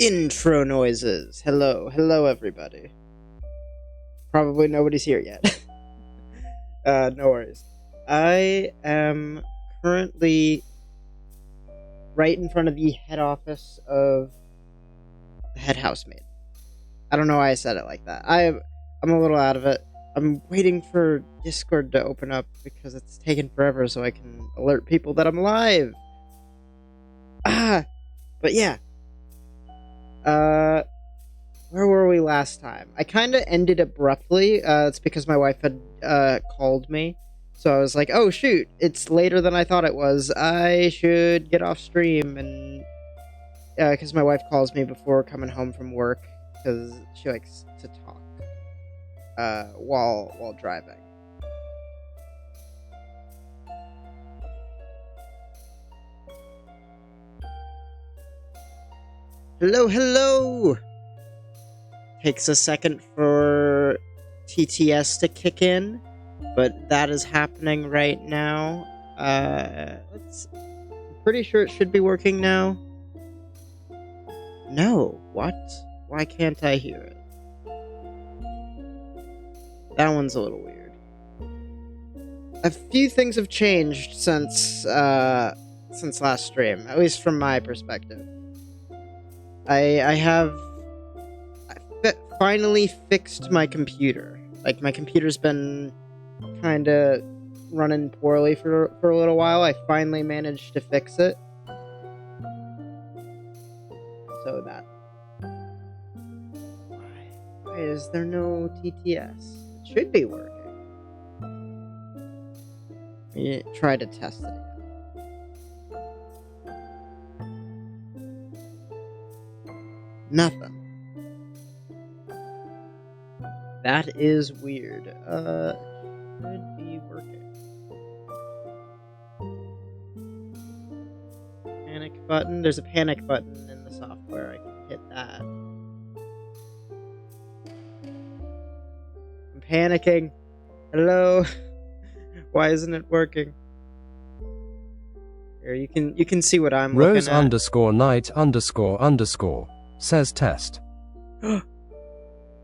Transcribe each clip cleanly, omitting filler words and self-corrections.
Intro noises. Hello everybody. Probably nobody's here yet. No worries. I am currently right in front of the head office of the head housemaid. I don't know why I said it like that. I'm a little out of it. I'm waiting for Discord to open up because it's taken forever so I can alert people that I'm live. But yeah. Where were we last time? I kind of ended abruptly. It's because my wife had called me. So I was like, oh shoot, it's later than I thought it was. I should get off stream. And because my wife calls me before coming home from work because she likes to talk while driving. Hello! Takes a second for TTS to kick in, but that is happening right now. I'm pretty sure it should be working now. No, what? Why can't I hear it? That one's a little weird. A few things have changed since last stream, at least from my perspective. I have finally fixed my computer. Like, my computer's been kind of running poorly for a little while. I finally managed to fix it. So that... Why is there no TTS? It should be working. Let me try to test it again. Nothing. That is weird. Should be working. Panic button. There's a panic button in the software. I can hit that. I'm panicking. Hello. Why isn't it working? Here, you can see what I'm looking at. Rose_Knight__ says test.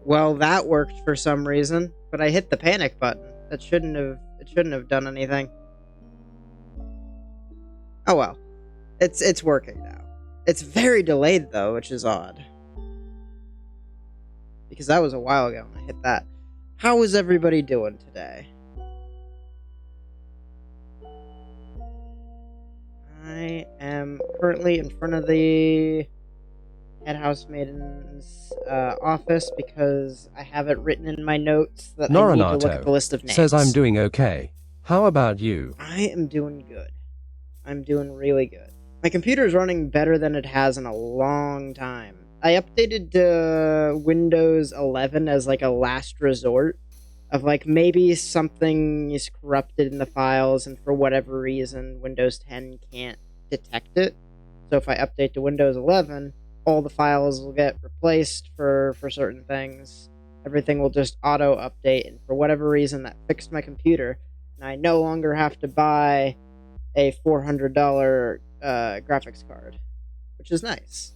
Well, that worked for some reason, but I hit the panic button. It shouldn't have done anything. Oh well. It's working now. It's very delayed though, which is odd. Because that was a while ago when I hit that. How is everybody doing today? I am currently in front of the head housemaiden's office because I have it written in my notes that I need to look at the list of names. Says I'm doing okay. How about you? I am doing good. I'm doing really good. My computer is running better than it has in a long time. I updated to Windows 11 as like a last resort of like maybe something is corrupted in the files and for whatever reason Windows 10 can't detect it. So if I update to Windows 11, all the files will get replaced for certain things. Everything will just auto update, and for whatever reason that fixed my computer, and I no longer have to buy a $400 graphics card, which is nice.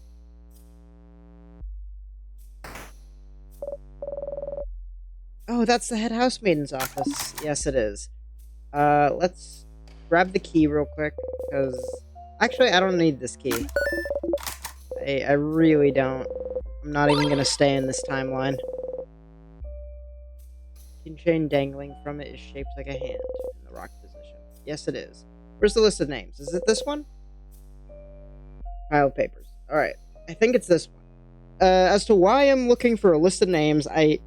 Oh, that's the head housemaiden's office. Yes, it is. Let's grab the key real quick, because... Actually, I don't need this key. I really don't. I'm not even going to stay in this timeline. Key chain dangling from it is shaped like a hand in the rock position. Yes, it is. Where's the list of names? Is it this one? Pile of papers. Alright. I think it's this one. As to why I'm looking for a list of names, I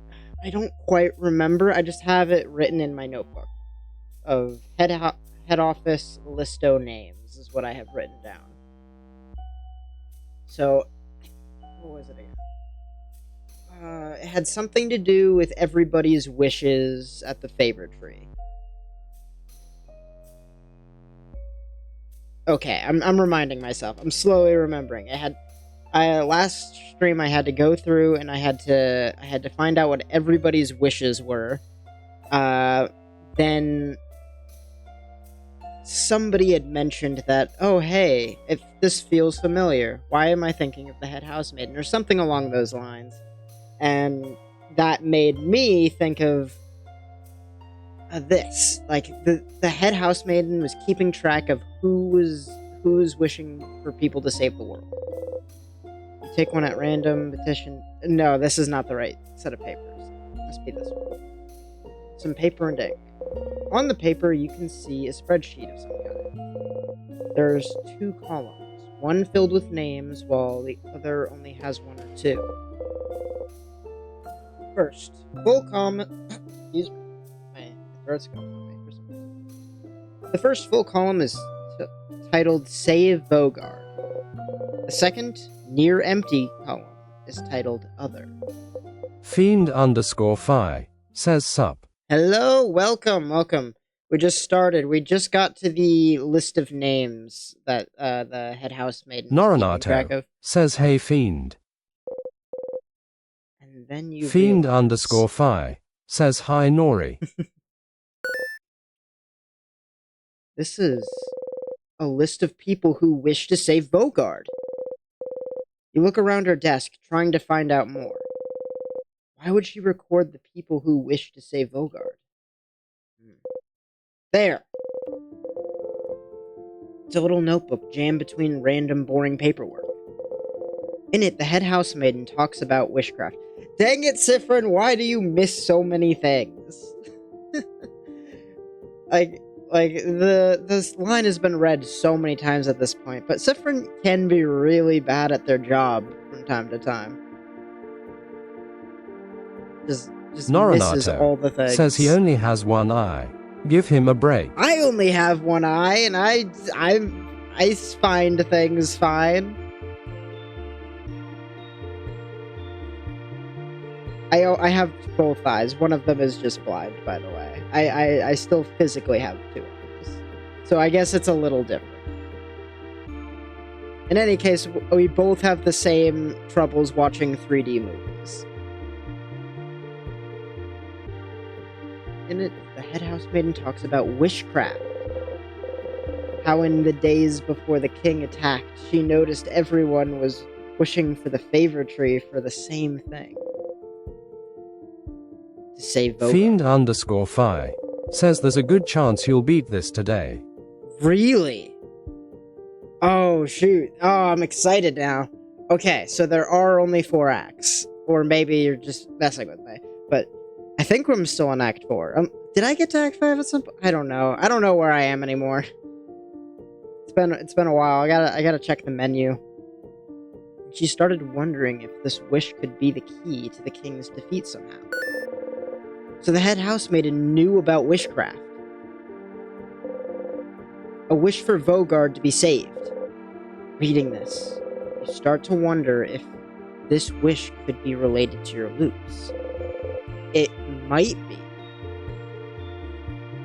don't quite remember. I just have it written in my notebook. Of head office listo names is what I have written down. So, what was it again? It had something to do with everybody's wishes at the favor tree. Okay, I'm reminding myself. I'm slowly remembering. Last stream I had to go through and I had to find out what everybody's wishes were. Then somebody had mentioned that, oh hey, if this feels familiar, why am I thinking of the head housemaiden, or something along those lines. And that made me think of this. Like, the head housemaiden was keeping track of who was wishing for people to save the world. You take one at random, petition. No, this is not the right set of papers. It must be this one. Some paper and ink. On the paper, you can see a spreadsheet of some kind. There's 2 columns, one filled with names, while the other only has 1 or 2. First, full column. Excuse me. My throat's going away for some reason. The first full column is titled Save Vogard. The second, near empty column is titled Other. Fiend_Fi says sup. Hello, welcome. We just started. We just got to the list of names that the head housemaiden was keeping track Noranato of. says hey fiend. And then you Fiend_Fi says hi Nori. This is a list of people who wish to save Vogard. You look around her desk, trying to find out more. Why would she record the people who wish to save Vogard? There! It's a little notebook jammed between random boring paperwork. In it, the head housemaiden talks about witchcraft. Dang it, Siffrin, why do you miss so many things? This line has been read so many times at this point, but Siffrin can be really bad at their job from time to time. Just misses all the things. Says he only has 1 eye. Give him a break. I only have 1 eye, and I find things fine. I have both eyes. One of them is just blind, by the way. I still physically have 2 eyes. So I guess it's a little different. In any case, we both have the same troubles watching 3D movies. In it, the head housemaiden talks about witchcraft. How in the days before the king attacked, she noticed everyone was wishing for the favor tree for the same thing. To save Vogard. Fiend_Fi says there's a good chance you'll beat this today. Really? Oh, shoot. Oh, I'm excited now. Okay, so there are only 4 acts. Or maybe you're just messing with me. But I think I'm still on Act 4. Did I get to Act 5 at some point? I don't know. I don't know where I am anymore. It's been a while. I gotta check the menu. She started wondering if this wish could be the key to the king's defeat somehow. So the head housemaiden knew about witchcraft. A wish for Vogard to be saved. Reading this, you start to wonder if this wish could be related to your loops. It might be.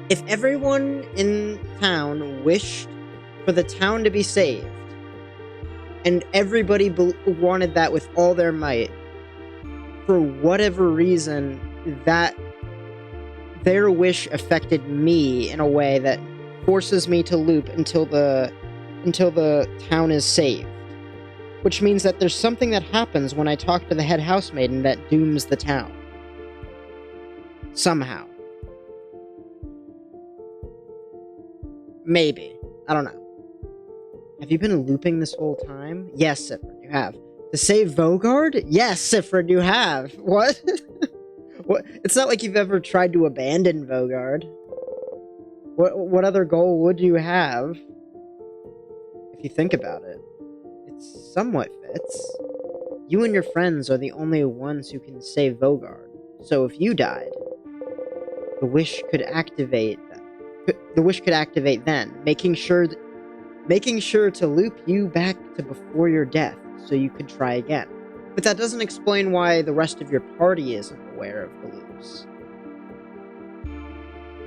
If everyone in town wished for the town to be saved, and everybody wanted that with all their might, for whatever reason, that their wish affected me in a way that forces me to loop until the town is saved. Which means that there's something that happens when I talk to the head housemaiden that dooms the town. Somehow. Maybe. I don't know. Have you been looping this whole time? Yes, Siffrin, you have. To save Vogard? Yes, Siffrin, you have. What? What? It's not like you've ever tried to abandon Vogard. What other goal would you have? If you think about it, it somewhat fits. You and your friends are the only ones who can save Vogard. So if you died, the wish could activate. The wish could activate then, making sure to loop you back to before your death, so you could try again. But that doesn't explain why the rest of your party isn't aware of the loops.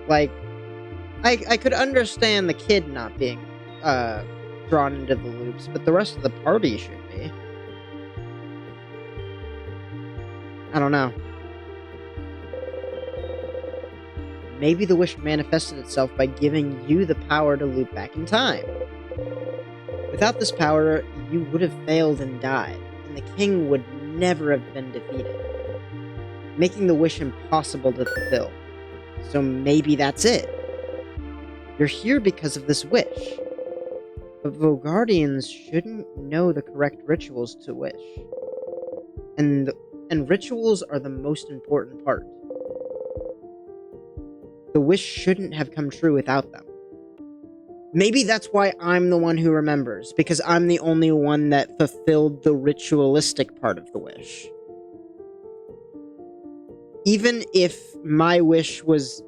Like, I could understand the kid not being drawn into the loops, but the rest of the party should be. I don't know. maybe the wish manifested itself by giving you the power to loop back in time. Without this power, you would have failed and died, and the king would never have been defeated, making the wish impossible to fulfill. So maybe that's it. You're here because of this wish. But Vogardians shouldn't know the correct rituals to wish. And rituals are the most important part. The wish shouldn't have come true without them. Maybe that's why I'm the one who remembers, because I'm the only one that fulfilled the ritualistic part of the wish. Even if my wish was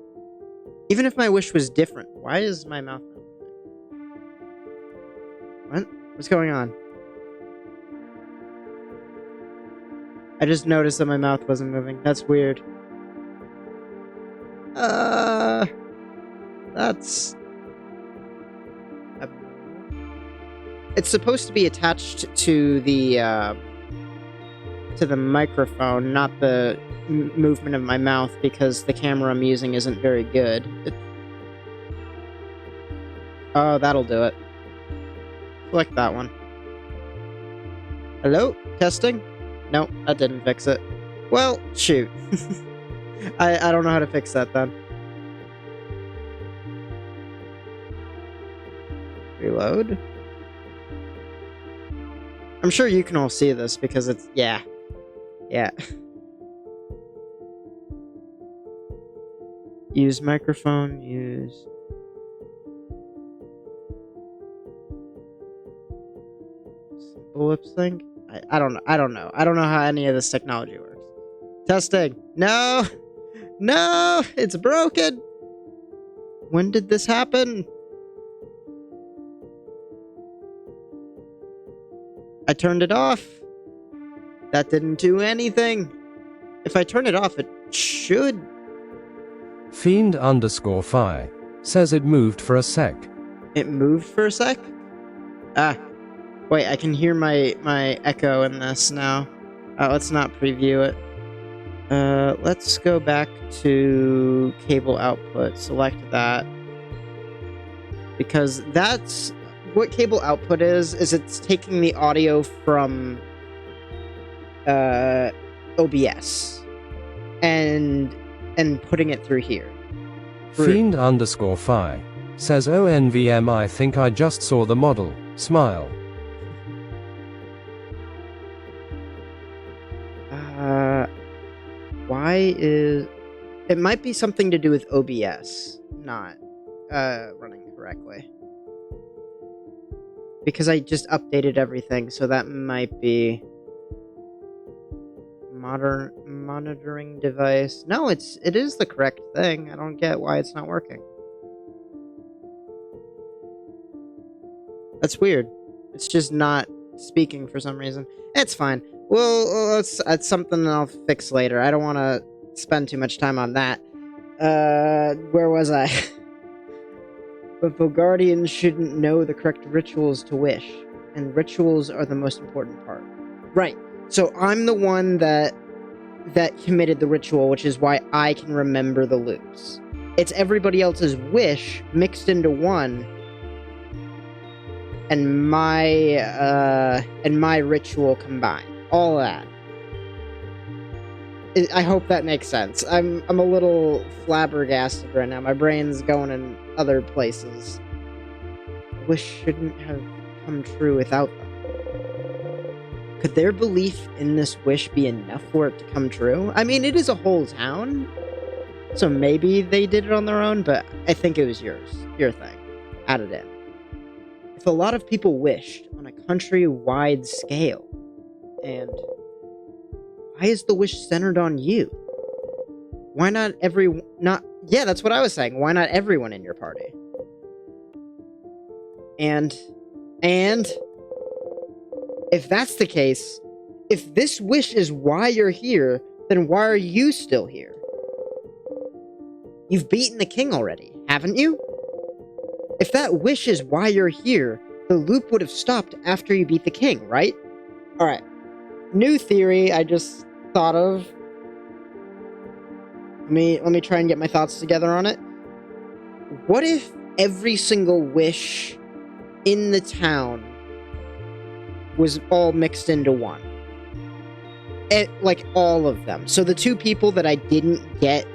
different. Why is my mouth not moving? What? What's going on? I just noticed that my mouth wasn't moving. That's weird. That's... It's supposed to be attached to the microphone, not the movement of my mouth, because the camera I'm using isn't very good. Oh, that'll do it. Select that one. Hello? Testing? Nope, that didn't fix it. Well, shoot. I don't know how to fix that then. Reload? I'm sure you can all see this because it's... Yeah. Yeah. Use microphone, use... Simple lip sync? I don't know. I don't know. I don't know how any of this technology works. Testing. No! No! It's broken! When did this happen? I turned it off. That didn't do anything. If I turn it off, it should. Fiend_Fi says it moved for a sec. It moved for a sec? Ah. Wait, I can hear my echo in this now. Let's not preview it. Let's go back to cable output. Select that. Because that's... What cable output is it's taking the audio from OBS and putting it through here. Fiend_Fi says ONVM I think I just saw the model. Smile. Why is... It might be something to do with OBS not running correctly. Because I just updated everything, so that might be... monitoring device. No, it is the correct thing. I don't get why it's not working. That's weird. It's just not speaking for some reason. It's fine. Well, it's something I'll fix later. I don't want to spend too much time on that. Where was I? But Vogardians shouldn't know the correct rituals to wish, and rituals are the most important part. Right. So I'm the one that committed the ritual, which is why I can remember the loops. It's everybody else's wish mixed into one, and my ritual combined. All that. I hope that makes sense. I'm a little flabbergasted right now. My brain's going in other places. Wish shouldn't have come true without them. Could their belief in this wish be enough for it to come true? I mean, it is a whole town, so maybe they did it on their own, but I think it was your thing. Add it in. If a lot of people wished on a country-wide scale, and why is the wish centered on you? Why not yeah, that's what I was saying. Why not everyone in your party? And if that's the case, if this wish is why you're here, then why are you still here? You've beaten the king already, haven't you? If that wish is why you're here, the loop would have stopped after you beat the king, right? Alright. New theory I just thought of. Let me try and get my thoughts together on it. What if every single wish in the town was all mixed into one? Like, all of them. So the two people that I didn't get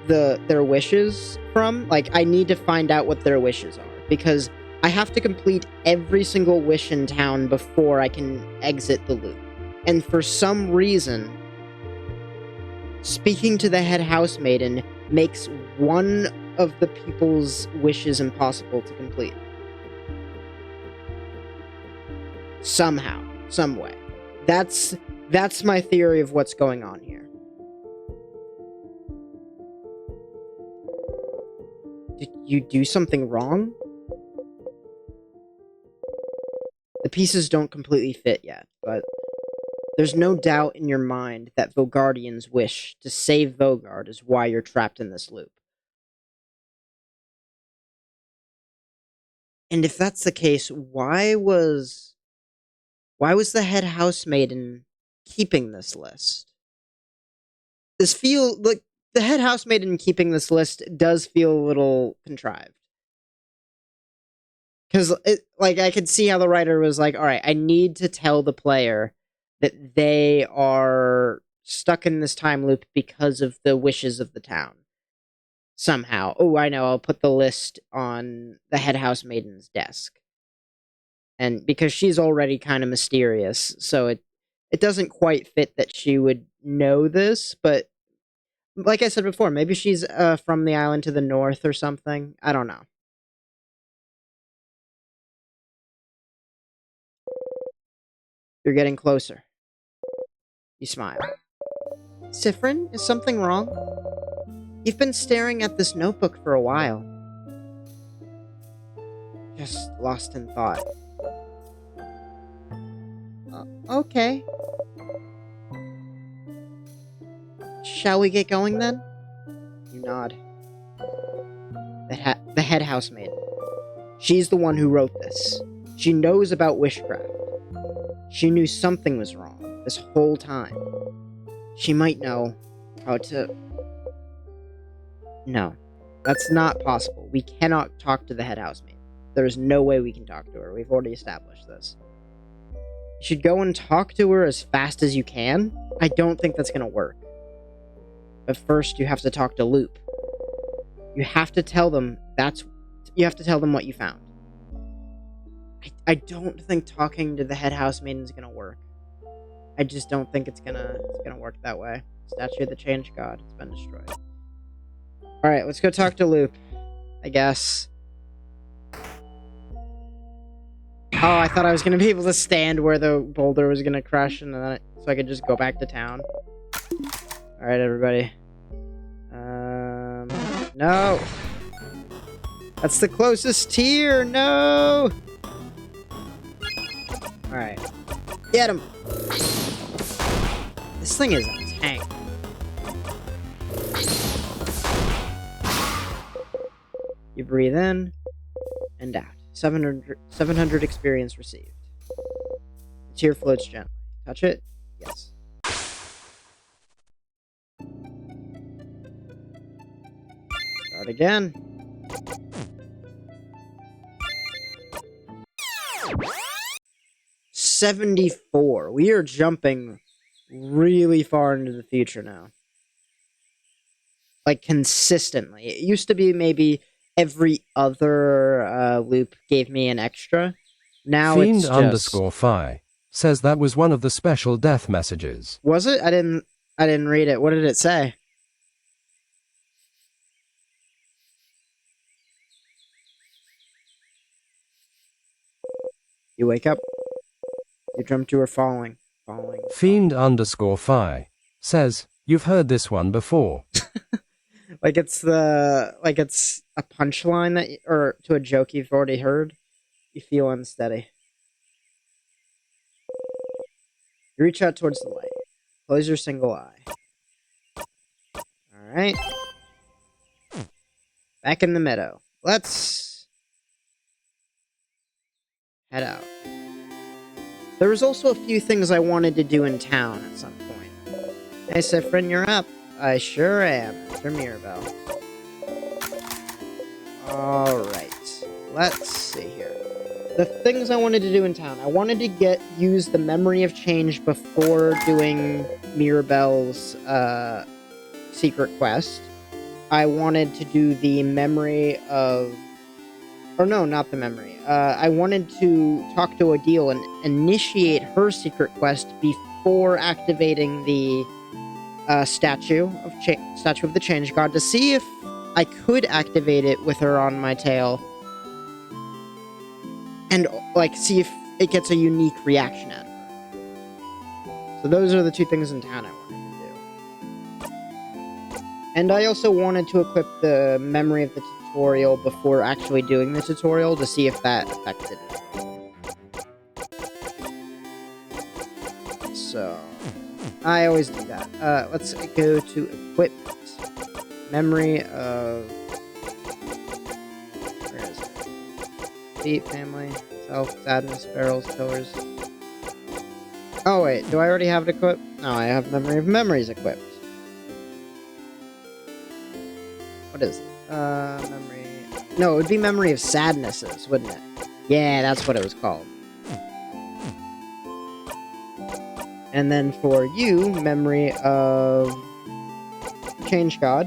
their wishes from, like, I need to find out what their wishes are, because I have to complete every single wish in town before I can exit the loop. And for some reason, speaking to the head housemaiden makes one of the people's wishes impossible to complete. Somehow, some way. That's my theory of what's going on here. Did you do something wrong? The pieces don't completely fit yet, but there's no doubt in your mind that Vogardian's wish to save Vogard is why you're trapped in this loop. And if that's the case, why was the head housemaiden keeping this list? Like the head housemaiden keeping this list does feel a little contrived. Because, like, I could see how the writer was like, all right, I need to tell the player that they are stuck in this time loop because of the wishes of the town. Somehow. Oh, I know, I'll put the list on the head housemaiden's desk. And because she's already kind of mysterious, so it doesn't quite fit that she would know this, but like I said before, maybe she's from the island to the north or something. I don't know. You're getting closer. You smile. Sifrin, is something wrong? You've been staring at this notebook for a while. Just lost in thought. Okay. Shall we get going then? You nod. The head housemaid. She's the one who wrote this. She knows about witchcraft. She knew something was wrong this whole time. She might know how to... No, that's not possible. We cannot talk to the head housemaid. There's no way we can talk to her. We've already established this. You should go and talk to her as fast as you can. I don't think that's gonna work. But first, you have to talk to Loop. You have to tell them you have to tell them what you found. I don't think talking to the head housemaiden is gonna work. I just don't think it's gonna work that way. Statue of the Change God has been destroyed. Alright, let's go talk to Loop, I guess. Oh, I thought I was gonna be able to stand where the boulder was gonna crush, and then so I could just go back to town. Alright, everybody. No! That's the closest tier! No! Alright. Get him! This thing is a tank. You breathe in and out. 700 experience received. The tier floats gently. Touch it? Yes. Start again. $74. We are jumping really far into the future now. Like, consistently. It used to be maybe every other loop gave me an extra. Now it's just... Fiend_Phi says that was one of the special death messages. Was it? I didn't read it. What did it say? You wake up. You dreamt you were falling. Fiend_Phi says, you've heard this one before. like it's a punchline or to a joke you've already heard. You feel unsteady. You reach out towards the light. Close your single eye. Alright. Back in the meadow. Let's head out. There was also a few things I wanted to do in town at some point. Hey, Sifrin, you're up. I sure am. Enter Mirabelle. Alright. Let's see here. The things I wanted to do in town. I wanted to use the Memory of Change before doing Mirabelle's secret quest. I wanted to do the memory of... Or no, not the memory. I wanted to talk to Odile and initiate her secret quest before activating the statue of the Change God to see if I could activate it with her on my tail. And, like, see if it gets a unique reaction out of her. So those are the two things in town I wanted to do. And I also wanted to equip the memory of the tutorial before actually doing the tutorial to see if that affected it. So, I always do that. Let's go to equipment. Memory of... Where is it? Feet, family, self, sadness, barrels, pillars. Oh wait, do I already have it equipped? No, I have Memory of Memories equipped. What is it? Memory... No, it would be Memory of Sadnesses, wouldn't it? Yeah, that's what it was called. And then for you, Memory of... Change God.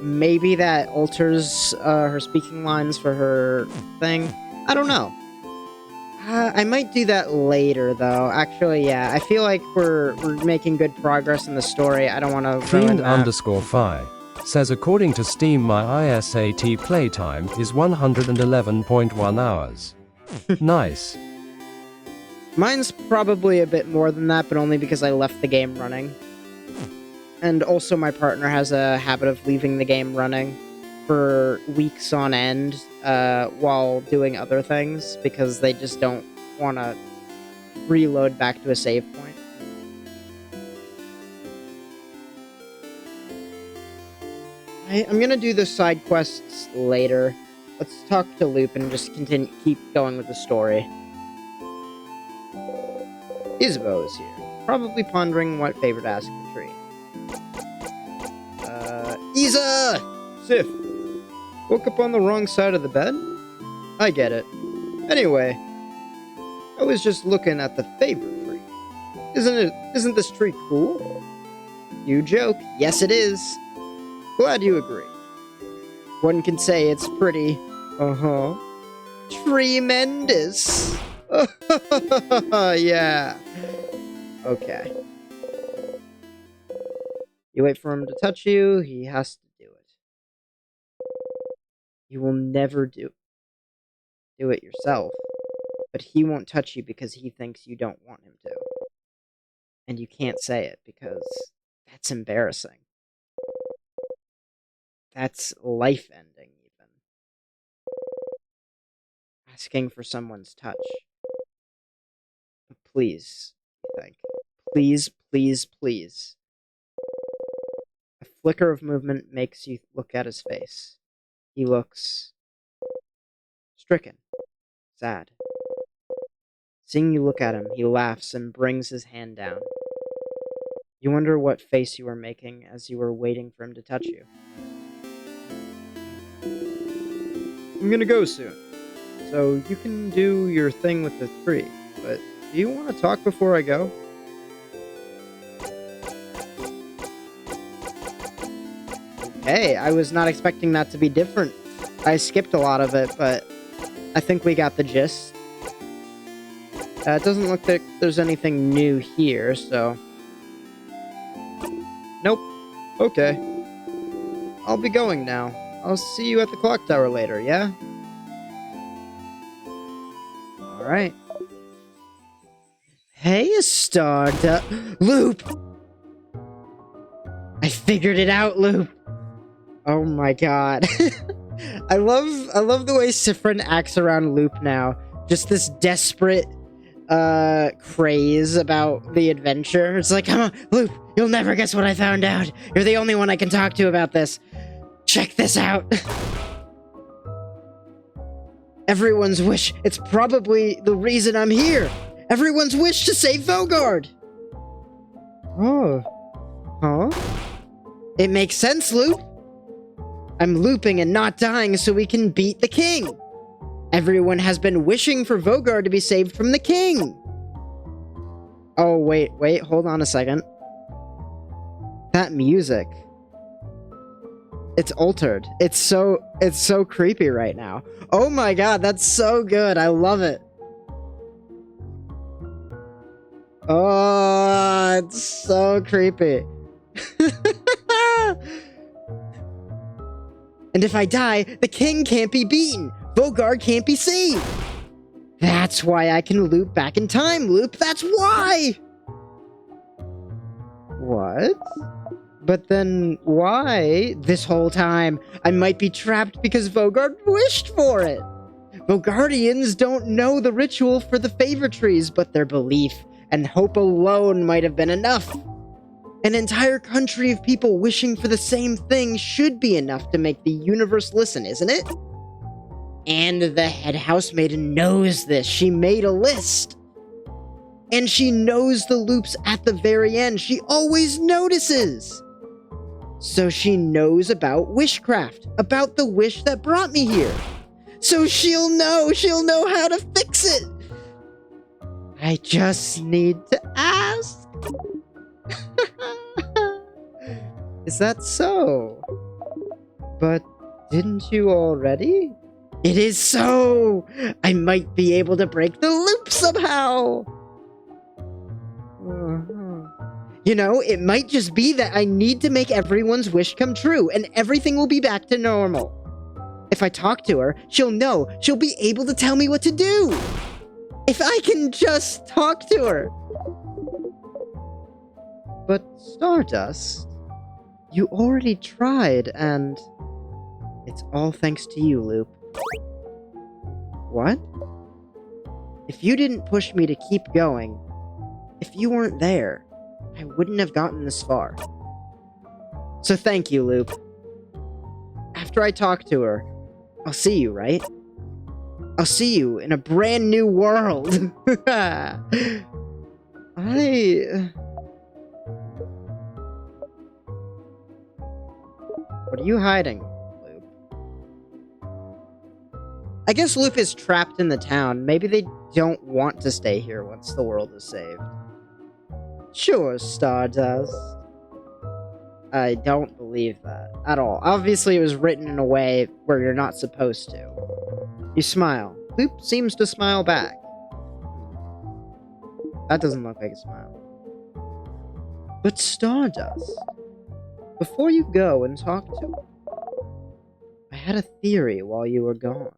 Maybe that alters her speaking lines for her thing. I don't know. I might do that later, though. Actually, yeah. I feel like we're making good progress in the story. I don't want to ruin that. Fiend_Fi says according to Steam my ISAT playtime is 111.1 hours. Nice. Mine's probably a bit more than that, but only because I left the game running. And also my partner has a habit of leaving the game running for weeks on end while doing other things because they just don't want to reload back to a save point. I'm going to do the side quests later. Let's talk to Loop and just keep going with the story. Isabeau is here, probably pondering what favor to ask the tree. Isa! Sif! Woke up on the wrong side of the bed? I get it. Anyway, I was just looking at the favor tree. Isn't this tree cool? You joke. Yes, it is. Glad you agree. One can say it's pretty. Uh-huh. Tremendous. Yeah. Okay. You wait for him to touch you, he has to do it. You will never do it yourself, but he won't touch you because he thinks you don't want him to. And you can't say it because that's embarrassing. That's life-ending, even. Asking for someone's touch. But please, you think. Please, please, please. A flicker of movement makes you look at his face. He looks... stricken. Sad. Seeing you look at him, he laughs and brings his hand down. You wonder what face you were making as you were waiting for him to touch you. I'm gonna go soon, so you can do your thing with the tree, but do you want to talk before I go? Hey, I was not expecting that to be different. I skipped a lot of it, but I think we got the gist. It doesn't look like there's anything new here, so... Nope. Okay. I'll be going now. I'll see you at the clock tower later, yeah? Alright. Hey, Stardust... Loop! I figured it out, Loop! Oh my god. I love the way Siffrin acts around Loop now. Just this desperate, craze about the adventure. It's like, come on, Loop, you'll never guess what I found out. You're the only one I can talk to about this. Check this out. Everyone's wish. It's probably the reason I'm here. Everyone's wish to save Vaugarde. Oh. Huh? It makes sense, Loop. I'm looping and not dying so we can beat the king. Everyone has been wishing for Vogar to be saved from the king. Oh, wait, hold on a second. That music. It's altered. It's so creepy right now. Oh my god, that's so good. I love it. Oh, it's so creepy. And if I die, the king can't be beaten. Vogar can't be saved. That's why I can loop back in time, Loop. That's why! What? But then why, this whole time, I might be trapped because Vogar wished for it? Vogardians don't know the ritual for the favor trees, but their belief and hope alone might have been enough. An entire country of people wishing for the same thing should be enough to make the universe listen, isn't it? And the head housemaiden knows this. She made a list. And she knows the loops at the very end. She always notices. So she knows about wishcraft, about the wish that brought me here. So she'll know how to fix it. I just need to ask. Is that so? But didn't you already? It is so! I might be able to break the loop somehow! You know, it might just be that I need to make everyone's wish come true, and everything will be back to normal. If I talk to her, she'll know. She'll be able to tell me what to do! If I can just talk to her! But Stardust, you already tried, and it's all thanks to you, Loop. What? If you didn't push me to keep going, if you weren't there, I wouldn't have gotten this far. So thank you, Loop. After I talk to her, I'll see you, right? I'll see you in a brand new world. What are you hiding, Loop? I guess Loop is trapped in the town. Maybe they don't want to stay here once the world is saved. Sure, Stardust. I don't believe that at all. Obviously, it was written in a way where you're not supposed to. You smile. Loop seems to smile back. That doesn't look like a smile. But Stardust, before you go and talk to him, I had a theory while you were gone.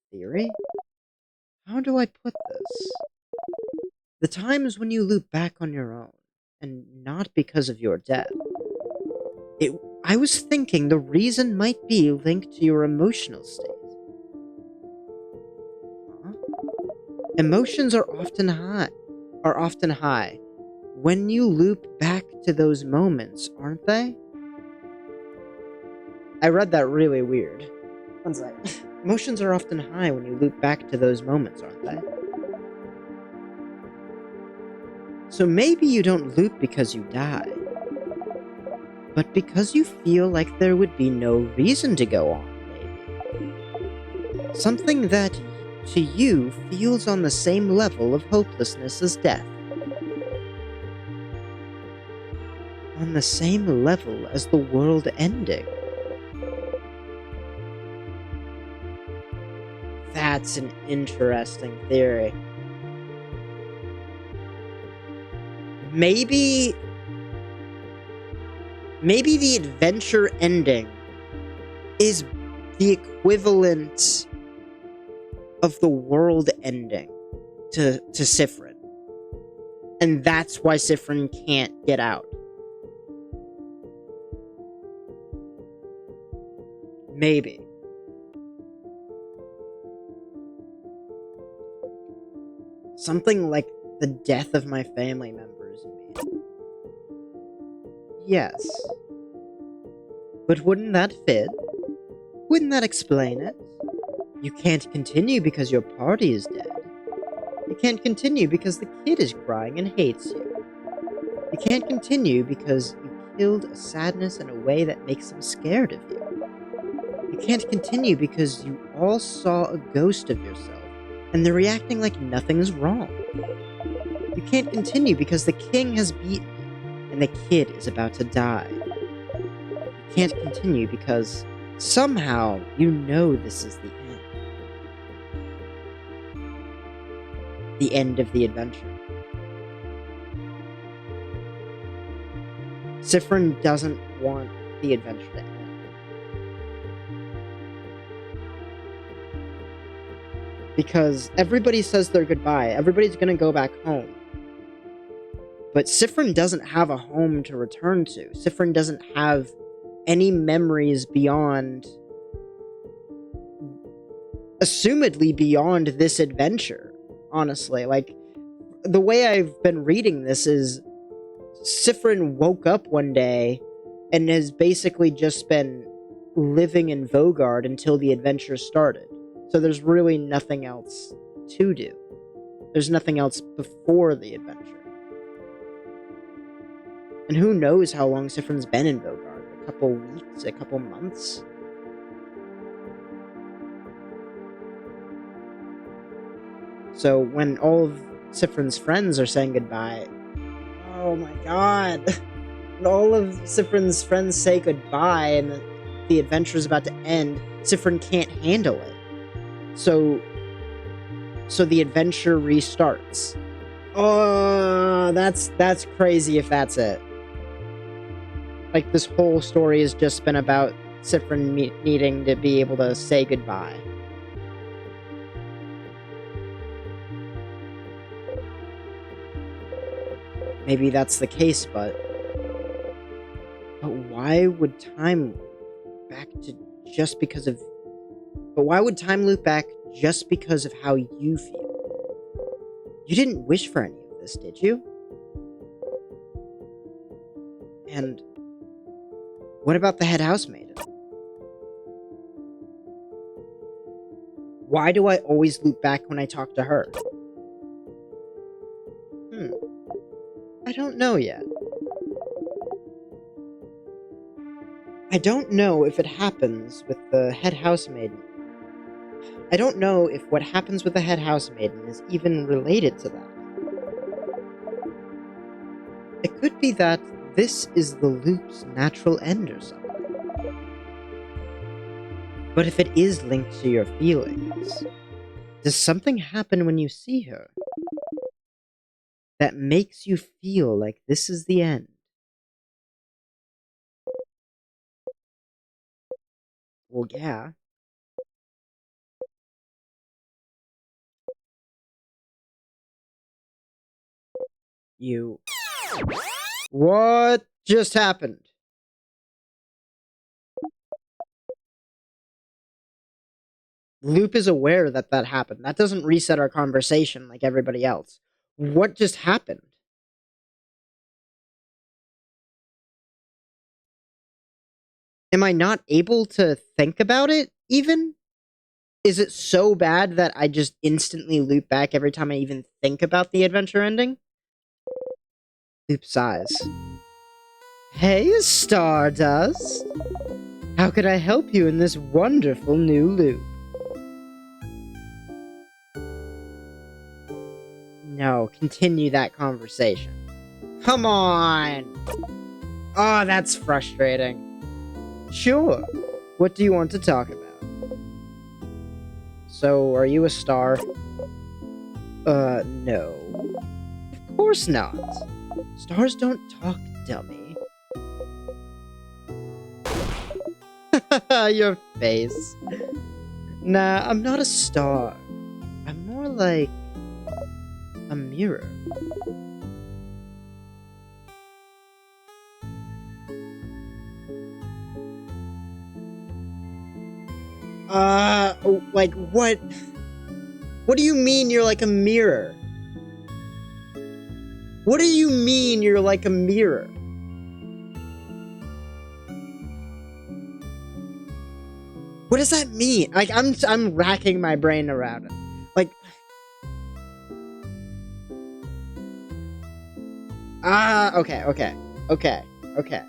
Theory? How do I put this? The times when you loop back on your own, and not because of your death. I was thinking the reason might be linked to your emotional state. Huh? Emotions are often high when you loop back to those moments, aren't they? I read that really weird. One sec. Emotions are often high when you loop back to those moments, aren't they? So maybe you don't loop because you die, but because you feel like there would be no reason to go on, maybe. Something that, to you, feels on the same level of hopelessness as death. On the same level as the world ending. That's an interesting theory. Maybe the adventure ending is the equivalent of the world ending to Siffrin. And that's why Siffrin can't get out. Maybe. Something like the death of my family members, you mean? Yes. But wouldn't that fit? Wouldn't that explain it? You can't continue because your party is dead. You can't continue because the kid is crying and hates you. You can't continue because you killed a sadness in a way that makes them scared of you. You can't continue because you all saw a ghost of yourself, and they're reacting like nothing's wrong. You can't continue because the king has beaten you, and the kid is about to die. You can't continue because somehow you know this is the end. The end of the adventure. Siffrin doesn't want the adventure to end. Because everybody says their goodbye. Everybody's gonna go back home. But Siffrin doesn't have a home to return to. Siffrin doesn't have any memories beyond... assumedly beyond this adventure, honestly. Like, the way I've been reading this is Siffrin woke up one day and has basically just been living in Vaugarde until the adventure started. So there's really nothing else to do. There's nothing else before the adventure. And who knows how long Siffrin's been in Vaugarde? A couple weeks? A couple months? So when all of Siffrin's friends are saying goodbye, oh my god! When all of Siffrin's friends say goodbye and the adventure's about to end, Siffrin can't handle it. So the adventure restarts. Oh, that's crazy if that's it. Like, this whole story has just been about Siffrin needing to be able to say goodbye. Maybe that's the case, but why would time loop back to just because of... But why would time loop back just because of how you feel? You didn't wish for any of this, did you? And what about the head housemaiden? Why do I always loop back when I talk to her? I don't know yet. I don't know if it happens with the head housemaiden. I don't know if what happens with the head housemaiden is even related to that. It could be that this is the loop's natural end or something. But if it is linked to your feelings, does something happen when you see her that makes you feel like this is the end? Well, yeah. You... What just happened? Loop is aware that that happened. That doesn't reset our conversation like everybody else. What just happened? Am I not able to think about it, even? Is it so bad that I just instantly loop back every time I even think about the adventure ending? Loop sighs. Hey, Stardust! How could I help you in this wonderful new loop? No, continue that conversation. Come on! Oh, that's frustrating. Sure. What do you want to talk about? So, are you a star? No. Of course not. Stars don't talk, dummy. Your face. Nah, I'm not a star. I'm more like a mirror. Like, what? What do you mean you're like a mirror? What do you mean you're like a mirror? What does that mean? Like, I'm racking my brain around it. Like, Ah, okay, okay, okay, okay.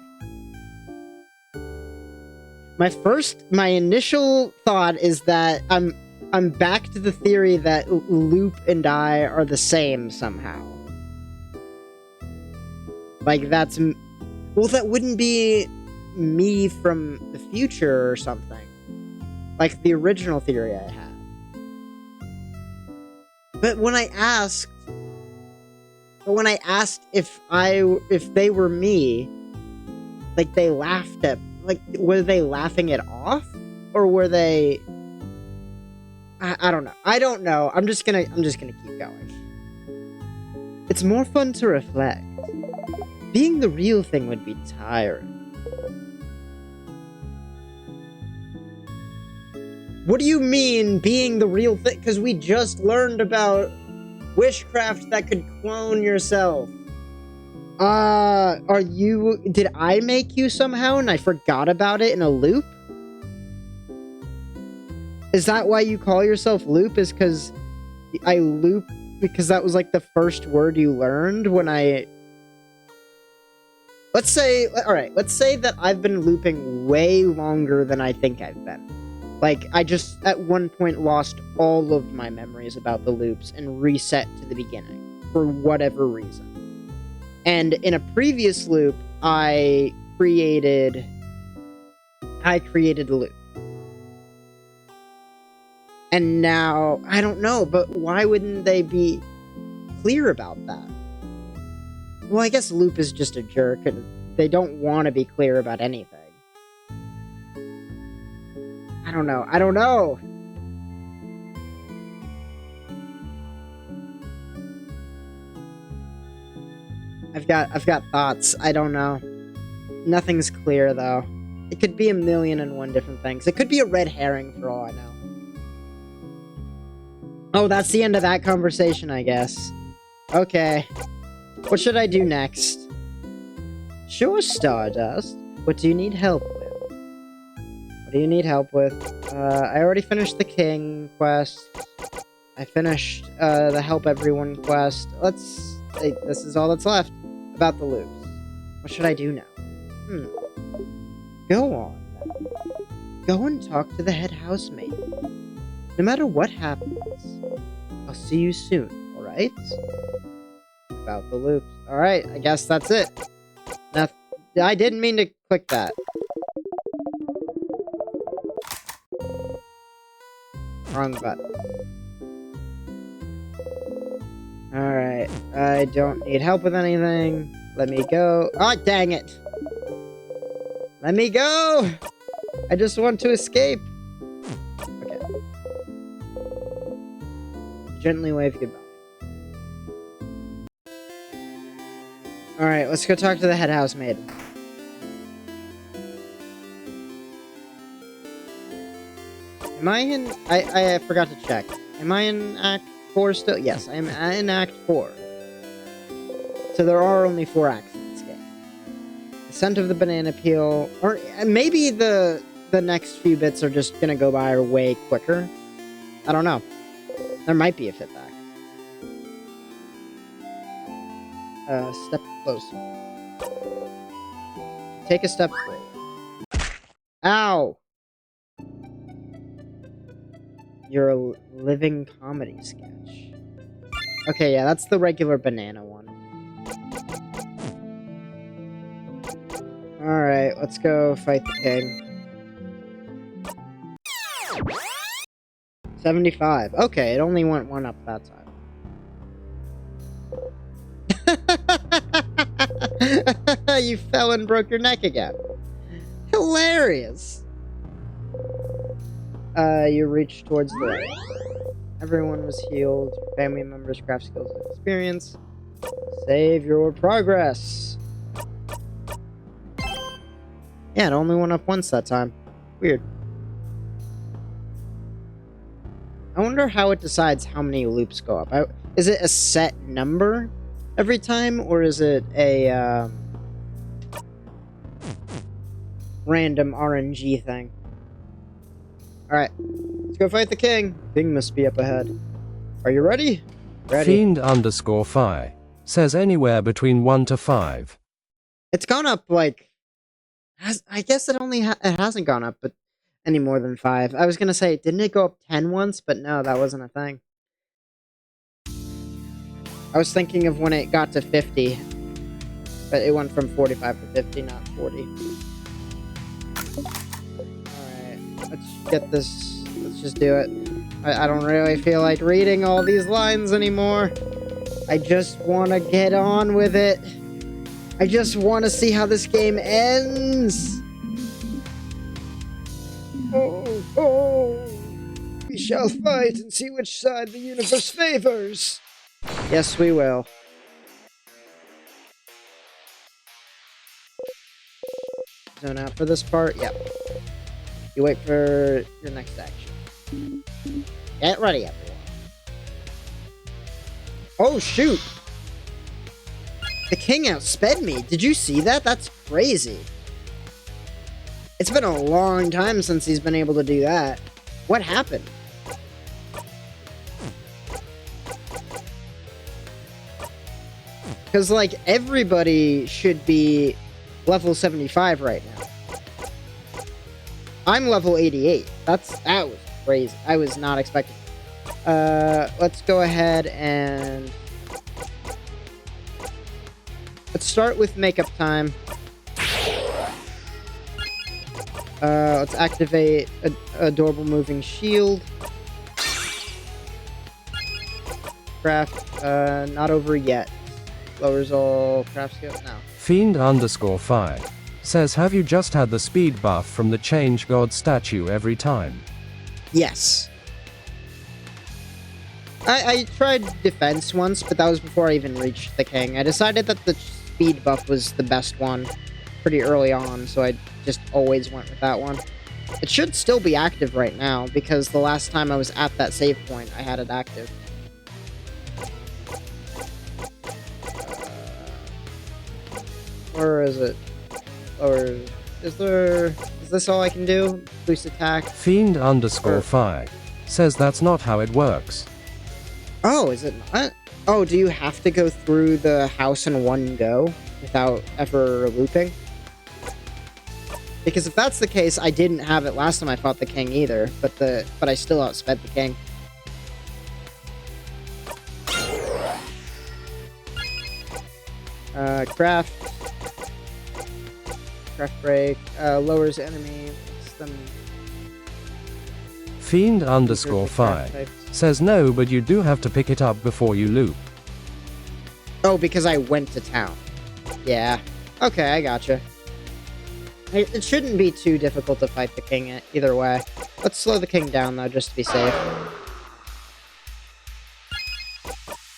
My initial thought is that I'm back to the theory that Loop and I are the same somehow. Like, that's... Well, that wouldn't be me from the future or something. Like the original theory I had. But when I asked if they were me, like, they laughed at... Like, were they laughing it off? Or were they... I don't know. I don't know. I'm just gonna keep going. It's more fun to reflect. Being the real thing would be tiring. What do you mean, being the real thing? Because we just learned about witchcraft that could clone yourself. Are you... Did I make you somehow and I forgot about it in a loop? Is that why you call yourself Loop? Is because I loop because that was like the first word you learned when I... Let's say that I've been looping way longer than I think I've been. Like, I just at one point lost all of my memories about the loops and reset to the beginning for whatever reason. And in a previous loop, I created a loop. And now, I don't know, but why wouldn't they be clear about that? Well, I guess Loop is just a jerk, and they don't want to be clear about anything. I don't know. I've got thoughts. I don't know. Nothing's clear, though. It could be 1,000,001 different things. It could be a red herring, for all I know. Oh, that's the end of that conversation, I guess. Okay. What should I do next? Sure, Stardust. What do you need help with? What do you need help with? I already finished the King quest. I finished the Help Everyone quest. This is all that's left about the loops. What should I do now? Go on. Go and talk to the head housemaid. No matter what happens, I'll see you soon, alright? About the loops. Alright, I guess that's it. Now, I didn't mean to click that. Wrong button. Alright, I don't need help with anything. Let me go. Oh, dang it! Let me go! I just want to escape. Okay. Gently wave goodbye. Alright, let's go talk to the head housemaid. Am I in... I forgot to check. Am I in Act 4 still? Yes, I am in Act 4. So there are only 4 acts in this game. The Scent of the Banana Peel... Or maybe the next few bits are just gonna go by way quicker. I don't know. There might be a 5th act. Step closer. Take a step forward. Ow! You're a living comedy sketch. Okay, yeah, that's the regular banana one. Alright, let's go fight the king. 75. Okay, it only went 1 up that time. You fell and broke your neck again. Hilarious. You reached towards the right. Everyone was healed. Family members, craft skills, and experience. Save your progress. Yeah, it only went up once that time. Weird. I wonder how it decides how many loops go up. Is it a set number every time, or is it a random RNG thing? Alright, let's go fight the king. King must be up ahead. Are you ready? Ready. Fiend_Fi. says anywhere between 1 to 5. It's gone up like, I guess it only it hasn't gone up, but any more than 5. I was gonna say, didn't it go up 10 once? But no, that wasn't a thing. I was thinking of when it got to 50, but it went from 45 to 50, not 40. Alright, let's get this, let's just do it. I don't really feel like reading all these lines anymore. I just want to get on with it. I just want to see how this game ends. Oh, we shall fight and see which side the universe favors. Yes, we will. Zone out for this part? Yep. You wait for your next action. Get ready, everyone. Oh, shoot! The king outsped me. Did you see that? That's crazy. It's been a long time since he's been able to do that. What happened? Because, like, everybody should be level 75 right now. I'm level 88. That was crazy. I was not expecting. Let's go ahead and let's start with makeup time. Let's activate adorable moving shield. Craft, not over yet. Lowers all craft skill. No. Fiend_5 says, have you just had the speed buff from the Change God statue every time? Yes. I tried defense once, but that was before I even reached the king. I decided that the speed buff was the best one pretty early on, so I just always went with that one. It should still be active right now, because the last time I was at that save point, I had it active. Or is it? Or is this all I can do? Boost attack? Fiend_5 says that's not how it works. Oh, is it not? Oh, do you have to go through the house in one go without ever looping? Because if that's the case, I didn't have it last time I fought the king either, but I still outsped the king. Craft break, lowers enemy, makes them... Fiend_5 says no, but you do have to pick it up before you loop. Oh, because I went to town. Yeah. Okay, I gotcha. It shouldn't be too difficult to fight the king either way. Let's slow the king down, though, just to be safe.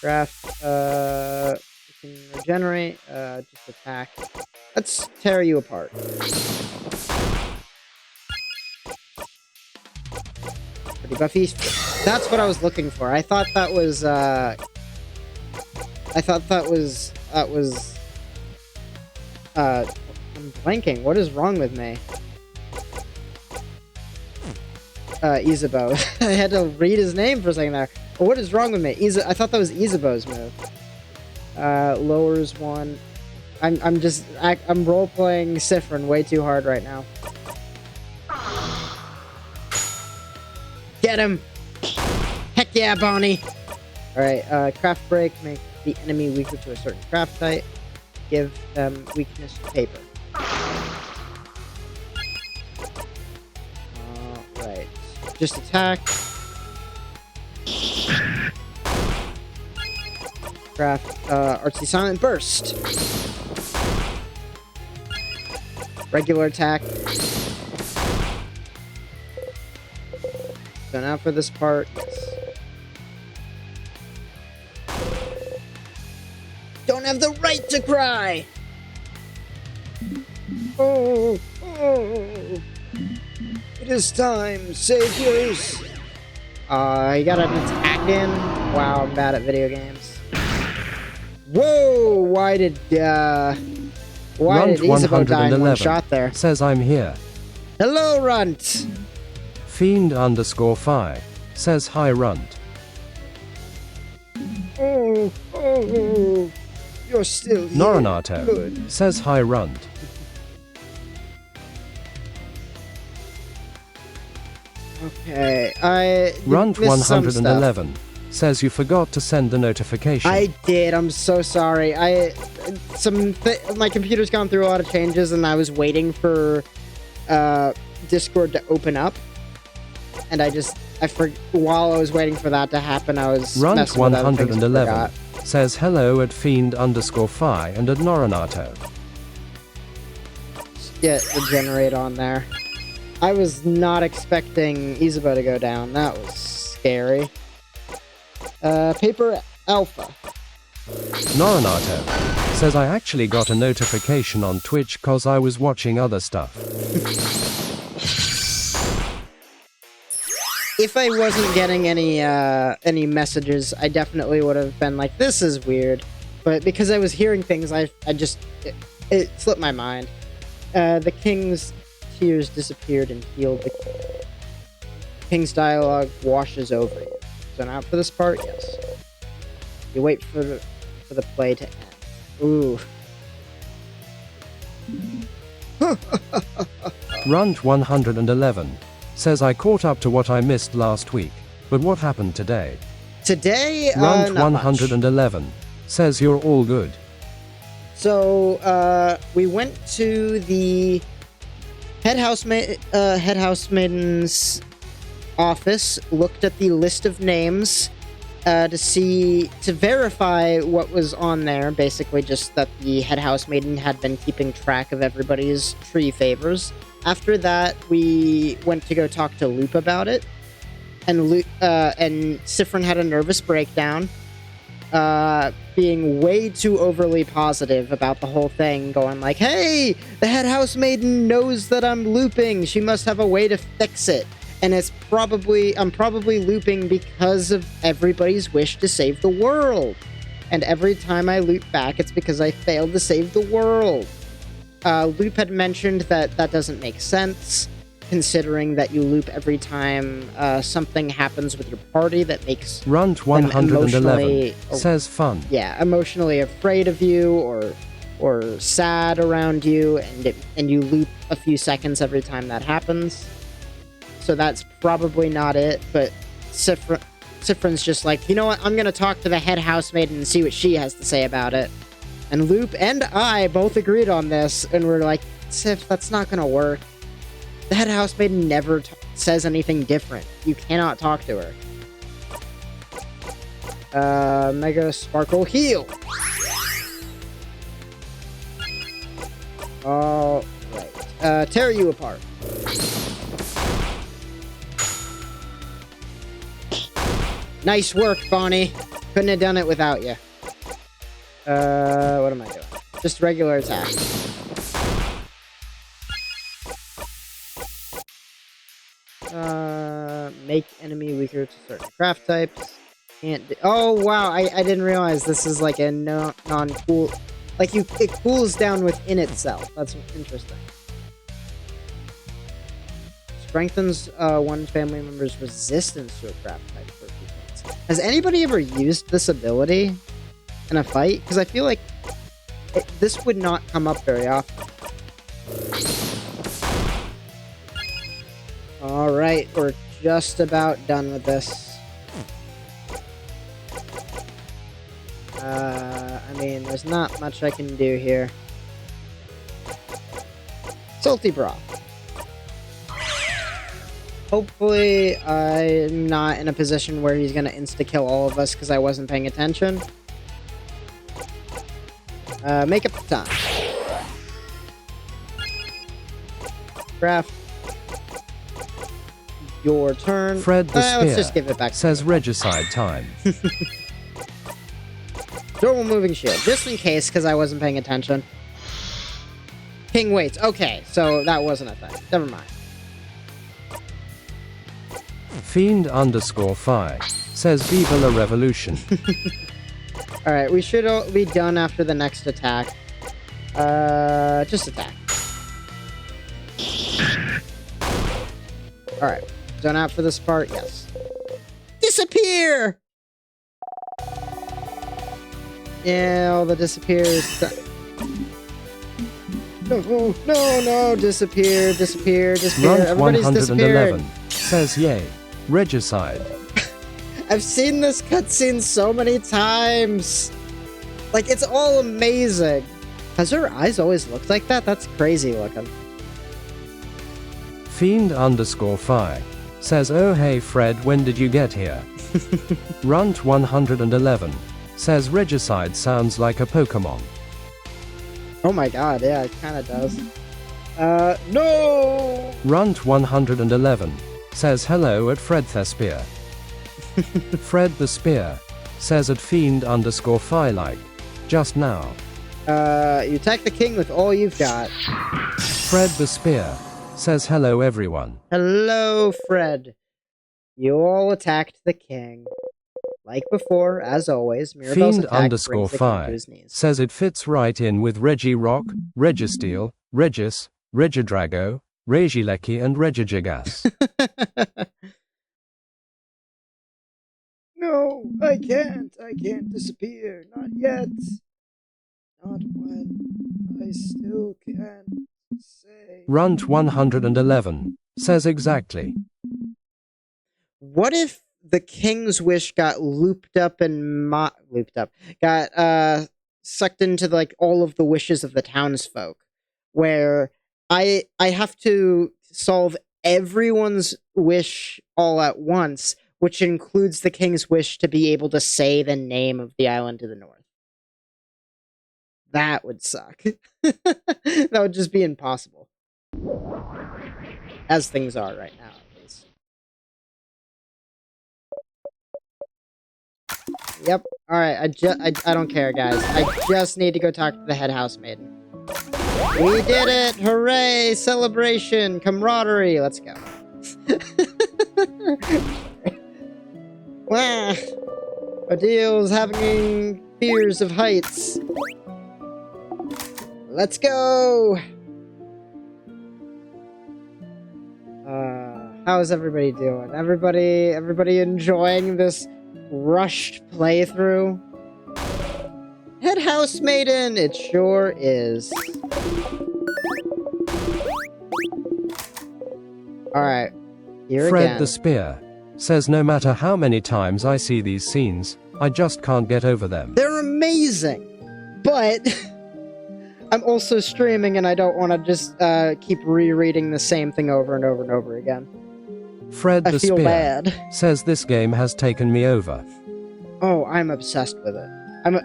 Craft, you can regenerate, just attack. Let's tear you apart. Pretty buffy. That's what I was looking for. I thought that was, I'm blanking. What is wrong with me? Isabeau. I had to read his name for a second there. What is wrong with me? I thought that was Isabeau's move. Lowers one. I'm role-playing Siffrin way too hard right now. Get him! Heck yeah, Bonnie! Alright, craft break. Make the enemy weaker to a certain craft type. Give them weakness to paper. Right. Just attack. Craft, artsy silent burst. Regular attack. So now for this part, yes. Don't have the right to cry! Oh, it is time, saviors! You got an attack in? Wow, I'm bad at video games. Whoa! Why did Isabeau die in one shot there? Says I'm here. Hello, Runt! Fiend_5 says hi, Runt. You're still here. Noranato Good. says hi Runt. Okay, I Runt missed some stuff. 111 says you forgot to send the notification. I did. I'm so sorry. My computer's gone through a lot of changes, and I was waiting for Discord to open up, and while I was waiting for that to happen, I was Runt messing with other things and 111 forgot. says hello at fiend_fi and at Noranato. Get the generate on there. I was not expecting Isabeau to go down. That was scary. Paper Alpha. Noranato says I actually got a notification on Twitch cause I was watching other stuff. If I wasn't getting any messages, I definitely would have been like, this is weird. But because I was hearing things, it slipped my mind. The king's tears disappeared and healed the king. King's dialogue washes over you. Zone out for this part? Yes. You wait for the play to end. Ooh. Runt 111 says I caught up to what I missed last week, but what happened today? Today, Runt not much. 111 says you're all good. So, we went to the head housemaiden's office, looked at the list of names to verify what was on there. Basically, just that the head housemaiden had been keeping track of everybody's tree favors. After that, we went to go talk to Loop about it, and Siffrin had a nervous breakdown, being way too overly positive about the whole thing, going like, hey, the head housemaiden knows that I'm looping. She must have a way to fix it. And I'm probably looping because of everybody's wish to save the world. And every time I loop back, it's because I failed to save the world. Loop had mentioned that doesn't make sense, considering that you loop every time something happens with your party that makes Runt 111 says fun. Yeah, emotionally afraid of you or sad around you, and you loop a few seconds every time that happens. So that's probably not it, but Siffrin's just like, you know what, I'm gonna talk to the head housemaiden and see what she has to say about it. And Loop and I both agreed on this, and we're like, Sif, that's not gonna work. The head housemaiden never says anything different. You cannot talk to her. Mega Sparkle Heal. Alright. Tear you apart. Nice work, Bonnie. Couldn't have done it without you. What am I doing? Just regular attack. Make enemy weaker to certain craft types. Oh, wow. I didn't realize this is like a non-cool... Like, it cools down within itself. That's interesting. Strengthens one family member's resistance to a craft type for a few minutes. Has anybody ever used this ability in a fight? Because I feel like this would not come up very often. Alright, we're just about done with this. I mean, there's not much I can do here. Salty broth. Hopefully, I'm not in a position where he's gonna insta-kill all of us because I wasn't paying attention. Make up the time. Craft. Your turn. Fred the Spear let's just give it back says regicide time. Normal moving shield, just in case, because I wasn't paying attention. King waits. Okay, so that wasn't a thing. Never mind. Fiend_fi says Viva la Revolution. Alright, we should be done after the next attack. Just attack. Alright, zone out for this part? Yes. Disappear! Yeah, all the disappears. No, disappear. Runt Everybody's 111 disappearing. says yay. Regicide. I've seen this cutscene so many times. Like, it's all amazing. Has her eyes always looked like that? That's crazy looking. Fiend_Fi says, oh hey Fred, when did you get here? Runt 111 says, Regicide sounds like a Pokemon. Oh my god, yeah, it kinda does. No! Runt 111 says, hello at Fred Thesphere. Fred the Spear says at Fiend_Fi like, just now. You attack the king with all you've got. Fred the Spear says, hello everyone. Hello, Fred. You all attacked the king. Like before, as always, Mirabelle's attack brings the king to Fiend_Fi his knees. says it fits right in with Regirock, Registeel, Regis, Regidrago, Regieleki and Regigigas. No, I can't disappear. Not yet. Not when I still can't say. Runt 111 says exactly. What if the king's wish got got sucked into like all of the wishes of the townsfolk, where I have to solve everyone's wish all at once, which includes the king's wish to be able to say the name of the island to the north. That would suck. That would just be impossible. As things are right now, at least. Yep. Alright, I don't care, guys. I just need to go talk to the head housemaiden. We did it! Hooray! Celebration! Camaraderie! Let's go. Wah! Adil's having fears of heights. Let's go! How's everybody doing? Everybody enjoying this rushed playthrough? Head housemaiden! It sure is. Alright. Here Fred again. the Spear says, no matter how many times I see these scenes, I just can't get over them. They're amazing! But I'm also streaming and I don't want to just keep rereading the same thing over and over and over again. Fred I the feel Spear bad. says this game has taken me over. Oh, I'm obsessed with it.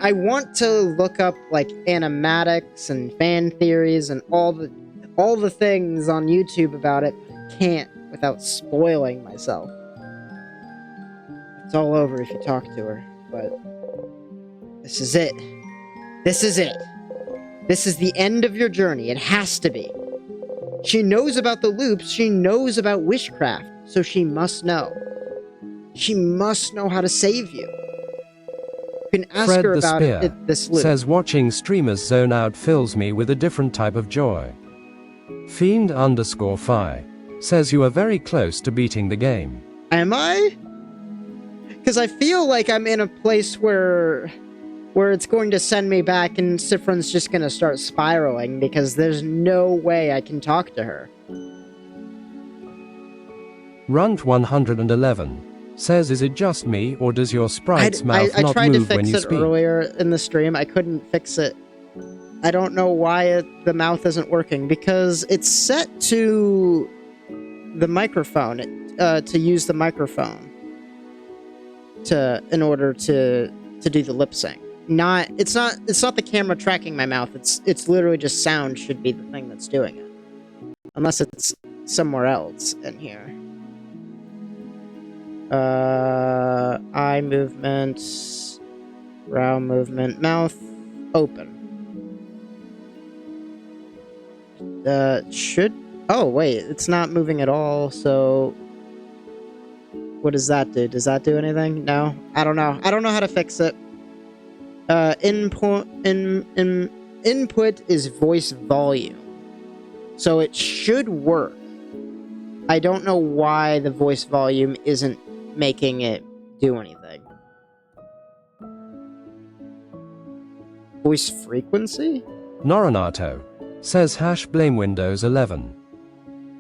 I want to look up like animatics and fan theories and all the things on YouTube about it. Can't without spoiling myself. It's all over if you talk to her, but this is it. This is it. This is the end of your journey. It has to be. She knows about the loops. She knows about witchcraft, so she must know. She must know how to save you. You can ask Fred her the about Spear this loop. says watching streamers zone out fills me with a different type of joy. Fiend_Fi says you are very close to beating the game. Am I? Because I feel like I'm in a place where it's going to send me back and Sifrin's just going to start spiraling because there's no way I can talk to her. Runt 111 says, is it just me or does your sprite's mouth I not tried to move when fix you it speak? earlier in the stream. I couldn't fix it. I don't know why the mouth isn't working because it's set to the microphone to use the microphone in order to do the lip sync. It's not the camera tracking my mouth. It's literally just sound should be the thing that's doing it, unless it's somewhere else in here. Eye movement, brow movement, mouth open. Oh wait, it's not moving at all. So what does that do? Does that do anything? No, I don't know. I don't know how to fix it. Input is voice volume, so it should work. I don't know why the voice volume isn't making it do anything. Voice frequency? Noranato says blame Windows 11.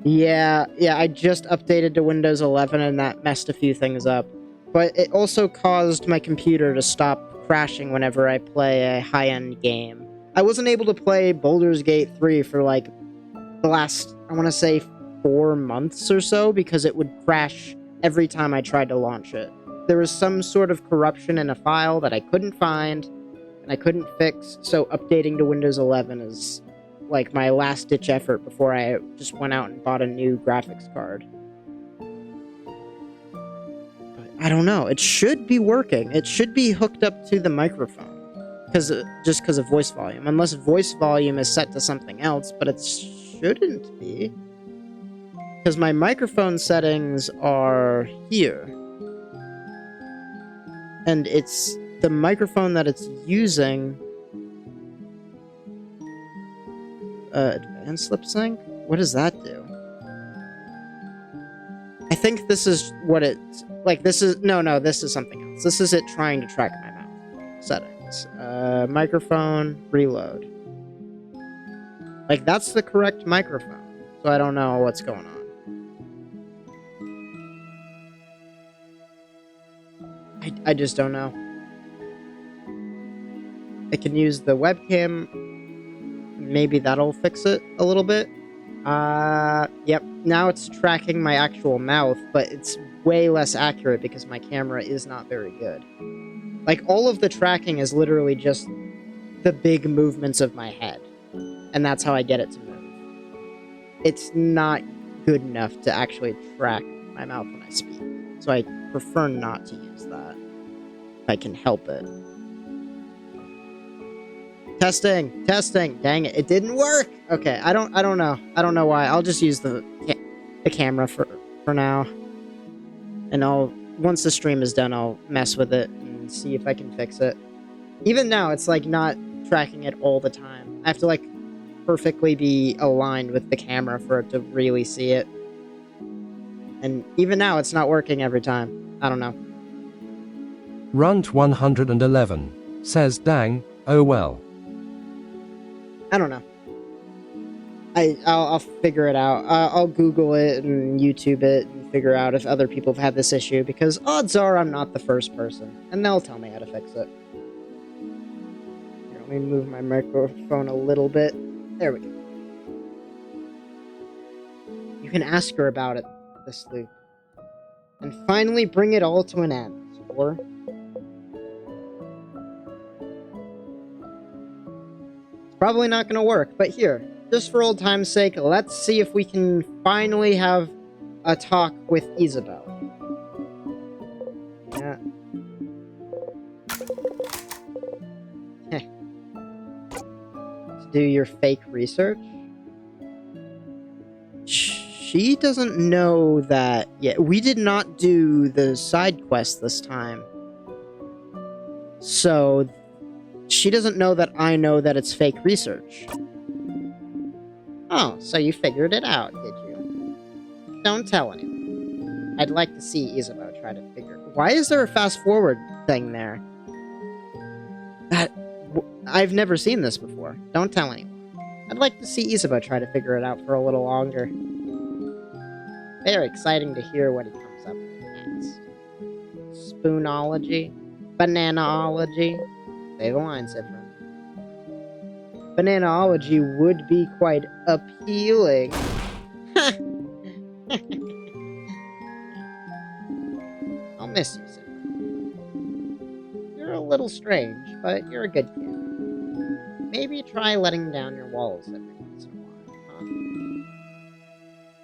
Yeah, I just updated to Windows 11 and that messed a few things up. But it also caused my computer to stop crashing whenever I play a high-end game. I wasn't able to play Baldur's Gate 3 for like the last, I want to say, 4 months or so because it would crash every time I tried to launch it. There was some sort of corruption in a file that I couldn't find and I couldn't fix, so updating to Windows 11 is like my last-ditch effort before I just went out and bought a new graphics card. But I don't know. It should be working. It should be hooked up to the microphone. Just because of voice volume. Unless voice volume is set to something else, but it shouldn't be. Because my microphone settings are here. And it's the microphone that it's using. Advanced lip sync? What does that do? I think this is what it's like. This is this is something else. This is it trying to track my mouth settings. Microphone reload. Like that's the correct microphone. So I don't know what's going on. I just don't know. I can use the webcam. Maybe that'll fix it a little bit. Yep. Now it's tracking my actual mouth, but it's way less accurate because my camera is not very good. Like, all of the tracking is literally just the big movements of my head. And that's how I get it to move. It's not good enough to actually track my mouth when I speak. So I prefer not to use that. If I can help it. Testing! Dang it, it didn't work! Okay, I don't know. I don't know why. I'll just use the camera for now. And once the stream is done, I'll mess with it and see if I can fix it. Even now, it's like not tracking it all the time. I have to like perfectly be aligned with the camera for it to really see it. And even now, it's not working every time. I don't know. Runt 111 says dang, oh well. I don't know. I'll figure it out. I'll Google it and YouTube it and figure out if other people have had this issue, because odds are I'm not the first person, and they'll tell me how to fix it. Here, let me move my microphone a little bit. There we go. You can ask her about it, this loop, and finally bring it all to an end, or... Probably not going to work, but here, just for old time's sake, let's see if we can finally have a talk with Isabelle. Yeah. To do your fake research? She doesn't know that yet. We did not do the side quest this time. So... she doesn't know that I know that it's fake research. Oh, so you figured it out, did you? Don't tell anyone. I'd like to see Isabeau try to figure... Why is there a fast-forward thing there? I've never seen this before. Don't tell anyone. I'd like to see Isabeau try to figure it out for a little longer. Very exciting to hear what he comes up with next. Spoonology? Bananaology? Say the line, Sifrin. Bananaology would be quite appealing. I'll miss you, Sifrin. You're a little strange, but you're a good kid. Maybe try letting down your walls every once in a while, huh?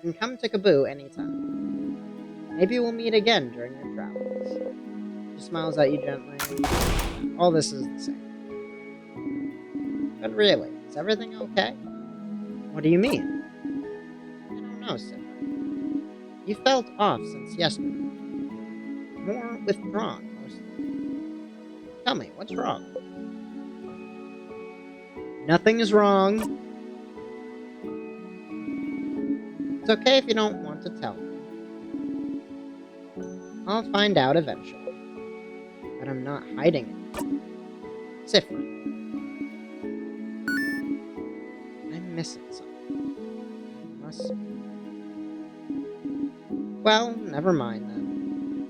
And come to Kaboo anytime. Maybe we'll meet again during your travels. She smiles at you gently. All this is the same. But really, is everything okay? What do you mean? I don't know, Sifrin. You felt off since yesterday. More withdrawn, mostly. Tell me, what's wrong? Nothing is wrong. It's okay if you don't want to tell me. I'll find out eventually. But I'm not hiding it. Sifrin, missing something. Must be. Well, never mind then.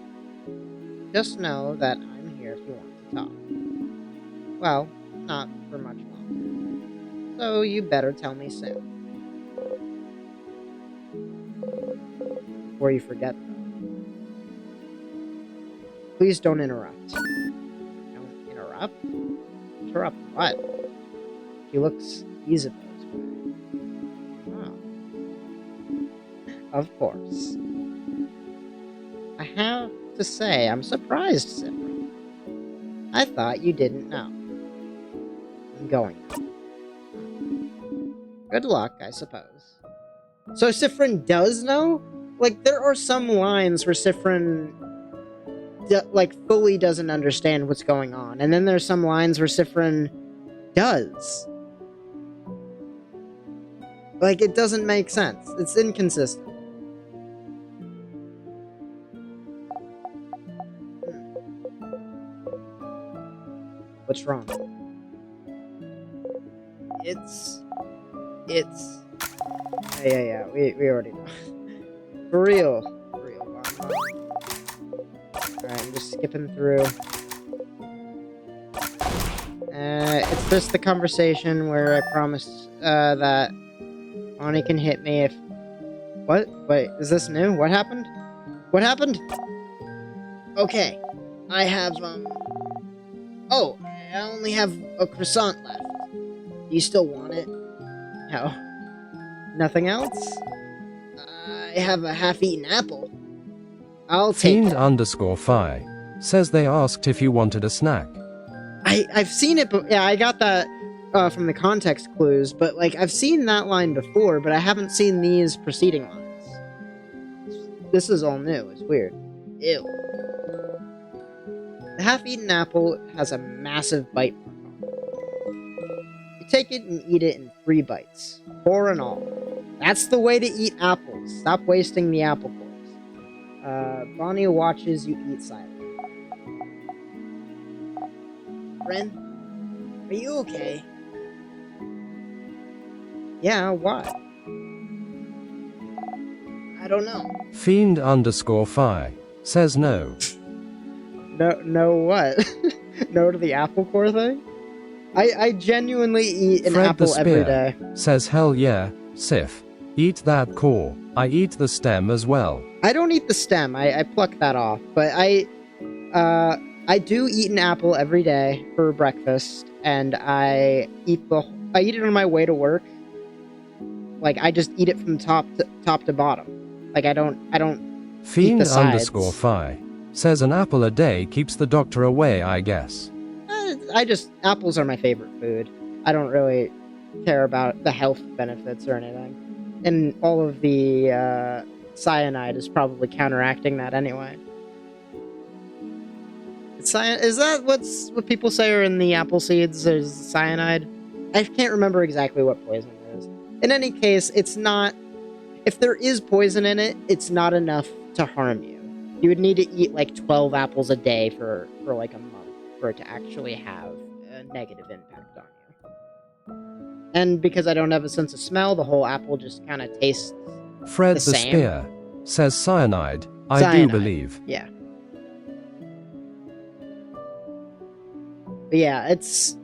Just know that I'm here if you want to talk. Well, not for much longer. So you better tell me soon. Before you forget, though. Please don't interrupt. Don't interrupt? Interrupt what? She looks Isabeau's way. Oh. Of course. I have to say, I'm surprised, Sifrin. I thought you didn't know. I'm going now. Good luck, I suppose. So Sifrin does know? Like, there are some lines where Sifrin, like, fully doesn't understand what's going on. And then there's some lines where Sifrin does. Like, it doesn't make sense. It's inconsistent. What's wrong? It's... Yeah, we already know. For real, Bonbon. Alright, I'm just skipping through. It's just the conversation where I promised, that Bonnie can hit me if... What? Wait, is this new? What happened? What happened? Okay. I have, Oh, I only have a croissant left. Do you still want it? No. Nothing else? I have a half-eaten apple. I'll take it. Fiend_Fi says they asked if you wanted a snack. I've seen it, but yeah, I got that from the context clues, but like I've seen that line before, but I haven't seen these preceding lines. This is all new. It's weird. Ew. The half-eaten apple has a massive bite mark on it. You take it and eat it in 3 bites. 4 in all. That's the way to eat apples. Stop wasting the apple cores. Bonnie watches you eat silently. Ren, are you okay? Yeah, what? I don't know. Fiend_Fi says no. No what? No to the apple core thing? I genuinely eat an Fred apple the every Spear day. says hell yeah, Sif. Eat that core. I eat the stem as well. I don't eat the stem. I pluck that off. But I do eat an apple every day for breakfast, and I eat it on my way to work. Like I just eat it from top to bottom. Like I don't eat the sides. Fiend_Fi says an apple a day keeps the doctor away, I guess. Apples are my favorite food. I don't really care about the health benefits or anything. And all of the cyanide is probably counteracting that anyway. Is that what people say are in the apple seeds? There's cyanide? I can't remember exactly what poison it is. In any case, it's not... If there is poison in it, it's not enough to harm you. You would need to eat like 12 apples a day for like a month for it to actually have a negative impact on you. And because I don't have a sense of smell, the whole apple just kind of tastes Fred the same. Spear says cyanide. I Cyanide. do believe. Yeah. But yeah, it's...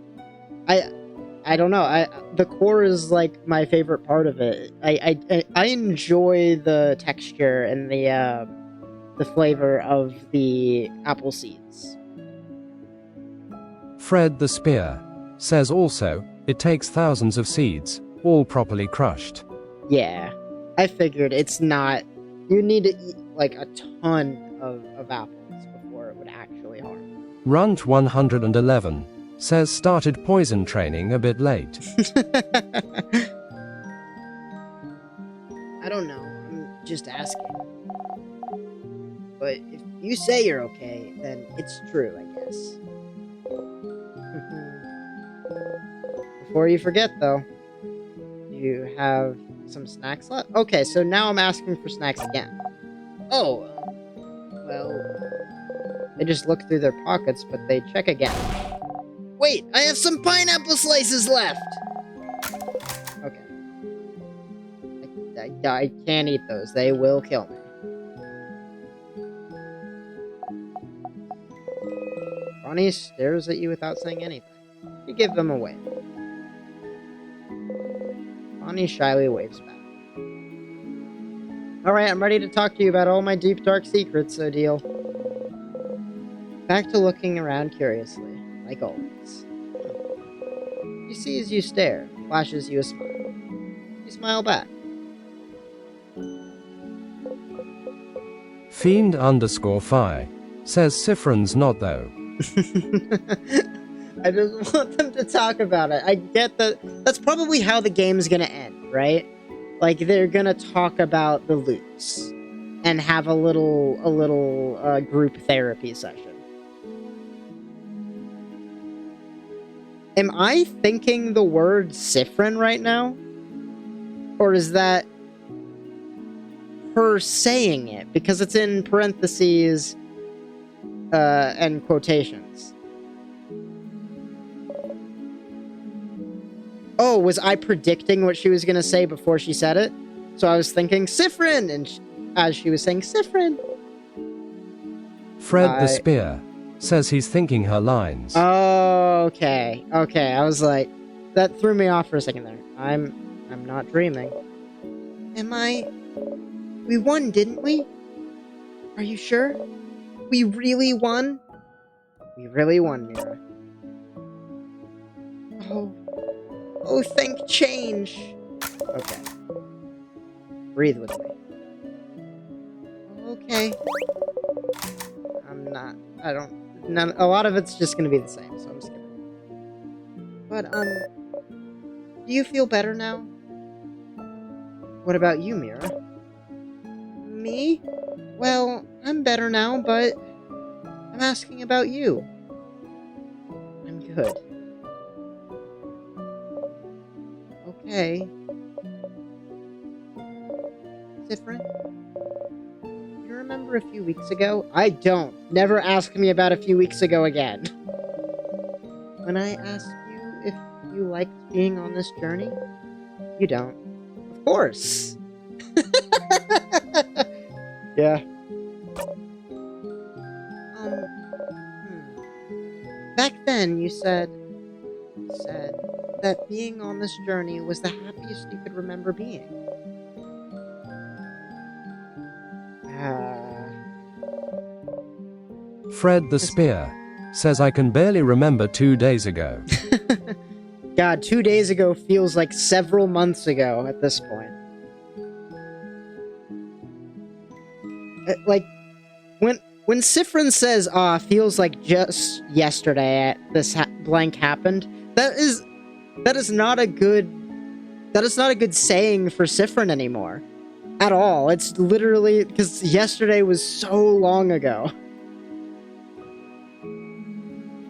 I don't know. The core is like my favorite part of it. I enjoy the texture and the flavor of the apple seeds. Fred the Spear says also, it takes thousands of seeds, all properly crushed. Yeah, I figured it's not... You need to eat like a ton of apples before it would actually harm you. Runt 111 says started poison training a bit late. I don't know. I'm just asking. But if you say you're okay, then it's true, I guess. Before you forget, though, you have some snacks left? Okay, so now I'm asking for snacks again. Oh, well, they just look through their pockets, but they check again. Wait, I have some pineapple slices left! Okay. I can't eat those. They will kill me. Bonnie stares at you without saying anything. You give them away. Bonnie shyly waves back. Alright, I'm ready to talk to you about all my deep, dark secrets, Odile. Back to looking around curiously, like always. She sees you stare, flashes you a smile. You smile back. Fiend_Fi says Sifrin's not though. I just want them to talk about it. I get that. That's probably how the game's gonna end, right? Like, they're gonna talk about the loops and have a little group therapy session. Am I thinking the word Sifrin right now? Or is that her saying it? Because it's in parentheses and quotations. Oh, was I predicting what she was going to say before she said it? So I was thinking Sifrin, and as she was saying Sifrin. Fred the Spear says he's thinking her lines. Oh, okay. Okay, I was like, that threw me off for a second there. I'm not dreaming. Am I? We won, didn't we? Are you sure? We really won? We really won, Mira. Oh, thank change. Okay. Breathe with me. Okay. A lot of it's just gonna be the same, so I'm just kidding. But, do you feel better now? What about you, Mira? Me? Well, I'm better now, but I'm asking about you. I'm good. Okay. Different? You remember a few weeks ago? I don't. Never ask me about a few weeks ago again. When I asked you if you liked being on this journey, you don't. Of course. Yeah. Back then, you said that being on this journey was the happiest you could remember being. Fred the Spear says I can barely remember 2 days ago. God, 2 days ago feels like several months ago at this point. Like, when Sifrin says, feels like just yesterday this blank happened, that is not a good saying for Sifrin anymore. At all. It's literally, because yesterday was so long ago.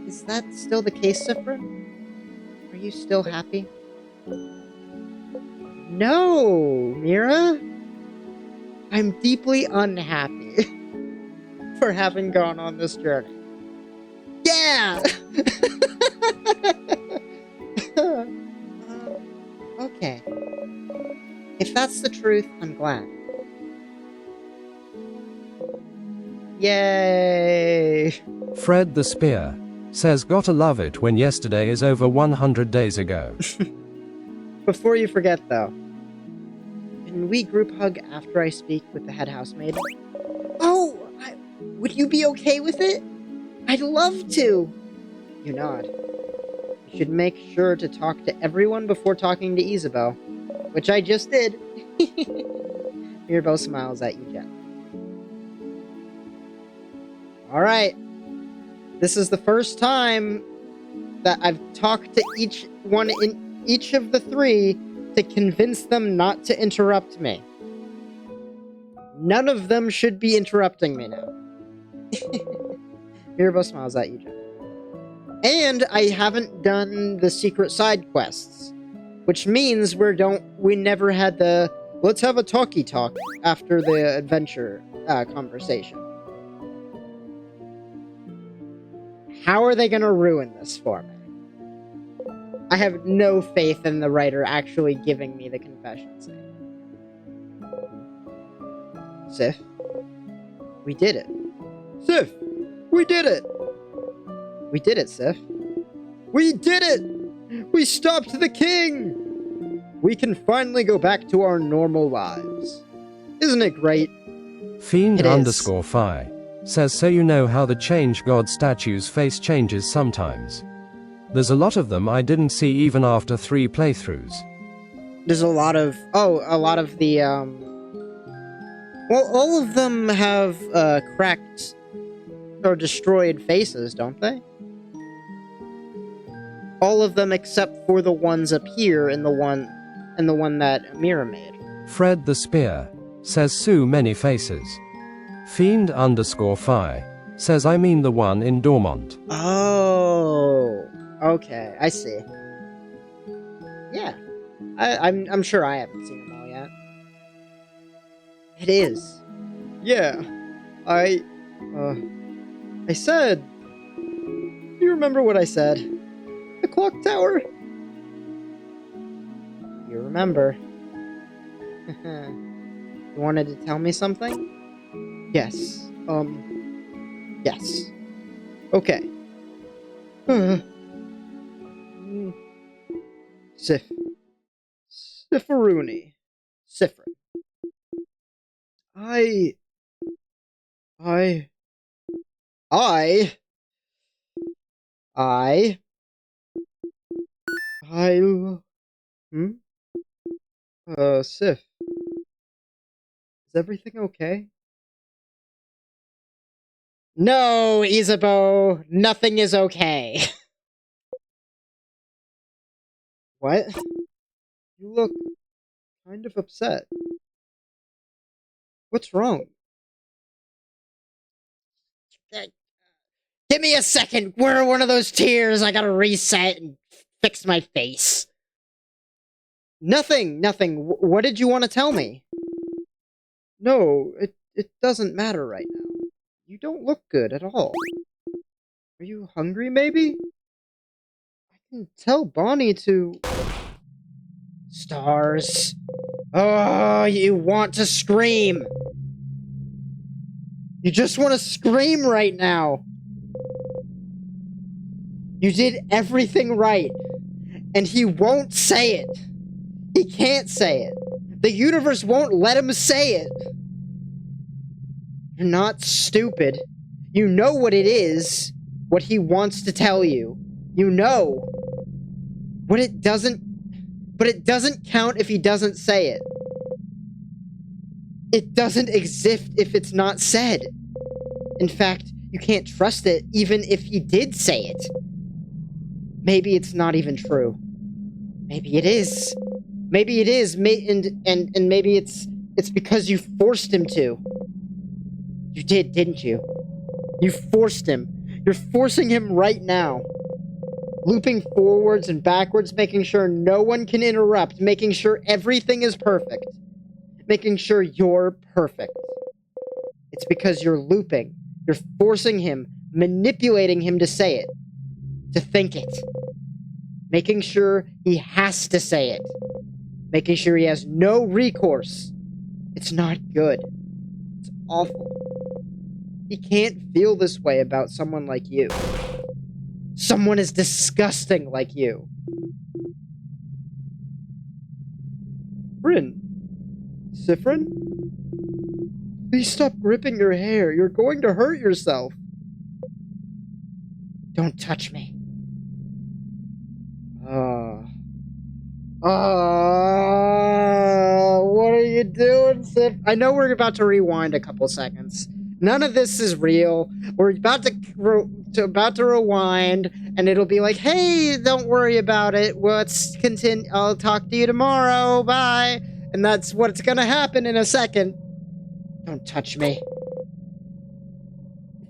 Is that still the case, Sifrin? Are you still happy? No, Mira. I'm deeply unhappy for having gone on this journey. Yeah! Okay. If that's the truth, I'm glad. Yay! Fred the Spear says gotta love it when yesterday is over 100 days ago. Before you forget, though, can we group hug after I speak with the head housemaid? Oh! Would you be okay with it? I'd love to! You nod. You should make sure to talk to everyone before talking to Isabelle, which I just did. Mirabelle smiles at you gently. Alright. This is the first time that I've talked to each of the three to convince them not to interrupt me. None of them should be interrupting me now. Mirabelle smiles at you gently. And I haven't done the secret side quests, which means we never had the let's have a talkie talk after the adventure conversation. How are they gonna ruin this for me? I have no faith in the writer actually giving me the confession scene. Sif, we did it. Sif, we did it! We did it, Sif. We did it! We stopped the king! We can finally go back to our normal lives. Isn't it great? Fiend It is. underscore Phi says, so you know how the Change God statues face changes sometimes. There's a lot of them I didn't see even after 3 playthroughs. There's a lot of the, well, all of them have, cracked or destroyed faces, don't they? All of them except for the ones up here and the one that Mira made. Fred the Spear says, so many faces. Fiend underscore Phi says, I mean the one in Dormont. Oh, okay, I see. Yeah, I'm sure I haven't seen them all yet. It is. Yeah, I said. You remember what I said? The clock tower. You remember? You wanted to tell me something? Yes. Yes. Okay. Sifferoony. Siffrin. I... Sif. Is everything okay? No, Isabeau, nothing is okay. What? You look kind of upset. What's wrong? Give me a second. Where are one of those tears? I gotta reset and fix my face. Nothing. What did you want to tell me? No, it doesn't matter right now. You don't look good at all. Are you hungry, maybe? I can tell Bonnie to... Stars. Oh, you want to scream. You just want to scream right now. You did everything right. And he won't say it. He can't say it. The universe won't let him say it. You're not stupid. You know what it is. What he wants to tell you. You know. But it doesn't count if he doesn't say it. It doesn't exist if it's not said. In fact, you can't trust it even if he did say it. Maybe it's not even true. Maybe it is. Maybe it is, and maybe it's because you forced him to. You did, didn't you? You forced him. You're forcing him right now. Looping forwards and backwards, making sure no one can interrupt, making sure everything is perfect. Making sure you're perfect. It's because you're looping. You're forcing him, manipulating him to say it. To think it. Making sure he has to say it. Making sure he has no recourse. It's not good. It's awful. He can't feel this way about someone like you. Someone as disgusting like you. Bryn. Siffrin? Please stop gripping your hair. You're going to hurt yourself. Don't touch me. What are you doing, Sif? I know we're about to rewind a couple seconds. None of this is real. We're about to rewind, and it'll be like, hey, don't worry about it. Let's continue. I'll talk to you tomorrow. Bye. And that's what's gonna happen in a second. Don't touch me.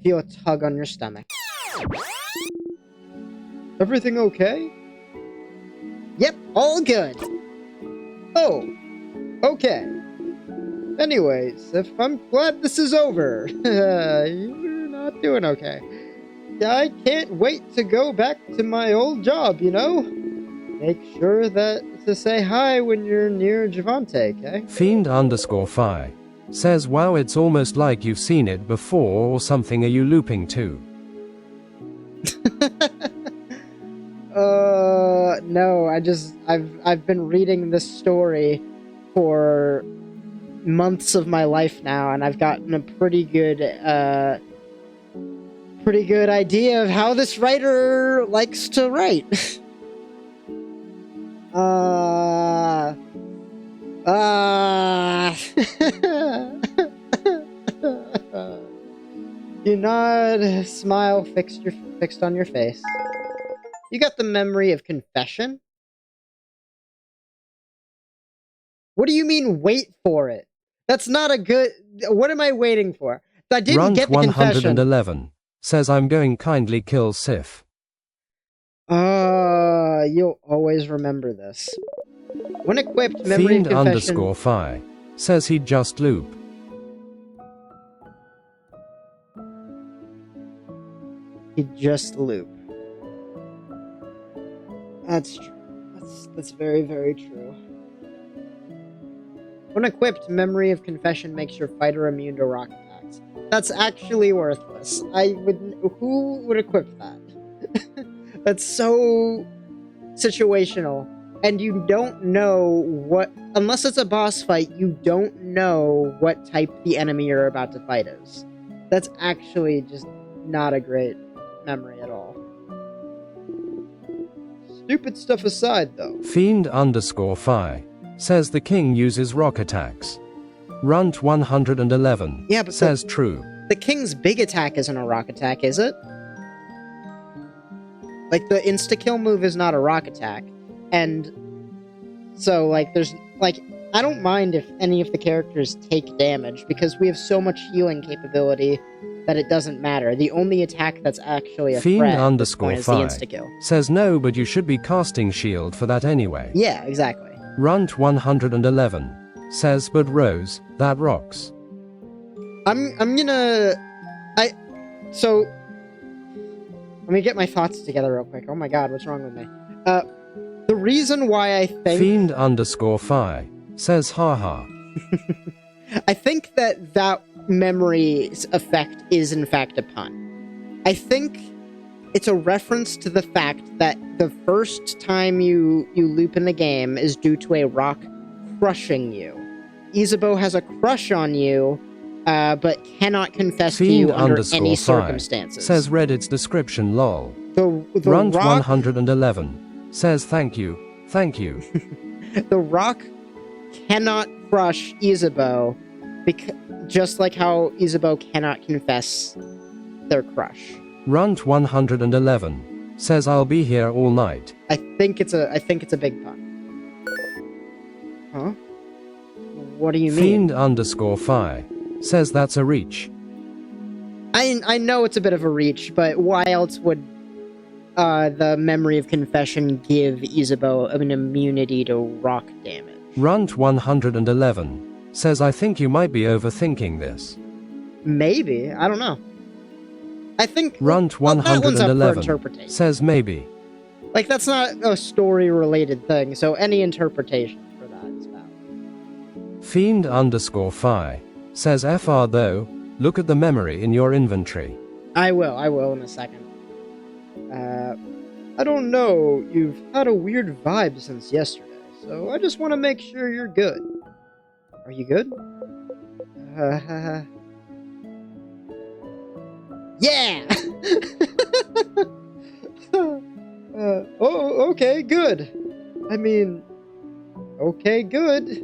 Feel a tug on your stomach. Everything okay? Yep, all good. Oh, okay. Anyways, if I'm glad this is over. You're not doing okay. I can't wait to go back to my old job, you know? Make sure to say hi when you're near Javante, okay? Fiend underscore Phi says wow, it's almost like you've seen it before or something. Are you looping too? No, I've been reading this story for months of my life now, and I've gotten a pretty good idea of how this writer likes to write. You nod, smile fixed on your face. You got the memory of confession? What do you mean, wait for it? That's not a good... What am I waiting for? I didn't get the confession. 111 says I'm going kindly kill Sif. You'll always remember this. When equipped, memory of confession... Fiend_Fi says he'd just loop. He'd just loop. That's true. That's very, very true. When equipped, memory of confession makes your fighter immune to rock attacks. That's actually worthless. Who would equip that? That's so situational. And you don't know what... Unless it's a boss fight, you don't know what type the enemy you're about to fight is. That's actually just not a great memory at all. Stupid stuff aside, though. Fiend_Fi says the king uses rock attacks. Runt 111 says true. The king's big attack isn't a rock attack, is it? Like, the insta-kill move is not a rock attack. And so, like, there's... Like, I don't mind if any of the characters take damage, because we have so much healing capability that it doesn't matter. The only attack that's actually a threat at this point is the insta-kill. Says no, but you should be casting shield for that anyway. Yeah, exactly. Runt 111 says, but Rose, that rocks. So, let me get my thoughts together real quick. Oh my god, what's wrong with me? The reason why I think... Fiend_Fi says haha. I think that memory's effect is in fact a pun. I think it's a reference to the fact that the first time you loop in the game is due to a rock crushing you. Isabeau has a crush on you, but cannot confess to you under any circumstances. Says Reddit's description lol. The Runt rock... 111 says thank you. The rock cannot crush Isabeau, just like how Isabeau cannot confess their crush. Runt 111 says I'll be here all night. I think it's a big pun. Huh? What do you mean? Fiend_Fi says that's a reach. I know it's a bit of a reach, but why else would the memory of confession give Isabeau an immunity to rock damage? Runt 111 says I think you might be overthinking this. Maybe. I don't know. I think... Runt 111 says maybe. Like, that's not a story-related thing, so any interpretation for that is valid. Fiend_Fi says FR though, look at the memory in your inventory. I will in a second. I don't know, you've had a weird vibe since yesterday, so I just want to make sure you're good. Are you good? Yeah! Okay, good. I mean, okay, good.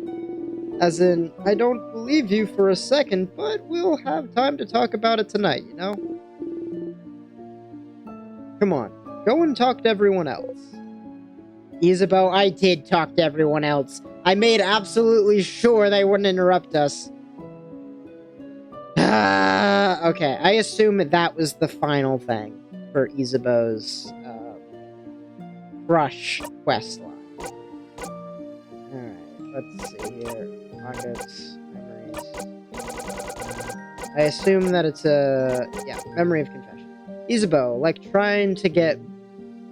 As in, I don't believe you for a second, but we'll have time to talk about it tonight, you know? Come on, go and talk to everyone else. Isabeau, I did talk to everyone else. I made absolutely sure they wouldn't interrupt us. Okay, I assume that was the final thing for Isabeau's crush questline. Alright, let's see here. Pockets, memories. I assume that it's yeah, memory of confession. Isabeau, like trying to get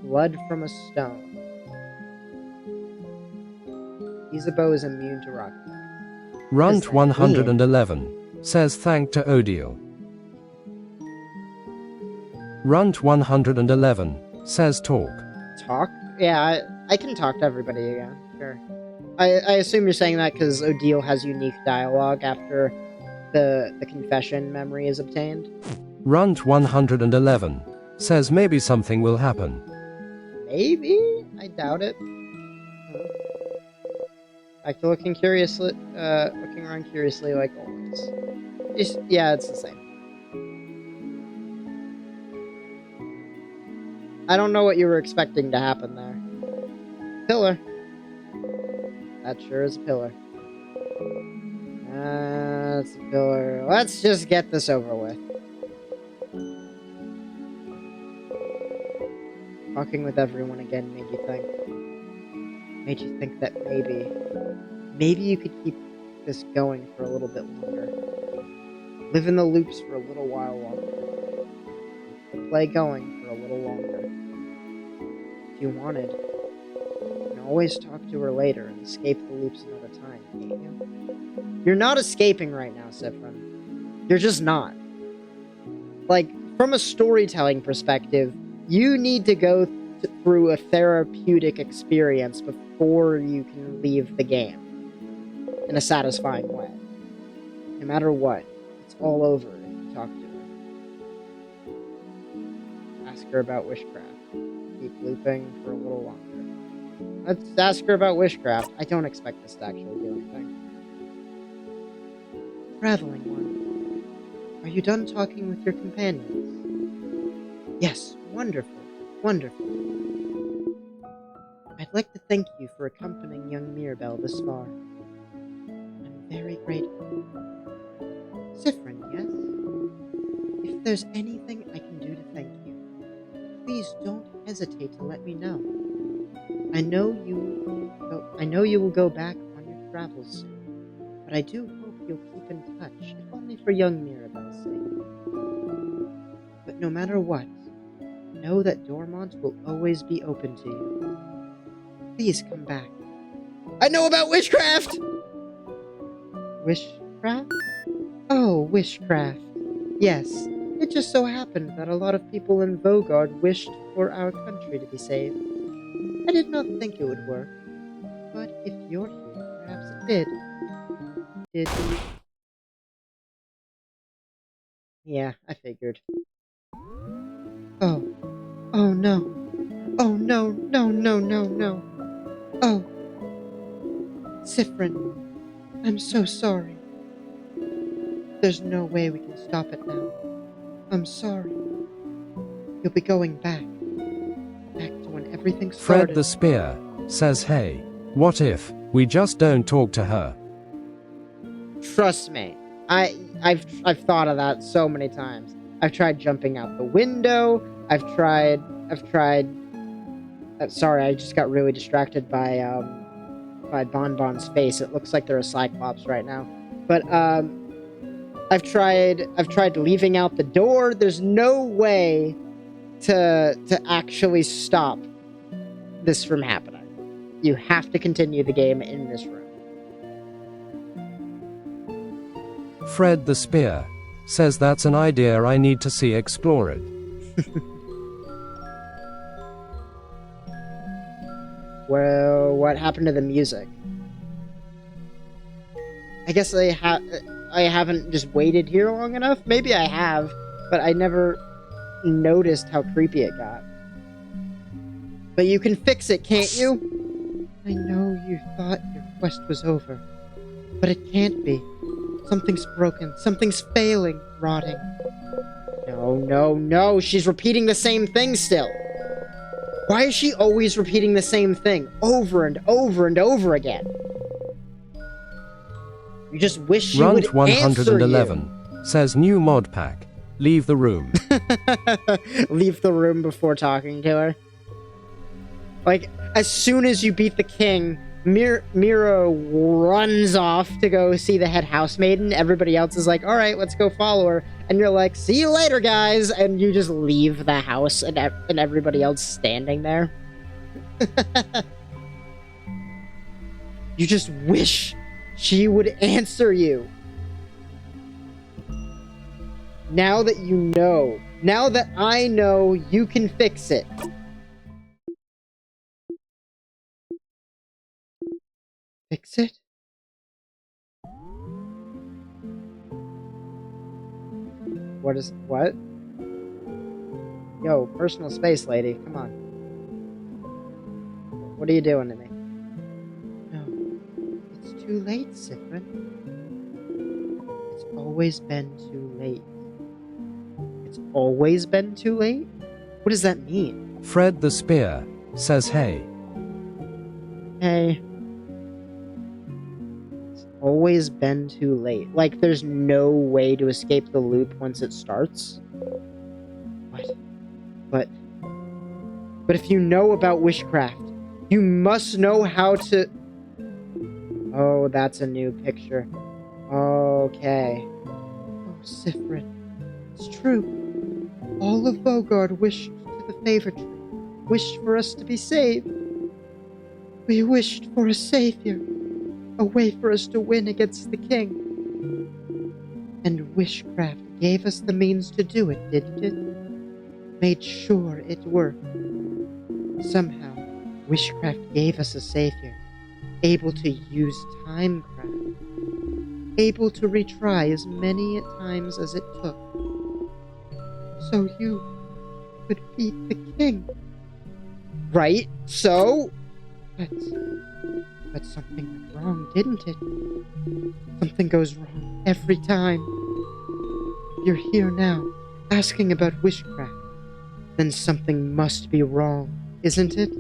blood from a stone. Isabeau is immune to rock attacks. Runt that 111 says thank to Odile. Runt 111 says talk. Talk? Yeah, I can talk to everybody again. Sure. I assume you're saying that because Odile has unique dialogue after the confession memory is obtained. Runt 111 says maybe something will happen. Maybe? I doubt it. Back to looking around curiously like always. Yeah, it's the same. I don't know what you were expecting to happen there. Pillar. That sure is a pillar. That's a pillar. Let's just get this over with. Talking with everyone again made you think that maybe you could keep this going for a little bit longer. Live in the loops for a little while longer. Play going for a little longer. If you wanted, you can always talk to her later and escape the loops another time, can't you? You're not escaping right now, Siffrin. You're just not. Like, from a storytelling perspective, you need to go through a therapeutic experience before you can leave the game in a satisfying way. No matter what, it's all over if you talk to her. Ask her about witchcraft. Keep looping for a little longer. Let's ask her about witchcraft. I don't expect this to actually do anything. Traveling one. Are you done talking with your companions? Yes, wonderful. Wonderful. I'd like to thank you for accompanying young Mirabelle this far. I'm very grateful. Siffrin, yes? If there's anything I can do to thank you, please don't hesitate to let me know. I know you will go back on your travels soon, but I do hope you'll keep in touch, if only for young Mirabelle's sake. But no matter what, know that Dormont will always be open to you. Please come back. I know about witchcraft! Witchcraft? Oh, witchcraft. Yes, it just so happened that a lot of people in Vogard wished for our country to be saved. I did not think it would work, but if you're here, perhaps it did. Did you? Yeah, I figured. Oh. Oh no. Oh no, no, no, no, no. Oh. Siffrin, I'm so sorry. There's no way we can stop it now. I'm sorry. You'll be going back. Back to when everything started. Fred the Spear says hey, what if we just don't talk to her? Trust me. I've thought of that so many times. I've tried jumping out the window. I've tried sorry, I just got really distracted by Bonbon's face. It looks like they're a Cyclops right now. But I've tried leaving out the door. There's no way to actually stop this from happening. You have to continue the game in this room. Fred the Spear says that's an idea I need to see explored. Well, what happened to the music? I guess I haven't just waited here long enough. Maybe I have, but I never noticed how creepy it got. But you can fix it, can't you? I know you thought your quest was over, but it can't be. Something's broken. Something's failing, rotting. No, no, no. She's repeating the same thing still. Why is she always repeating the same thing over and over and over again? You just wish she would Runt 111 answer you. says new mod pack. Leave the room. Leave the room before talking to her. Like, as soon as you beat the king, Miro runs off to go see the head housemaiden. Everybody else is like, all right, let's go follow her. And you're like, see you later, guys. And you just leave the house and everybody else standing there. You just wish she would answer you. Now that you know, now that I know, you can fix it. Fix it? What? Yo, personal space, lady. Come on. What are you doing to me? No. It's too late, Siffrin. It's always been too late. It's always been too late? What does that mean? Fred the Spear says hey. Hey. It's always been too late. Like, there's no way to escape the loop once it starts? What? But if you know about witchcraft, you must know how to... Oh, that's a new picture. Okay. Oh, Siffrin. It's true. All of Vaugarde wished to the favor tree. Wished for us to be saved. We wished for a savior. A way for us to win against the king. And witchcraft gave us the means to do it, didn't it? Made sure it worked. Somehow, witchcraft gave us a savior, able to use timecraft, able to retry as many times as it took, so you could beat the king. Right, so? But something went wrong, didn't it? Something goes wrong every time. You're here now, asking about witchcraft. Then something must be wrong, isn't it?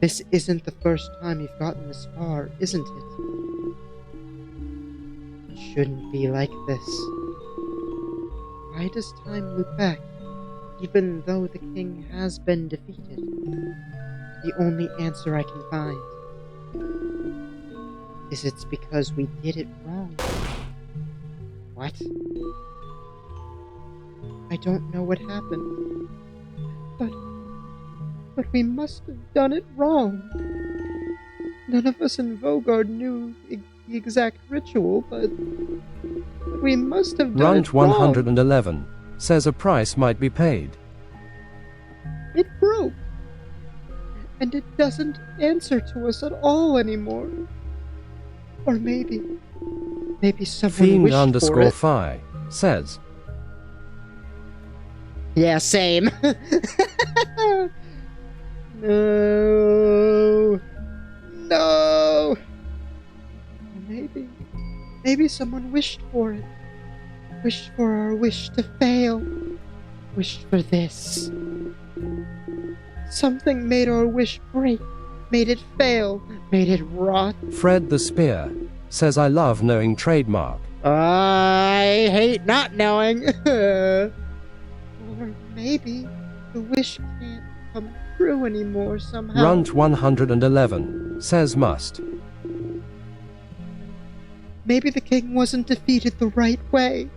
This isn't the first time you've gotten this far, isn't it? It shouldn't be like this. Why does time loop back, even though the king has been defeated? The only answer I can find is it's because we did it wrong. What? I don't know what happened. But we must have done it wrong. None of us in Vaugarde knew the exact ritual, but we must have done Runt it wrong. 111 says a price might be paid. It broke. And it doesn't answer to us at all anymore. Or maybe someone Fiend wished underscore for it. Phi says, Yeah, same. No. Or maybe someone wished for it. Wished for our wish to fail. Wished for this. Something made our wish break. Made it fail. Made it rot. Fred the Spear says I love knowing trademark. I hate not knowing. Or maybe the wish can't come true anymore somehow. Runt 111 says must. Maybe the king wasn't defeated the right way.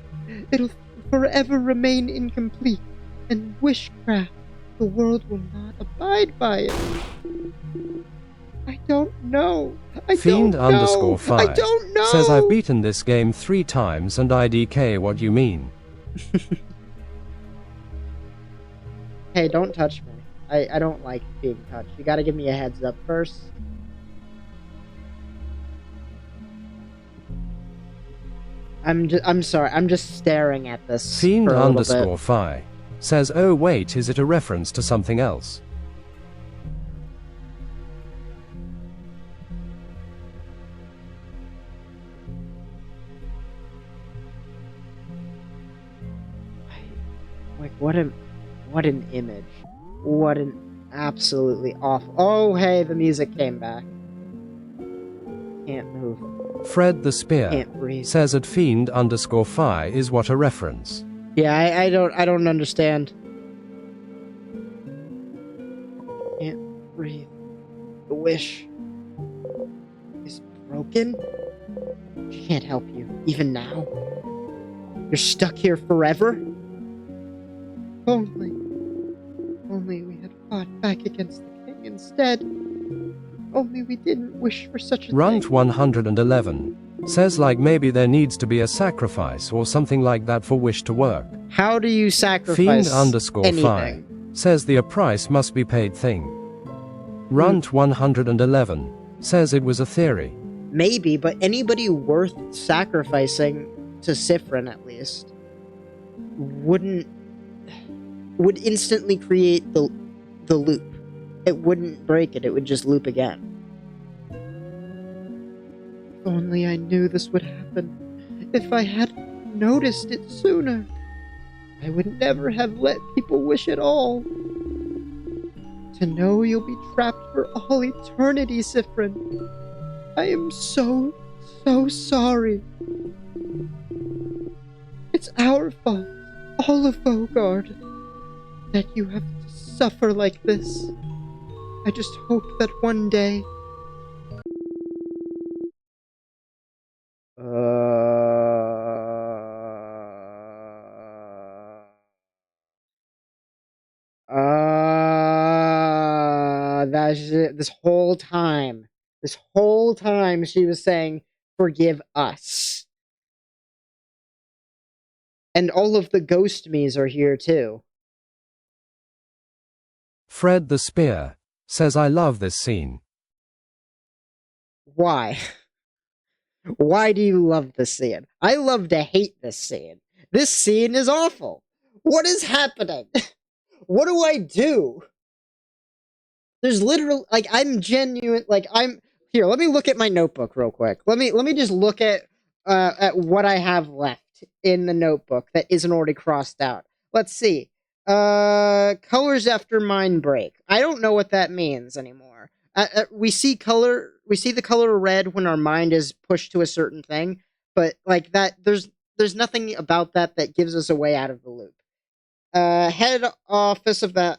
It'll forever remain incomplete, and witchcraft, the world will not abide by it. I don't know. Fiend underscore Phi I don't know. says I've beaten this game 3 times and IDK what you mean. Hey, don't touch me. I don't like being touched. You gotta give me a heads up first. I'm sorry. I'm just staring at this. Fiend for a little underscore bit. Phi says, oh wait, is it a reference to something else? Like what an image. What an absolutely awful. Oh, hey, the music came back. Can't move. Fred the Spear Can't breathe. says at Fiend underscore Phi is what a reference. Yeah, I don't understand. Can't breathe. The wish is broken. She can't help you, even now. You're stuck here forever. Only we had fought back against the king instead. only we didn't wish for such a Runt thing. 111 says like maybe there needs to be a sacrifice or something like that for wish to work. How do you sacrifice Fiend_Fi anything? says the a price must be paid thing. Runt 111 says it was a theory. Maybe, but anybody worth sacrificing to Sifrin at least would instantly create the loop. It wouldn't break it, it would just loop again. If only I knew this would happen. If I had noticed it sooner, I would never have let people wish at all. To know you'll be trapped for all eternity, Sifrin. I am so sorry. It's our fault, all of Vaugarde, that you have to suffer like this. I just hope that one day... this whole time she was saying, forgive us. And all of the ghost me's are here too. Fred the Spear says I love this scene. Why? Why do you love this scene? I love to hate this scene. This scene is awful. What is happening? What do I do? There's literally, like, I'm genuine, like, here, let me look at my notebook real quick. Let me just look at what I have left in the notebook that isn't already crossed out. Let's see. Colors after mind break. I don't know what that means anymore. We see the color red when our mind is pushed to a certain thing, but like that, there's nothing about that that gives us a way out of the loop. Head office of the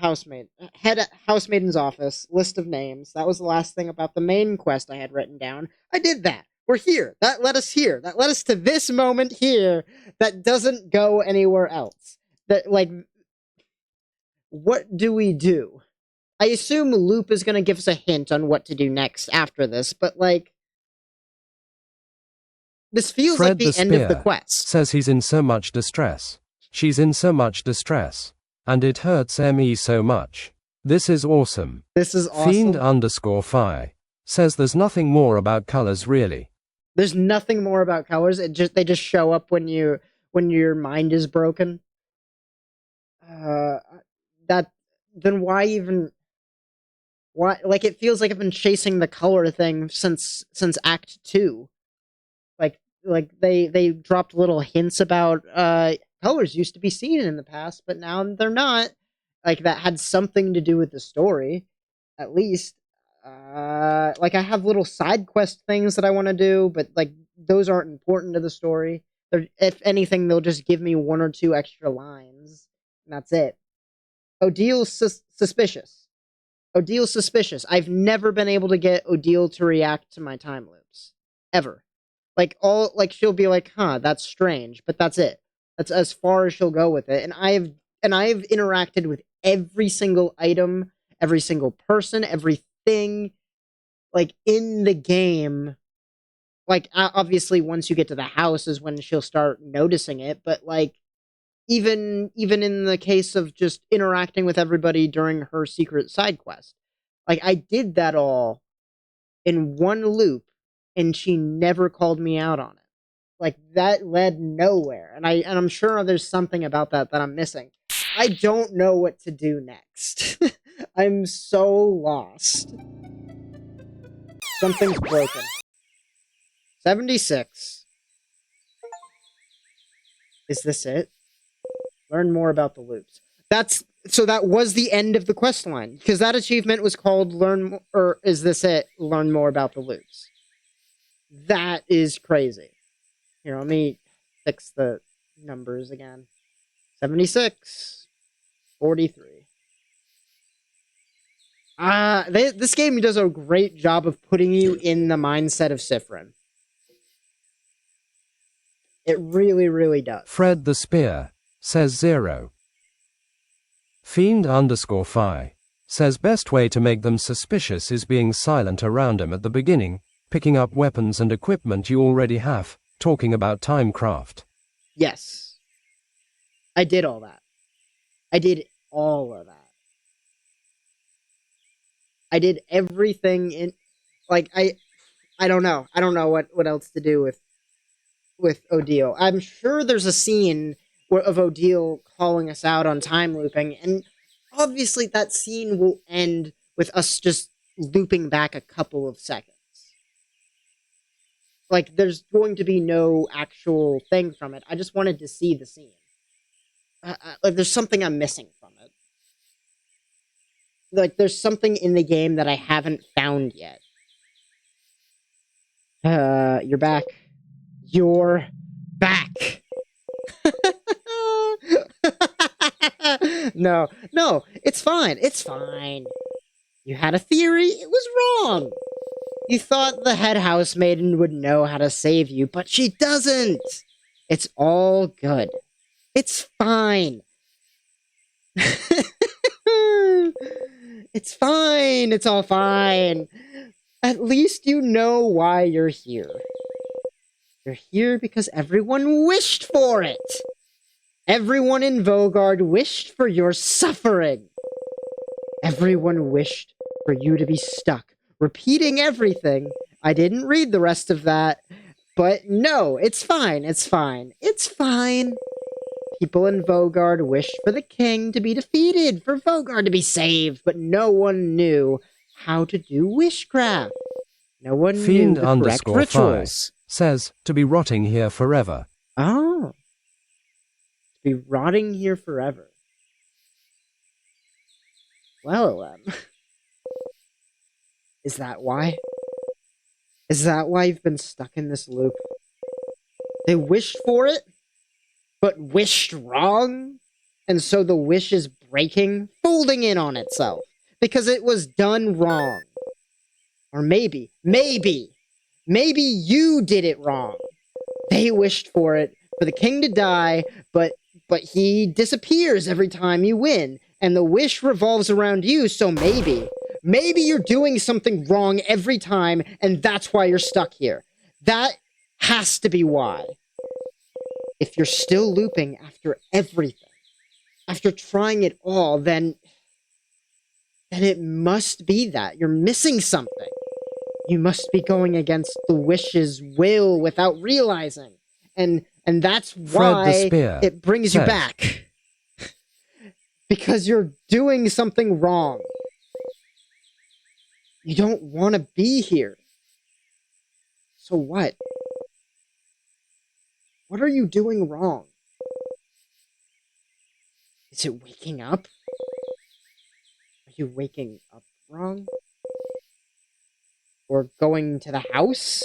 housemaid. Head housemaiden's office. List of names. That was the last thing about the main quest I had written down. I did that. We're here. That led us here. That led us to this moment here. That doesn't go anywhere else. That, like, what do we do? I assume Loop is going to give us a hint on what to do next after this, but, like, this feels Fred like the end of the quest. Says he's in so much distress. She's in so much distress. And it hurts me so much. This is awesome. This is awesome. Fiend_Fi says there's nothing more about colors really. There's nothing more about colors. They just show up when your mind is broken. Then why even... Why, like, it feels like I've been chasing the color thing since Act 2. Like they dropped little hints about colors used to be seen in the past, but now they're not. Like, that had something to do with the story, at least. Like, I have little side quest things that I want to do, but like those aren't important to the story. If anything, they'll just give me 1 or 2 extra lines, and that's it. Odile suspicious. Odile suspicious. I've never been able to get Odile to react to my time loops. Ever. Like, she'll be like, huh, that's strange, but that's it. That's as far as she'll go with it. And I've interacted with every single item, every single person, everything, like, in the game. Like, obviously, once you get to the house is when she'll start noticing it, but, like, even in the case of just interacting with everybody during her secret side quest, like, I did that all in one loop, and she never called me out on it. Like, that led nowhere, and I'm sure there's something about that I'm missing. I don't know what to do next. I'm so lost. Something's broken. 76. Is this it? Learn more about the loops. So that was the end of the quest line, because that achievement was called is this it? Learn more about the loops. That is crazy. Here, let me fix the numbers again. 76. 43. This game does a great job of putting you in the mindset of Sifrin. It really, really does. Fred the Spear says 0. Fiend_Fi says best way to make them suspicious is being silent around him at the beginning, picking up weapons and equipment you already have, talking about Timecraft. Yes. I did all that. I did all of that. I did everything in, like, I don't know. I don't know what else to do with Odile. I'm sure there's a scene of Odile calling us out on time looping, and obviously that scene will end with us just looping back a couple of seconds. Like, there's going to be no actual thing from it. I just wanted to see the scene. Like, there's something I'm missing from it. Like, there's something in the game that I haven't found yet. You're back. You're back! No, it's fine. It's fine. You had a theory, it was wrong. You thought the head housemaiden would know how to save you, but she doesn't. It's all good. It's fine. It's fine. It's all fine. At least you know why you're here. You're here because everyone wished for it. Everyone in Vaugarde wished for your suffering. Everyone wished for you to be stuck, repeating everything. I didn't read the rest of that, but no, it's fine, it's fine, it's fine. People in Vaugarde wished for the king to be defeated, for Vaugarde to be saved, but no one knew how to do wishcraft. No one knew the correct rituals. Says, to be rotting here forever. Oh. To be rotting here forever. Well, is that why? Is that why you've been stuck in this loop? They wished for it, but wished wrong? And so the wish is breaking, folding in on itself, because it was done wrong. Or maybe you did it wrong. They wished for it, for the king to die, but he disappears every time you win, and the wish revolves around you, so maybe you're doing something wrong every time, and that's why you're stuck here. That has to be why. If you're still looping after everything, after trying it all, then it must be that. You're missing something. You must be going against the wish's will without realizing. And that's why it brings you back. Because you're doing something wrong. You don't want to be here. So what? What are you doing wrong? Is it waking up? Are you waking up wrong? Or going to the house?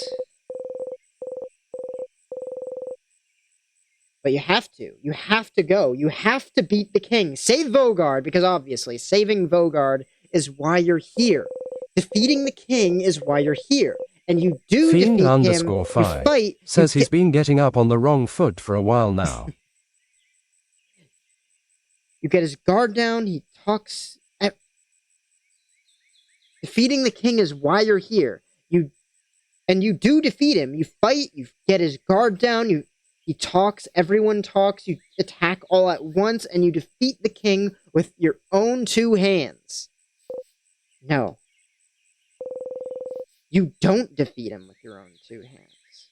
But you have to. You have to go. You have to beat the king. Save Vaugarde, because obviously saving Vaugarde is why you're here. Defeating the king is why you're here. And you do defeat him. You fight. Says he's been getting up on the wrong foot for a while now. You get his guard down. He talks. Defeating the king is why you're here. You do defeat him. You fight. You get his guard down. He talks. Everyone talks. You attack all at once, and you defeat the king with your own two hands. No. You don't defeat him with your own two hands.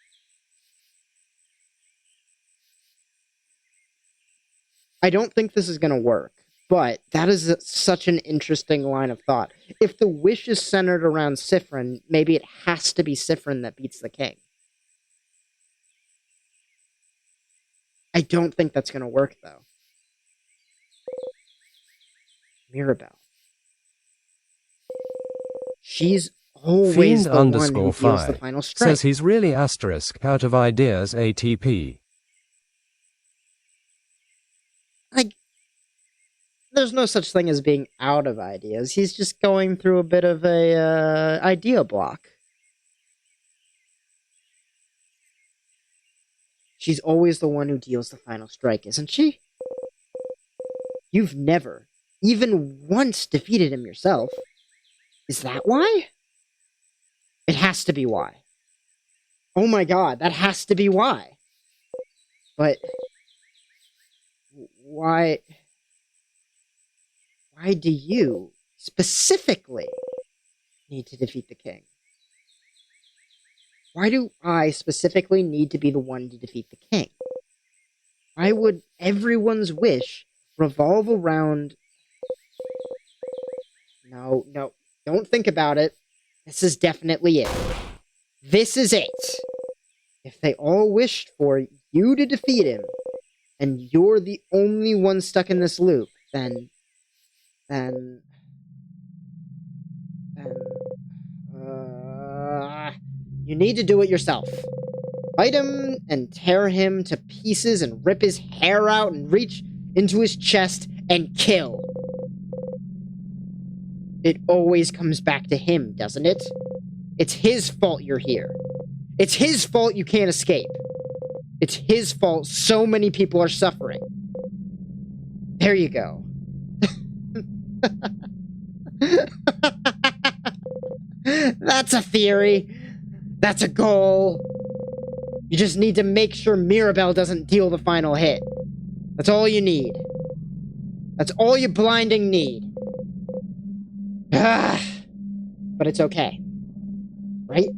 I don't think this is going to work, but that is such an interesting line of thought. If the wish is centered around Siffrin, maybe it has to be Siffrin that beats the king. I don't think that's going to work, though. Mirabelle. She's always the one who deals the final strike. Says he's really asterisk out of ideas ATP. Like, there's no such thing as being out of ideas. He's just going through a bit of a idea block. She's always the one who deals the final strike, isn't she? You've never, even once defeated him yourself. Is that why? It has to be why. Oh my god, that has to be why. But why do you specifically need to defeat the king? Why do I specifically need to be the one to defeat the king? Why would everyone's wish revolve around... No, don't think about it. This is definitely it. This is it. If they all wished for you to defeat him, and you're the only one stuck in this loop, then you need to do it yourself. Fight him and tear him to pieces and rip his hair out and reach into his chest and kill. It always comes back to him, doesn't it? It's his fault you're here. It's his fault you can't escape. It's his fault so many people are suffering. There you go. That's a theory. That's a goal. You just need to make sure Mirabelle doesn't deal the final hit. That's all you need. That's all you blinding need. But it's okay. Right?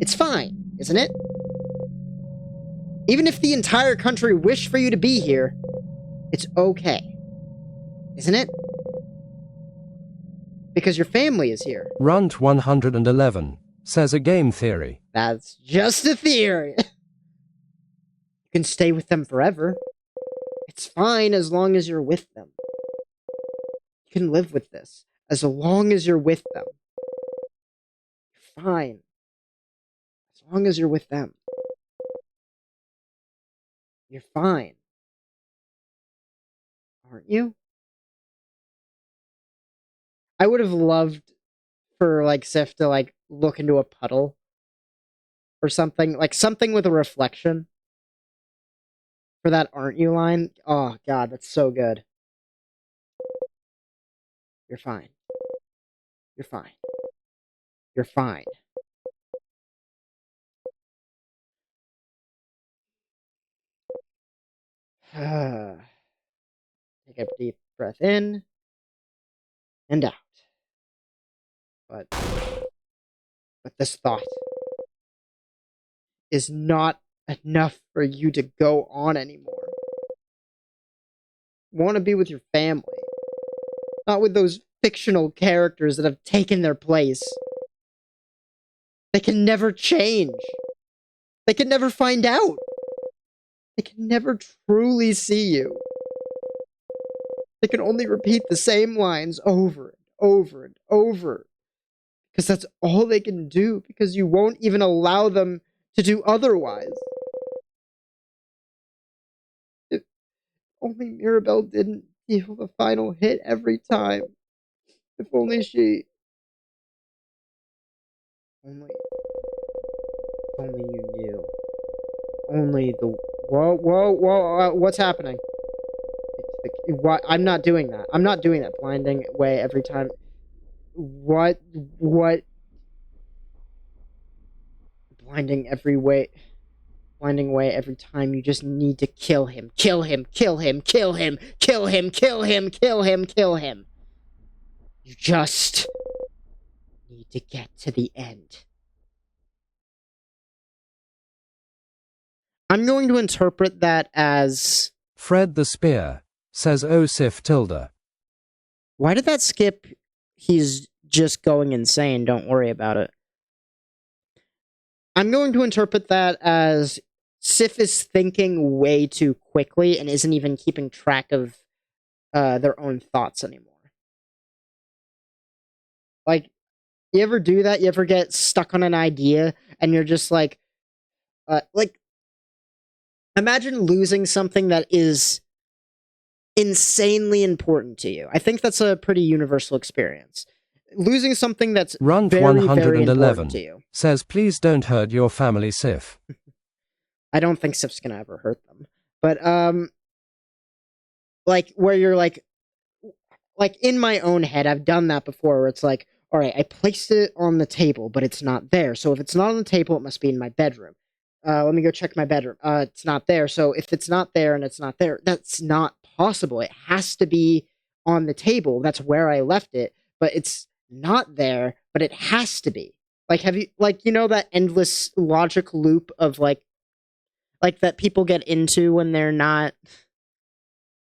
It's fine, isn't it? Even if the entire country wished for you to be here, it's okay. Isn't it? Because your family is here. Runt 111 says a game theory. That's just a theory. You can stay with them forever. It's fine as long as you're with them. You can live with this as long as you're with them. You're fine. As long as you're with them. You're fine. Aren't you? I would have loved for, like, Sif to, like, look into a puddle. Or something. Like, something with a reflection. For that aren't you line. Oh, God, that's so good. You're fine. You're fine. You're fine. Take a deep breath in and out. But this thought is not enough for you to go on anymore. You want to be with your family, not with those fictional characters that have taken their place. They can never change. They can never find out. They can never truly see you. They can only repeat the same lines over and over and over. Because that's all they can do, because you won't even allow them to do otherwise. If only Mirabelle didn't deal the final hit every time. If only she... Only you knew. Only the... Whoa, what's happening? I'm not doing that. I'm not doing that blinding way every time. What? Blinding way every time. You just need to kill him. Kill him. You just need to get to the end. I'm going to interpret that as... Fred the Spear says Osif tilde. Why did that skip? He's just going insane. Don't worry about it. I'm going to interpret that as Sif is thinking way too quickly and isn't even keeping track of their own thoughts anymore. Like, you ever do that? You ever get stuck on an idea and you're just like, imagine losing something that is insanely important to you. I think that's a pretty universal experience. Losing something that's Runt very, 111 very important to you. Says, please don't hurt your family, Sif. I don't think Sif's gonna ever hurt them. But, like, where you're like, like, in my own head, I've done that before, where it's like, all right, I placed it on the table, but it's not there. So if it's not on the table, it must be in my bedroom. Let me go check my bedroom. It's not there. So if it's not there and it's not there, that's not possible. It has to be on the table. That's where I left it, but it's not there, but it has to be. Like, have you, like, you know, that endless logic loop of like that people get into when they're not,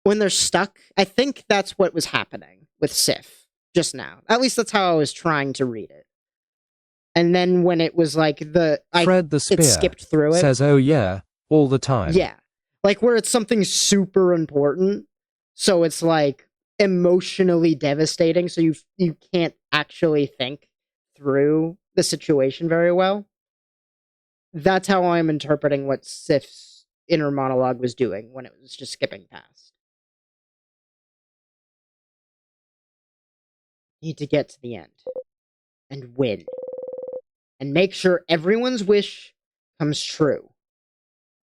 when they're stuck? I think that's what was happening with Sif just now. At least that's how I was trying to read it. And then when it was like Fred the it Spear skipped through it. says, oh yeah, all the time. Yeah. Like where it's something super important. So it's like emotionally devastating. So you can't actually think through the situation very well. That's how I'm interpreting what Sif's inner monologue was doing when it was just skipping past. Need to get to the end and win and make sure everyone's wish comes true.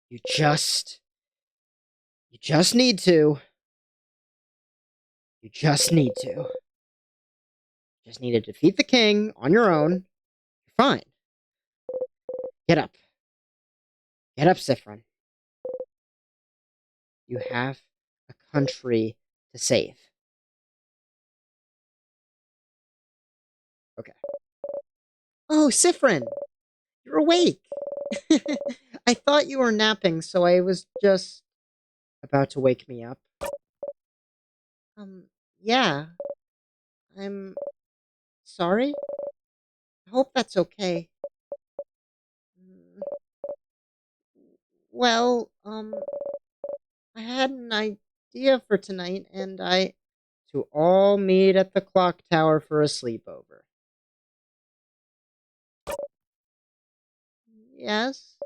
You just need to. You just need to. Just need to defeat the king on your own. You're fine. Get up. Get up, Siffrin. You have a country to save. Okay. Oh, Siffrin! You're awake! I thought you were napping, so I was just about to wake me up. Yeah. I'm sorry? I hope that's okay. Well, I had an idea for tonight, and to all meet at the clock tower for a sleepover. Yes?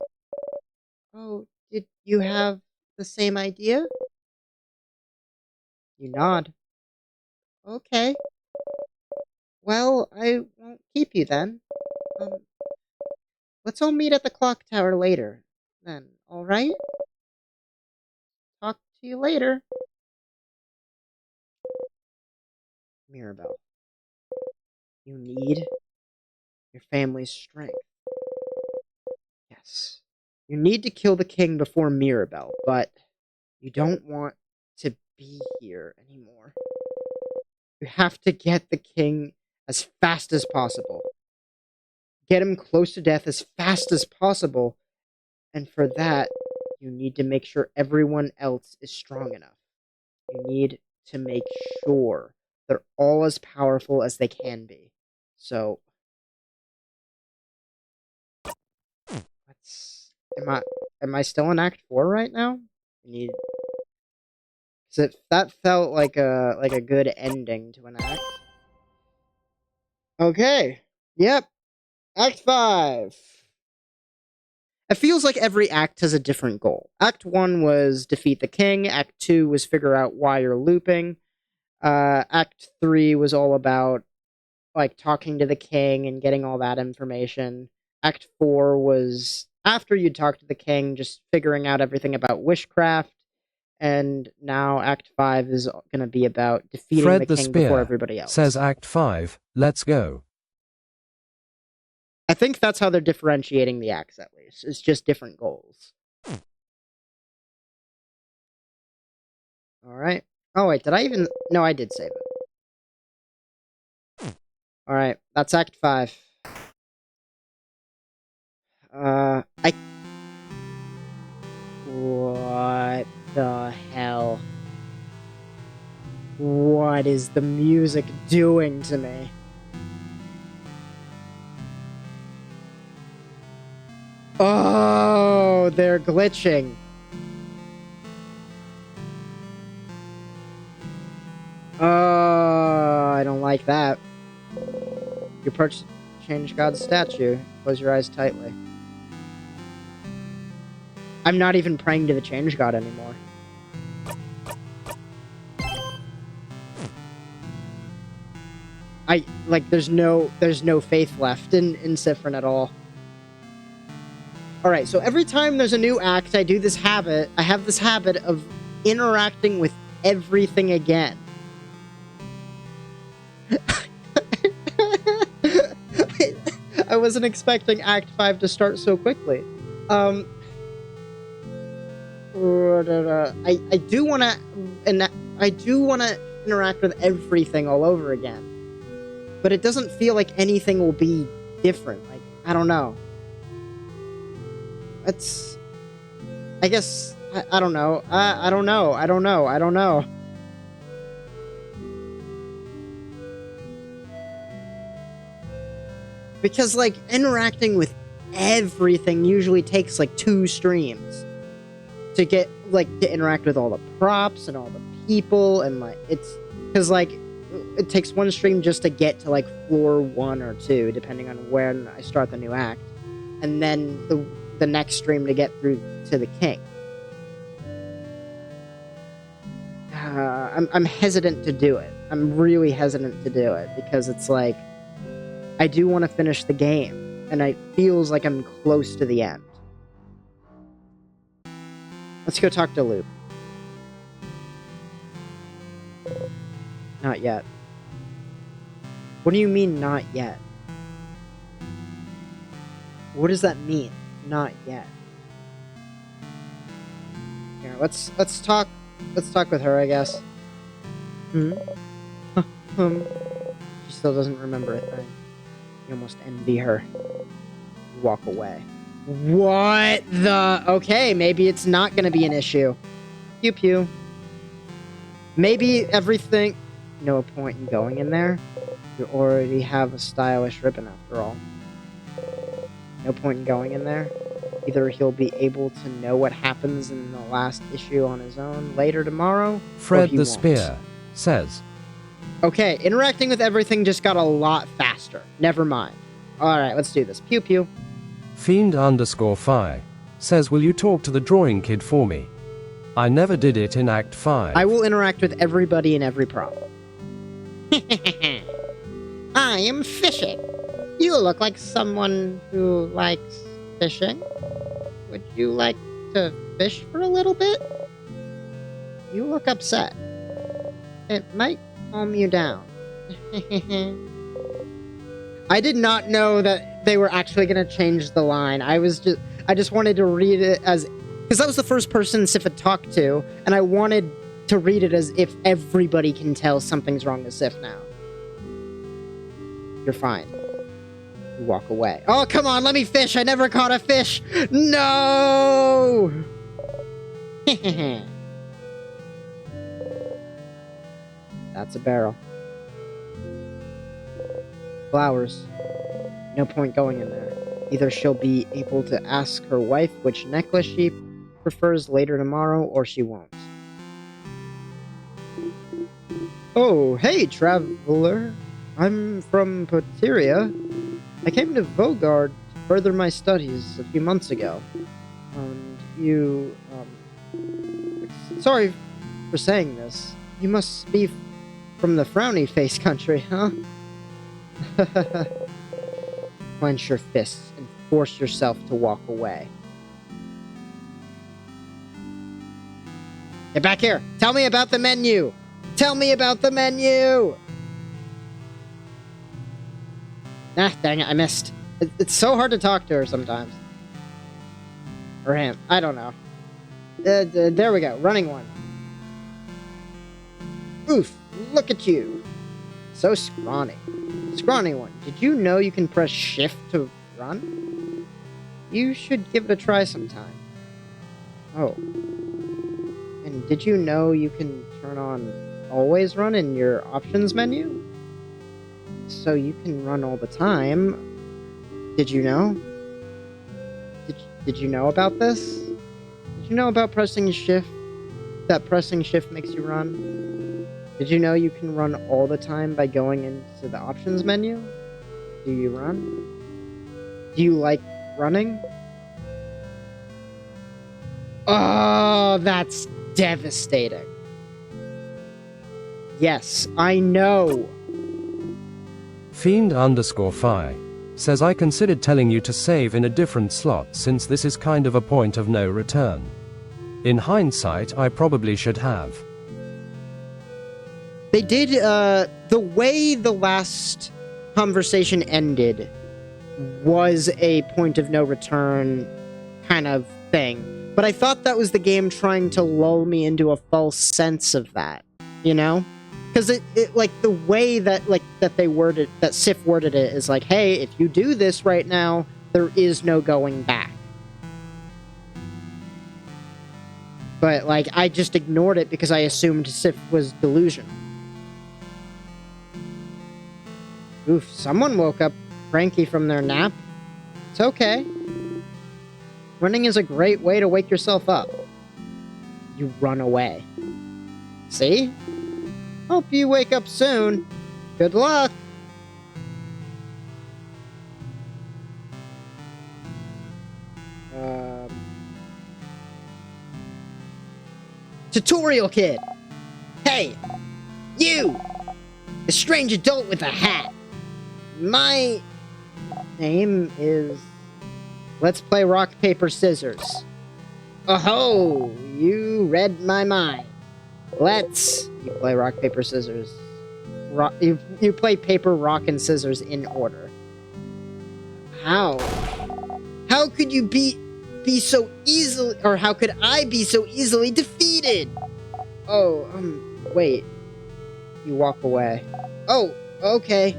Oh, did you have the same idea? You nod. Okay. Well, I won't keep you then. Um, let's all meet at the clock tower later. Then, alright? Talk to you later. Mirabelle, you need your family's strength. Yes. You need to kill the king before Mirabelle, but you don't want to be here anymore. You have to get the king as fast as possible. Get him close to death as fast as possible. And for that, you need to make sure everyone else is strong enough. You need to make sure they're all as powerful as they can be. So, let's... Am I still in Act 4 right now? I need... That felt like a good ending to an act. Okay. Yep. Act 5. It feels like every act has a different goal. Act 1 was defeat the king. Act 2 was figure out why you're looping. Act 3 was all about like talking to the king and getting all that information. Act 4 was after you talk to the king, just figuring out everything about witchcraft. And now Act 5 is going to be about defeating Fred the the king before Spear everybody else. says Act 5, let's go. I think that's how they're differentiating the acts, at least. It's just different goals. Alright. Oh, wait, did I even... No, I did save it. Alright, that's Act 5. What the hell? What is the music doing to me? Oh, they're glitching. Oh, I don't like that. You approach change God's statue. Close your eyes tightly. I'm not even praying to the change God anymore. There's no faith left in Siffrin at all. Alright, so every time there's a new act, I have this habit of interacting with everything again. I wasn't expecting Act 5 to start so quickly. I do want to, and I do want to interact with everything all over again. But it doesn't feel like anything will be different. Like, I don't know. It's, I guess, I don't know. I don't know. Because, like, interacting with everything usually takes, like, 2 streams to get, like, to interact with all the props and all the people, and, like, it's, because, like, it takes 1 stream just to get to, like, floor 1 or 2, depending on when I start the new act, and then the next stream to get through to the king. I'm hesitant to do it. I'm really hesitant to do it, because it's like, I do want to finish the game, and it feels like I'm close to the end. Let's go talk to Luke. Not yet. What do you mean, not yet? What does that mean? Not yet. Here, let's talk with her, I guess. She still doesn't remember a thing. You almost envy her. You walk away. What the? Okay, maybe it's not gonna be an issue. Pew pew. Maybe everything... No point in going in there. You already have a stylish ribbon after all. No point in going in there. Either he'll be able to know what happens in the last issue on his own later tomorrow, Fred the Spear says. Okay, interacting with everything just got a lot faster. Never mind. Alright, let's do this. Pew pew. Fiend_Fi says, will you talk to the drawing kid for me? I never did it in Act 5. I will interact with everybody in every prop. I am fishing. You look like someone who likes fishing. Would you like to fish for a little bit? You look upset. It might calm you down. I did not know that they were actually going to change the line. I just wanted to read it as... Because that was the first person Sif had talked to, and I wanted to read it as if everybody can tell something's wrong with Sif now. You're fine. You walk away. Oh, come on, let me fish! I never caught a fish! No! That's a barrel. Flowers. No point going in there. Either she'll be able to ask her wife which necklace she prefers later tomorrow, or she won't. Oh, hey, traveler. I'm from Poteria. I came to Vogard to further my studies a few months ago. And you, Sorry for saying this. You must be from the frowny face country, huh? Clench your fists and force yourself to walk away. Get back here! Tell me about the menu! Tell me about the menu! Ah, dang it, I missed. It's so hard to talk to her sometimes. Or him. I don't know. There we go. Running one. Oof! Look at you! So scrawny. Scrawny one, did you know you can press shift to run? You should give it a try sometime. Oh. And did you know you can turn on always run in your options menu? So you can run all the time. Did you know? Did you know about this? Did you know about pressing shift? That pressing shift makes you run? Did you know you can run all the time by going into the options menu? Do you run? Do you like running? Oh, that's devastating. Yes, I know. Fiend_Fi says, I considered telling you to save in a different slot since this is kind of a point of no return. In hindsight, I probably should have. They did, the way the last conversation ended, was a point of no return kind of thing. But I thought that was the game trying to lull me into a false sense of that, you know? Because it like the way that they worded, that Sif worded it is like, hey, if you do this right now, there is no going back. But like I just ignored it because I assumed Sif was delusional. Oof, someone woke up cranky from their nap. It's okay. Running is a great way to wake yourself up. You run away. See? Hope you wake up soon. Good luck. Tutorial kid. Hey, you, the strange adult with a hat. My name is... Let's play rock, paper, scissors. Oh-ho! You read my mind. Let's... You play rock, paper, scissors. You play paper, rock, and scissors in order. How? How could you be so easily... Or how could I be so easily defeated? Oh, wait. You walk away. Oh, okay.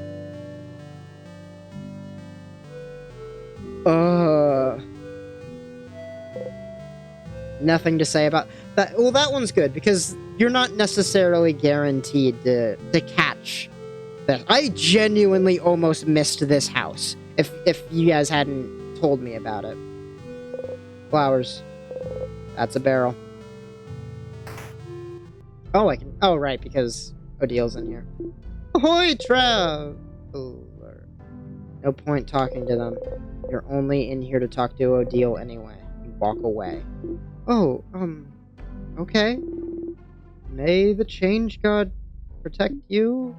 Nothing to say about that. Well, that one's good because you're not necessarily guaranteed to catch that. I genuinely almost missed this house if you guys hadn't told me about it. Flowers. That's a barrel. Oh, I can. Oh, right, because Odil's in here. Ahoy, traveler. No point talking to them. You're only in here to talk to Odile anyway. You walk away. Oh, okay. May the change god protect you?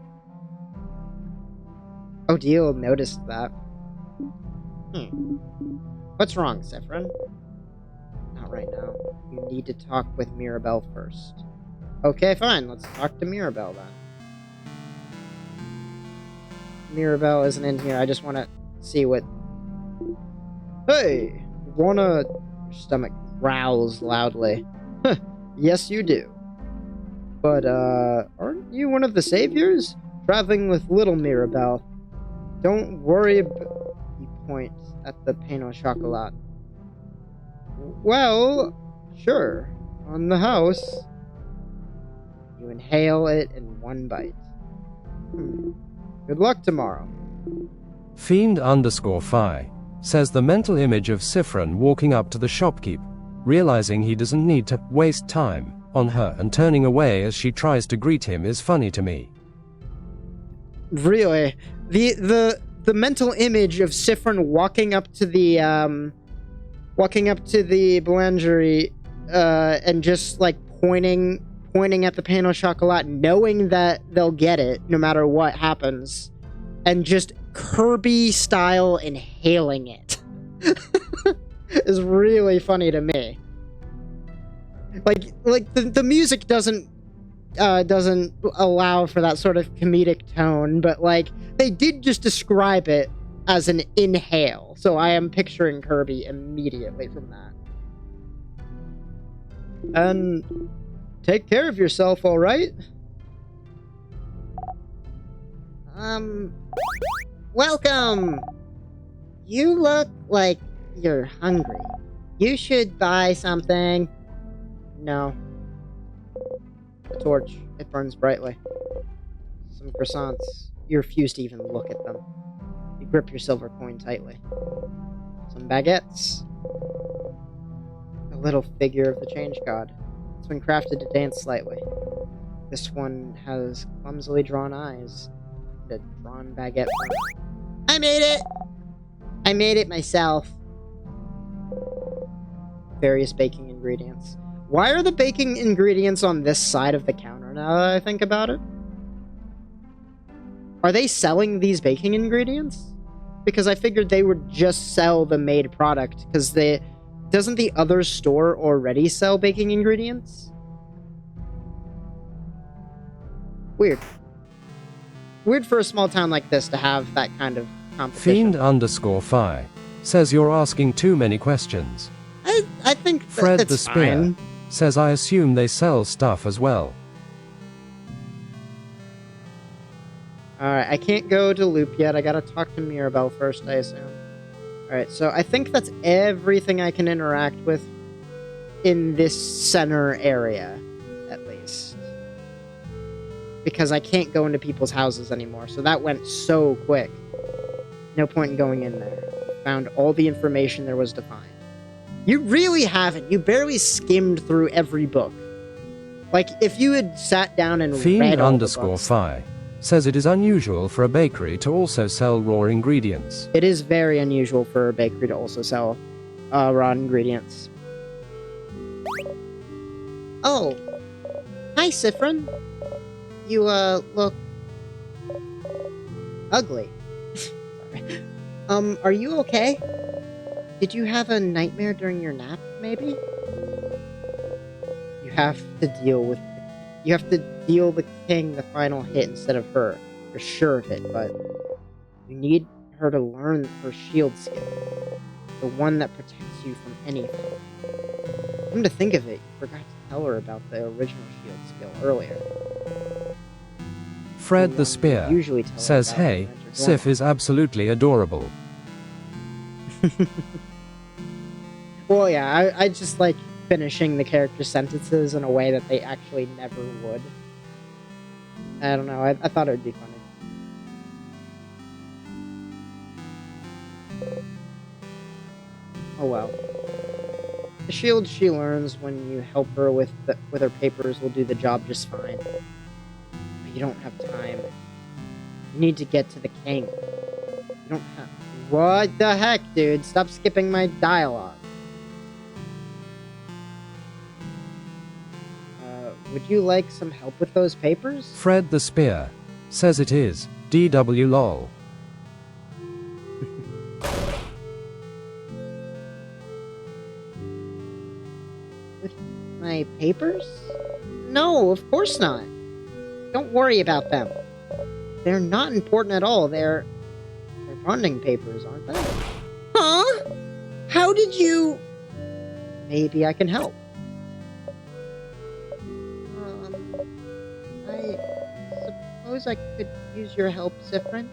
Odile noticed that. What's wrong, Siffrin? Not right now. You need to talk with Mirabelle first. Okay, fine. Let's talk to Mirabelle then. Mirabelle isn't in here. I just want to see what... Hey! Wanna... Your stomach growls loudly. Yes, you do. But, aren't you one of the saviors? Traveling with little Mirabelle. Don't worry about... He points at the pain au chocolat. Well, sure. On the house. You inhale it in one bite. Good luck tomorrow. Fiend_Fi says the mental image of Siffrin walking up to the shopkeep, realizing he doesn't need to waste time on her and turning away as she tries to greet him is funny to me. Really? The mental image of Siffrin walking up to the boulangerie and just like pointing at the pain au chocolat, knowing that they'll get it no matter what happens, and just Kirby style inhaling it is really funny to me. Like the music doesn't allow for that sort of comedic tone, but like they did just describe it as an inhale, so I am picturing Kirby immediately from that. And take care of yourself, all right? Welcome! You look like you're hungry. You should buy something. No. A torch. It burns brightly. Some croissants. You refuse to even look at them. You grip your silver coin tightly. Some baguettes. A little figure of the change god. It's been crafted to dance slightly. This one has clumsily drawn eyes and a drawn baguette. I made it! I made it myself. Various baking ingredients. Why are the baking ingredients on this side of the counter now that I think about it? Are they selling these baking ingredients? Because I figured they would just sell the made product, because doesn't the other store already sell baking ingredients? Weird. Weird for a small town like this to have that kind of competition. Fiend_Phi says you're asking too many questions. I think Fred that's the Spear fine. says I assume they sell stuff as well. Alright, I can't go to Loop yet. I gotta talk to Mirabelle first, I assume. Alright, so I think that's everything I can interact with in this center area, at least. Because I can't go into people's houses anymore, so that went so quick. No point in going in there. Found all the information there was to find. You really haven't. You barely skimmed through every book. Like, if you had sat down and read all the books... Fiend_Phi says it is unusual for a bakery to also sell raw ingredients. It is very unusual for a bakery to also sell raw ingredients. Oh. Hi, Siffrin. You, look... ugly. Sorry. Are you okay? Did you have a nightmare during your nap, maybe? You have to deal with... You have to deal the king the final hit instead of her. You're sure of it, but... You need her to learn her shield skill. The one that protects you from anything. Come to think of it, you forgot to tell her about the original shield skill earlier. Fred the Spear Usually tell her says, about hey, when you're Sif drunk." is absolutely adorable. Well, yeah, I just like finishing the character sentences in a way that they actually never would. I don't know, I thought it would be funny. Oh well. The shield she learns when you help her with her papers will do the job just fine. But you don't have time. You need to get to the king. You don't have... What the heck, dude? Stop skipping my dialogue. Would you like some help with those papers? Fred the Spear says it is DW lol. With my papers? No, of course not. Don't worry about them. They're not important at all. They're bonding papers, aren't they? Huh? How did you... Maybe I can help. I suppose I could use your help, Siffrin.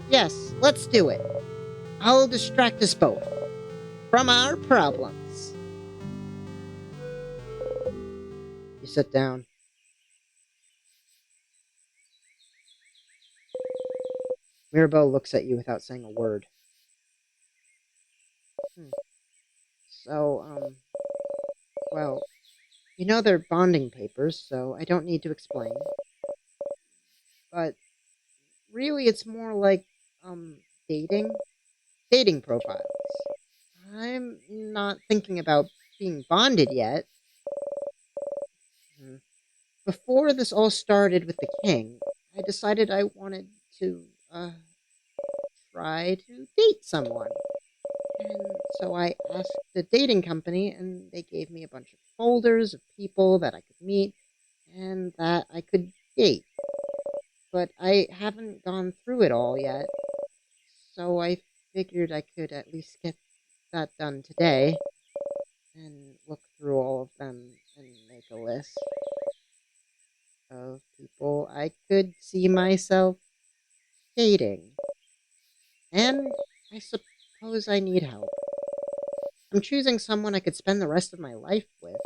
Yes, let's do it. I'll distract us both from our problems. You sit down. Mirabelle looks at you without saying a word. So, well, you know they're bonding papers, so I don't need to explain. But really, it's more like, dating profiles. I'm not thinking about being bonded yet. Before this all started with the king, I decided I wanted to, try to date someone. And so I asked the dating company, and they gave me a bunch of folders of people that I could meet and that I could date. But I haven't gone through it all yet, so I figured I could at least get that done today and look through all of them and make a list of people I could see myself dating. And I suppose I need help. I'm choosing someone I could spend the rest of my life with,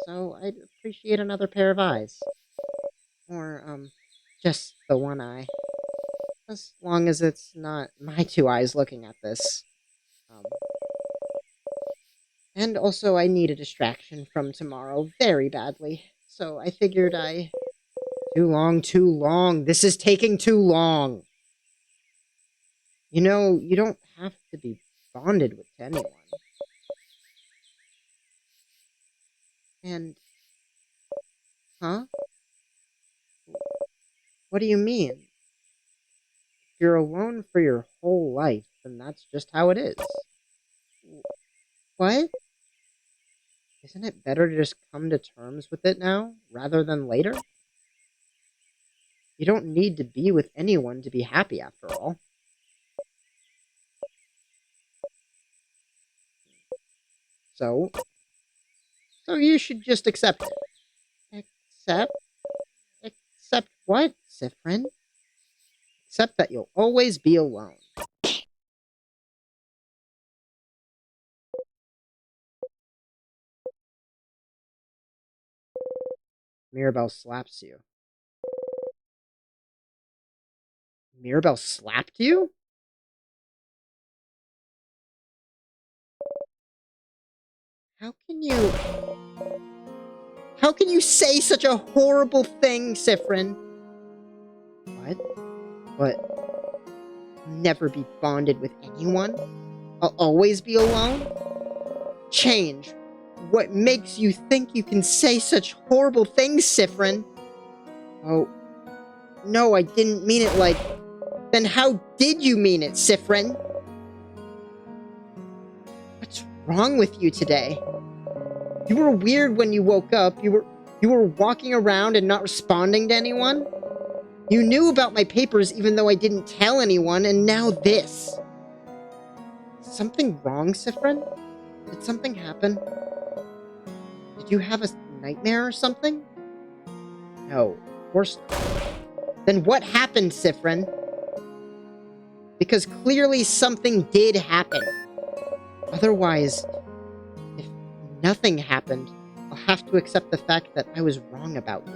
so I'd appreciate another pair of eyes. Or, just the one eye. As long as it's not my two eyes looking at this. And also I need a distraction from tomorrow very badly, so I figured Too long. This is taking too long. You know, you don't have to be bonded with anyone. And... Huh? What do you mean? If you're alone for your whole life, then that's just how it is. What? Isn't it better to just come to terms with it now, rather than later? You don't need to be with anyone to be happy, after all. So you should just accept it. Accept? Accept what, Sifrin? Accept that you'll always be alone. Mirabelle slaps you. Mirabelle slapped you? How can you say such a horrible thing, Sifrin? What? What? Never be bonded with anyone? I'll always be alone? Change. What makes you think you can say such horrible things, Sifrin? Oh, no, I didn't mean it like... Then how did you mean it, Sifrin? What's wrong with you today? You were weird when you woke up. You were walking around and not responding to anyone. You knew about my papers even though I didn't tell anyone, and now this. Is something wrong, Sifrin? Did something happen? Did you have a nightmare or something? No, of course not. Then what happened, Sifrin? Because clearly something did happen. Otherwise, if nothing happened, I'll have to accept the fact that I was wrong about you.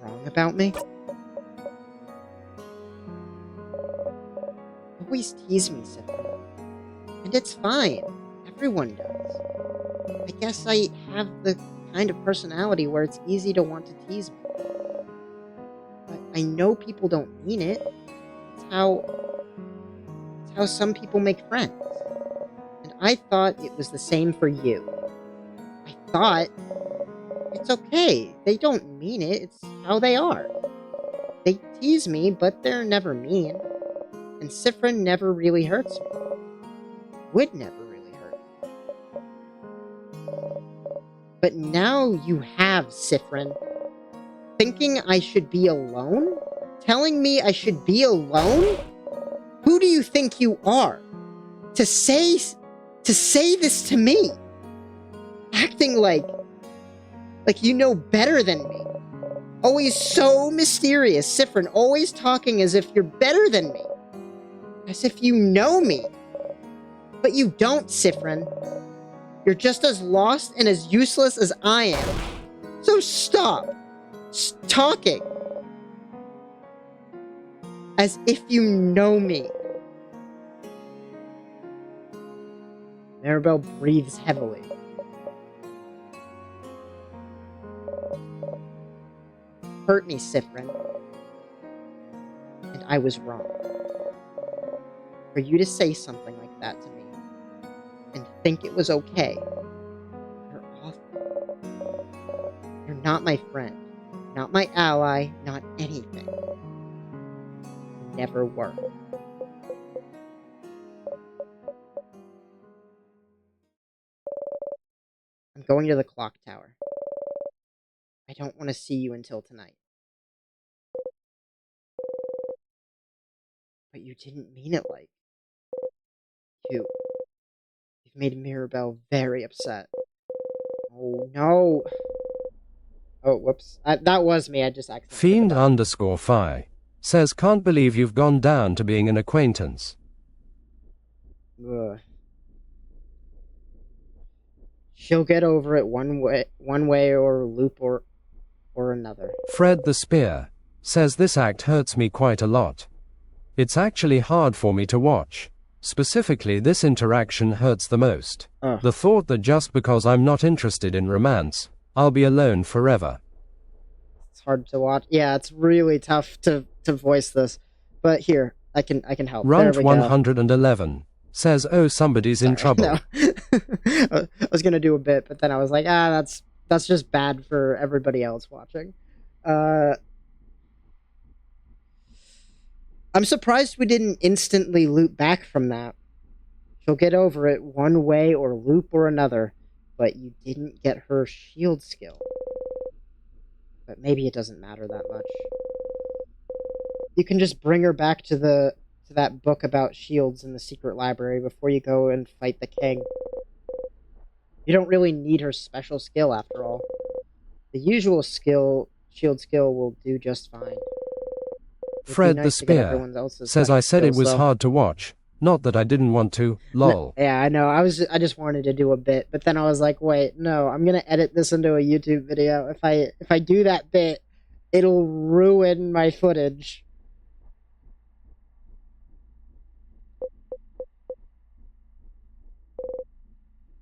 Wrong about me? You always tease me, Sifrin. And it's fine. Everyone does. I guess I have the kind of personality where it's easy to want to tease me. But I know people don't mean it. It's how some people make friends. And I thought it was the same for you. I thought, it's okay. They don't mean it. It's how they are. They tease me, but they're never mean. And Sifrin never really hurts me. Would never really hurt me. But now you have, Sifrin. Thinking I should be alone? Telling me I should be alone? Who do you think you are? To say this to me? Acting like you know better than me. Always so mysterious, Sifrin, always talking as if you're better than me. As if you know me. But you don't, Sifrin. You're just as lost and as useless as I am. So stop talking. As if you know me. Mirabelle breathes heavily. Hurt me, Sifrin. And I was wrong. For you to say something like that to me, and think it was okay, you're awful. You're not my friend, not my ally, not anything. You never were. I'm going to the clock tower. I don't want to see you until tonight. But you didn't mean it like... You've made Mirabelle very upset. Oh, no. Oh, whoops. That was me. I just accidentally... Fiend_Fi says, can't believe you've gone down to being an acquaintance. Ugh. She'll get over it one way or loop or another. Fred the Spear says, this act hurts me quite a lot. It's actually hard for me to watch. Specifically, this interaction hurts the most. The thought that just because I'm not interested in romance, I'll be alone forever. It's hard to watch. Yeah, it's really tough to voice this. But here, I can help. Runt 111 says, oh, somebody's in trouble. No. I was gonna do a bit, but then I was like, that's just bad for everybody else watching. I'm surprised we didn't instantly loop back from that. She'll get over it one way or loop or another, but you didn't get her shield skill. But maybe it doesn't matter that much. You can just bring her back to the to that book about shields in the secret library before you go and fight the king. You don't really need her special skill after all. The usual shield skill will do just fine. Fred the Spear says I said it was hard to watch. Not that I didn't want to. Lol. Yeah, I know. I just wanted to do a bit, but then I was like, wait, no, I'm gonna edit this into a YouTube video. If I do that bit, it'll ruin my footage.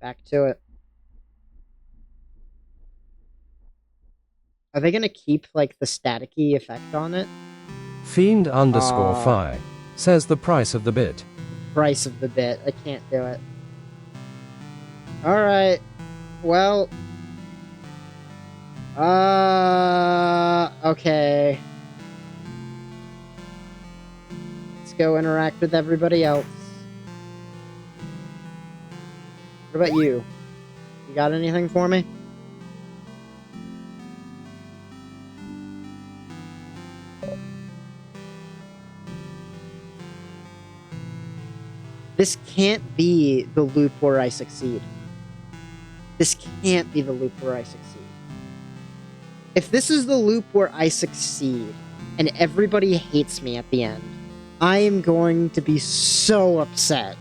Back to it. Are they gonna keep, like, the staticky effect on it? Fiend_Fi says the price of the bit. Price of the bit. I can't do it. Alright. Well. Okay. Let's go interact with everybody else. What about you? You got anything for me? This can't be the loop where I succeed. This can't be the loop where I succeed. If this is the loop where I succeed, and everybody hates me at the end, I am going to be so upset.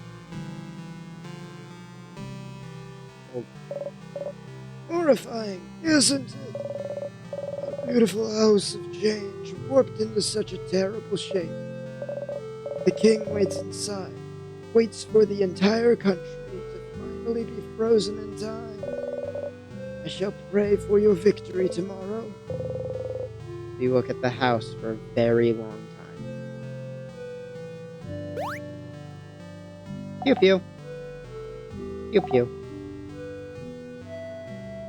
Horrifying, isn't it? A beautiful house of change warped into such a terrible shape. The king waits inside. Waits for the entire country to finally be frozen in time. I shall pray for your victory tomorrow. You look at the house for a very long time. Pew pew. Pew pew.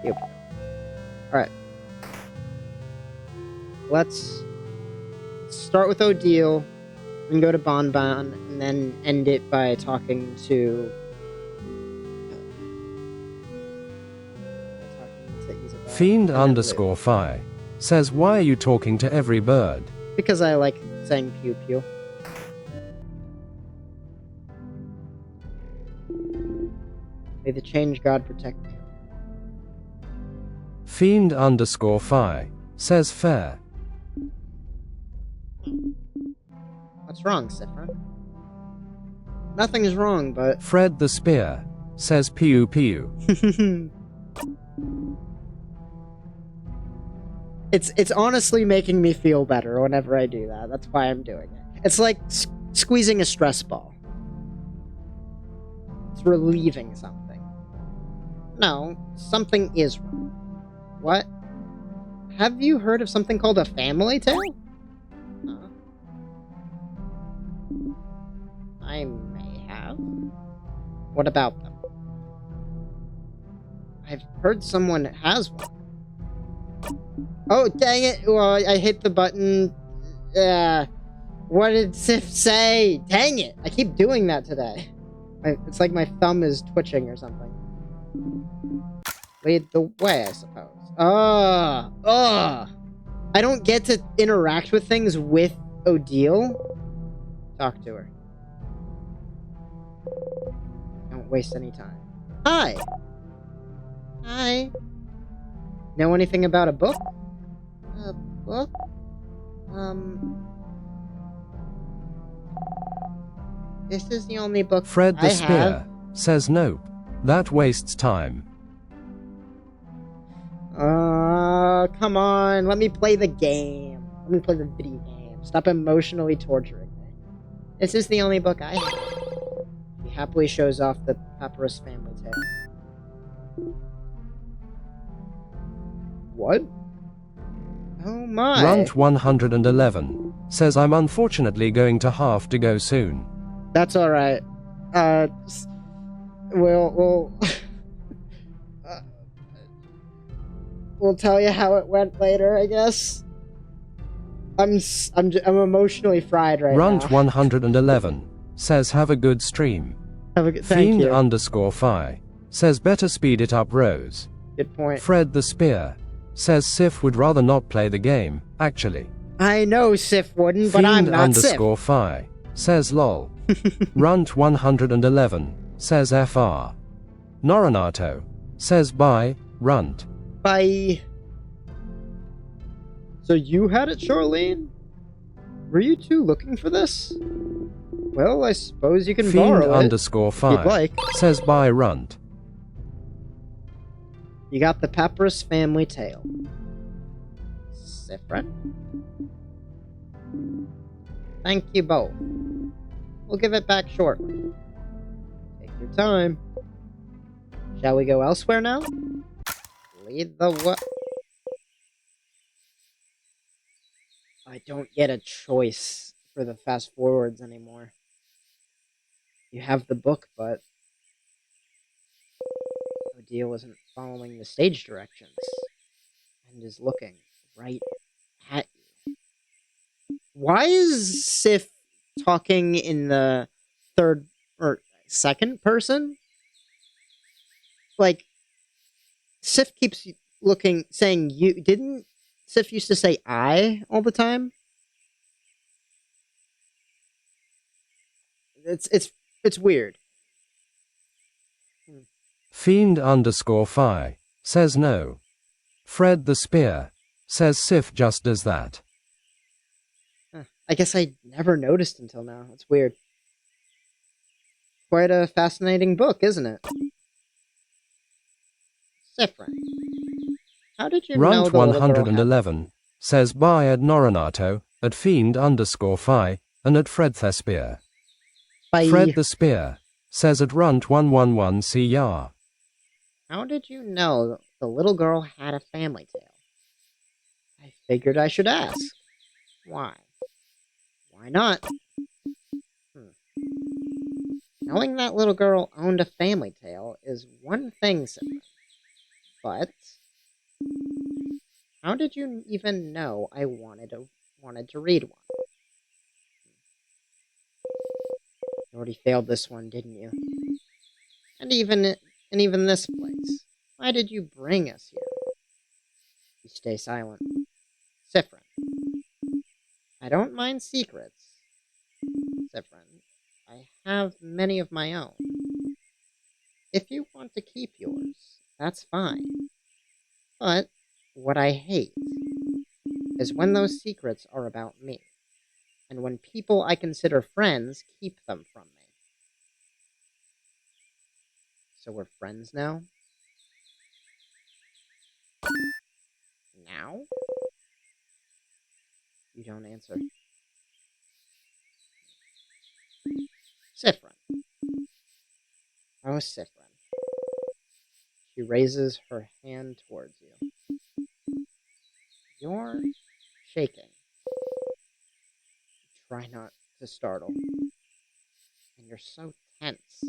Pew pew. Alright. Let's start with Odile. And go to Bonbon, and then end it by talking to Fiend_Fi says, why are you talking to every bird? Because I like saying pew pew. May the change god protect me. Fiend_Fi says fair. What's wrong, Sifra? Nothing's wrong, but... Fred the Spear says pew pew. It's honestly making me feel better whenever I do that. That's why I'm doing it. It's like squeezing a stress ball. It's relieving something. No, something is wrong. What? Have you heard of something called a family tale? I may have. What about them? I've heard someone has one. Oh, dang it! Well, I hit the button. What did Sif say? Dang it! I keep doing that today. It's like my thumb is twitching or something. Lead the way, I suppose. I don't get to interact with things with Odile. Talk to her. Don't waste any time. Hi! Hi. Know anything about a book? A book? This is the only book Fred the I Spear have. says nope. That wastes time. Come on. Let me play the game. Let me play the video game. Stop emotionally torturing me. This is the only book I have. He happily shows off the Papyrus family tale. What? Oh my. Runt 111 says I'm unfortunately going to have to go soon. That's alright. We'll we'll tell you how it went later, I guess. I'm emotionally fried right Runt now. 111 says have a good stream. Have a good, thank you. Fiend_Fi says better speed it up, Rose. Good point. Fred the Spear says Sif would rather not play the game, actually. I know Sif wouldn't, but I'm not Sif. Fiend_Fi says lol. Runt 111, says FR. Noranato, says bye, Runt. Bye. So you had it, Charlene? Were you two looking for this? Well, I suppose you can borrow it. Fiend_5, if you'd like. says bye, Runt. You got the Papyrus family tale. Siffrin? Thank you both. We'll give it back shortly. Take your time. Shall we go elsewhere now? Lead the way. I don't get a choice for the fast forwards anymore. You have the book, but Odile isn't following the stage directions and is looking right at you. Why is Sif talking in the third or second person? Like, Sif keeps saying you. Didn't Sif used to say I all the time? It's weird. Fiend_5, says no. Fred the Spear, says Sif just does that. I guess I never noticed until now. It's weird. Quite a fascinating book, isn't it? Siffrin, how did you know Runt the little girl 111, says bye at Noranato, at Fiend_5, and at Fred the Spear. Bye. Fred the Spear, says at Runt 111 CR. How did you know the little girl had a family tale? I figured I should ask. Why? Why not? Knowing that little girl owned a family tale is one thing, Siffrin. But how did you even know I wanted to read one? You already failed this one, didn't you? And even this place. Why did you bring us here? You stay silent. Siffrin. I don't mind secrets. Siffrin, I have many of my own. If you want to keep yours, that's fine. But what I hate is when those secrets are about me, and when people I consider friends keep them from me. So we're friends now? Now? You don't answer. Siffrin. Oh, Siffrin. She raises her hand towards you. You're shaking. Try not to startle. And you're so tense.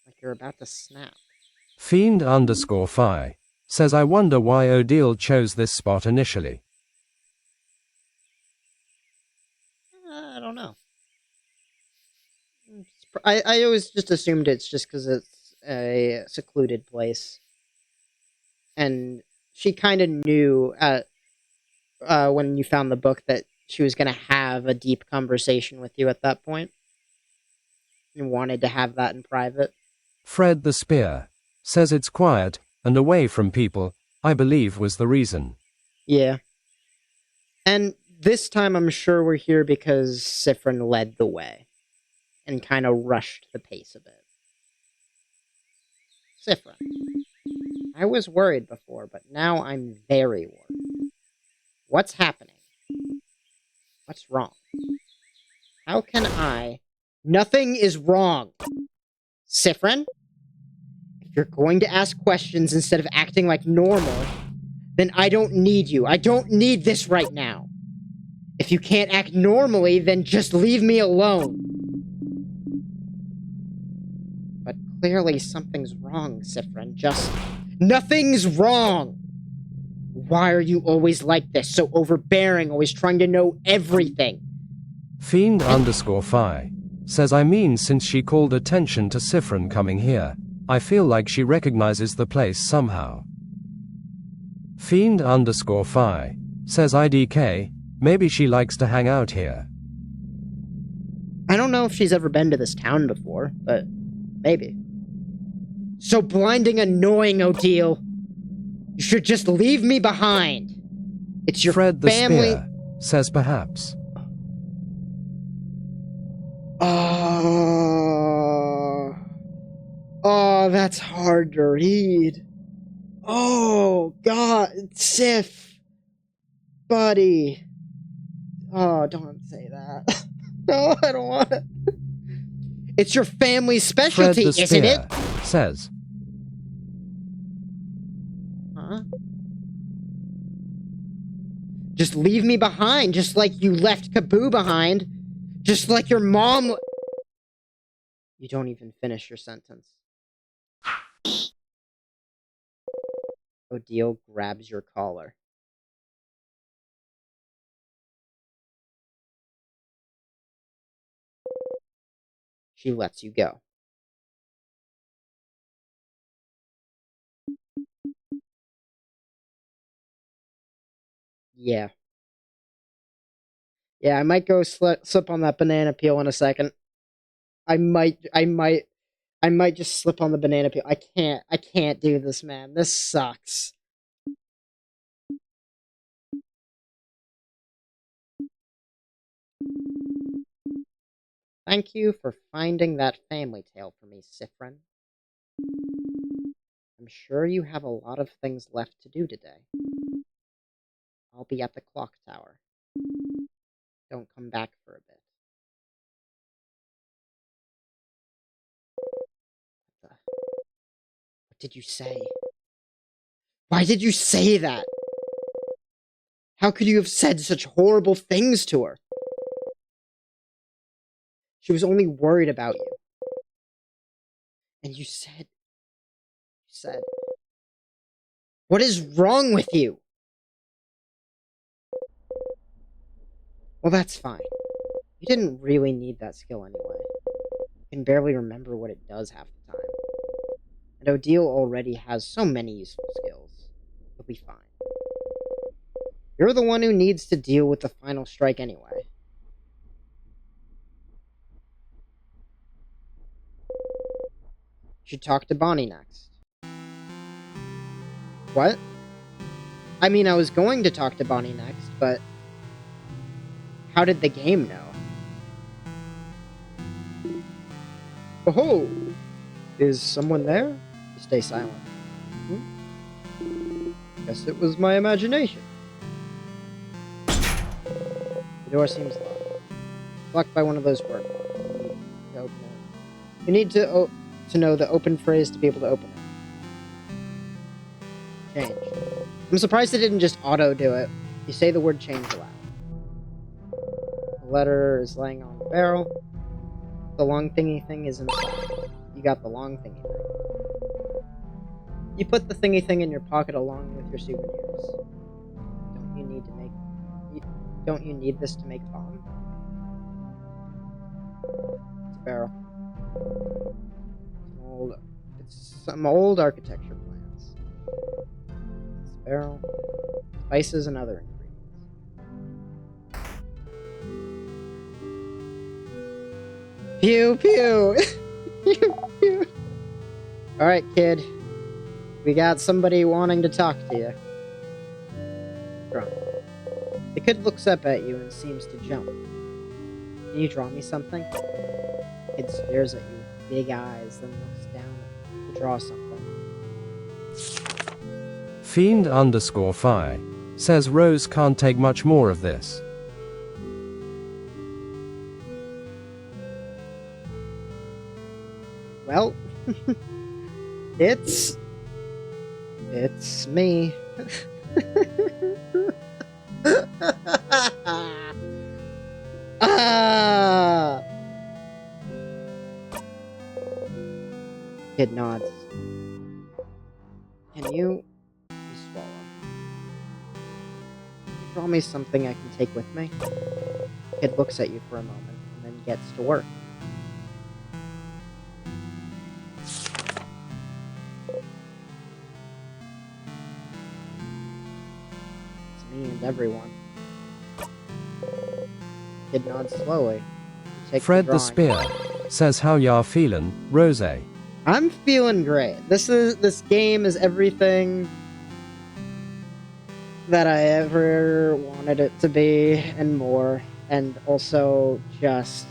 Like you're about to snap. Fiend_5, says I wonder why Odile chose this spot initially. I don't know. I always just assumed it's just because it's a secluded place. And she kind of knew when you found the book that she was going to have a deep conversation with you at that point. And wanted to have that in private. Fred the Spear, says it's quiet, and away from people, I believe was the reason. Yeah. And this time I'm sure we're here because Siffrin led the way. And kind of rushed the pace of it. Siffrin. I was worried before, but now I'm very worried. What's happening? What's wrong? How can I... Nothing is wrong! Siffrin? If you're going to ask questions instead of acting like normal, then I don't need you. I don't need this right now. If you can't act normally, then just leave me alone. But clearly something's wrong, Siffrin. Nothing's wrong! Why are you always like this? So overbearing, always trying to know everything? Fiend_5, says I mean since she called attention to Siffrin coming here, I feel like she recognizes the place somehow. Fiend_5, says IDK, maybe she likes to hang out here. I don't know if she's ever been to this town before, but maybe. So blinding annoying, Odile. You should just leave me behind. It's your Fred the family. Spear says perhaps. Oh, that's hard to read. Oh, God, Sif. Buddy. Oh, don't say that. No, I don't want it. It's your family's Fred specialty, the isn't it? Spear says. Huh? Just leave me behind, just like you left Kaboo behind. Just like your mom... You don't even finish your sentence. Odile grabs your collar. She lets you go. Yeah. Yeah, I might go slip on that banana peel in a second. I might just slip on the banana peel. I can't do this, man. This sucks. Thank you for finding that family tale for me, Siffrin. I'm sure you have a lot of things left to do today. I'll be at the clock tower. Don't come back for a bit. What did you say? Why did you say that? How could you have said such horrible things to her? She was only worried about you. And you said... What is wrong with you? Well, that's fine. You didn't really need that skill anyway. You can barely remember what it does half the time. And Odile already has so many useful skills. You'll be fine. You're the one who needs to deal with the final strike anyway. You should talk to Bonnie next. What? I mean, I was going to talk to Bonnie next, but... How did the game know? Oh! Is someone there? Stay silent. Guess it was my imagination. The door seems locked. Locked by one of those work locks. You need to know the open phrase to be able to open it. Change. I'm surprised it didn't just auto-do it. You say the word change aloud. The letter is laying on the barrel. The long thingy thing is inside. You got the long thingy thing. You put the thingy thing in your pocket along with your souvenirs. Don't you need this to make bomb? It's a barrel. It's some old architecture plans. It's a barrel. Spices and other ingredients. Pew pew! Pew pew! Alright, kid. We got somebody wanting to talk to you. Drunk. The kid looks up at you and seems to jump. Can you draw me something? The kid stares at you with big eyes, then looks down to draw something. Fiend_Fi says Rose can't take much more of this. Well, it's me. Ah! Kid nods. Can you swallow? Can you draw me something I can take with me? Kid looks at you for a moment and then gets to work. It's me and everyone. Kid nods slowly. take Fred the the drawing. Spear says how y'all feelin', Rose. I'm feeling great. This game is everything that I ever wanted it to be and more, and also just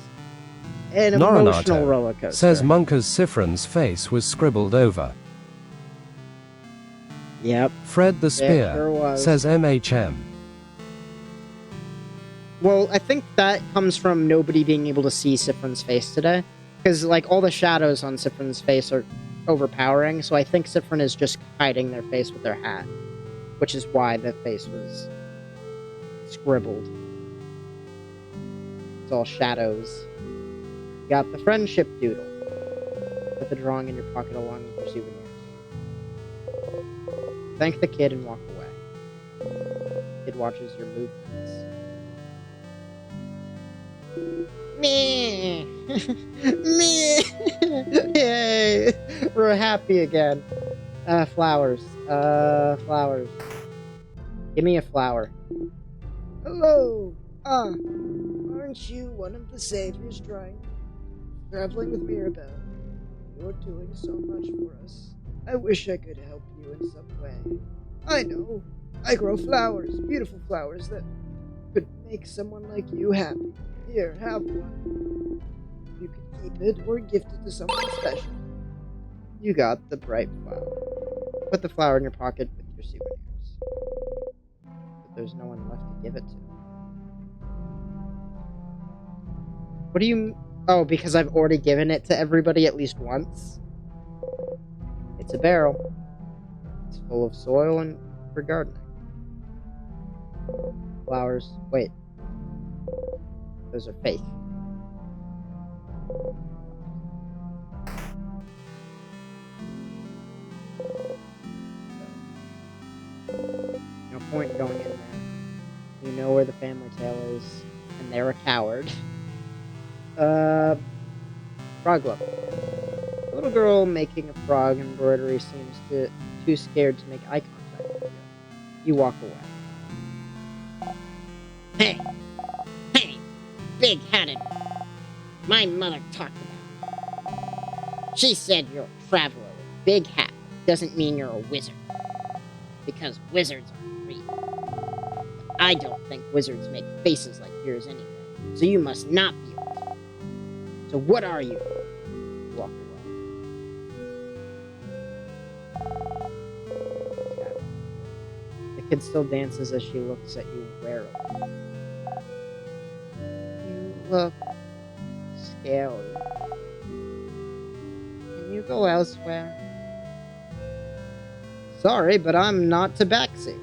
an emotional roller coaster. Says Monka's Siffrin's face was scribbled over. Yep. Fred the Spear sure says MHM. Well, I think that comes from nobody being able to see Siffrin's face today. Because, like, all the shadows on Siffrin's face are overpowering, so I think Siffrin is just hiding their face with their hat. Which is why the face was scribbled. It's all shadows. You got the friendship doodle. Put the drawing in your pocket along with your souvenirs. Thank the kid and walk away. Kid watches your movements. Me! Me! Yay! We're happy again. Flowers. Flowers. Give me a flower. Hello! Aren't you one of the saviors traveling with Mirabelle? You're doing so much for us. I wish I could help you in some way. I know. I grow flowers, beautiful flowers that could make someone like you happy. Here, have one. You can keep it or gift it to someone special. You got the bright flower. Put the flower in your pocket with your souvenirs. But there's no one left to give it to. What do you... Oh, because I've already given it to everybody at least once? It's a barrel. It's full of soil and for gardening. Flowers. Wait. Those are fake. No point in going in there. You know where the family tale is, and they're a coward. Frog look. The little girl making a frog embroidery seems too scared to make eye contact with you. You walk away. Hey! Hey! Big-headed! My mother talked about it. She said you're a traveler with big hat. Doesn't mean you're a wizard. Because wizards aren't real. I don't think wizards make faces like yours anyway. So you must not be a wizard. So what are you? Walk away. The kid still dances as she looks at you warily. You look scaly. Can you go elsewhere? Sorry, but I'm not Tabaxi.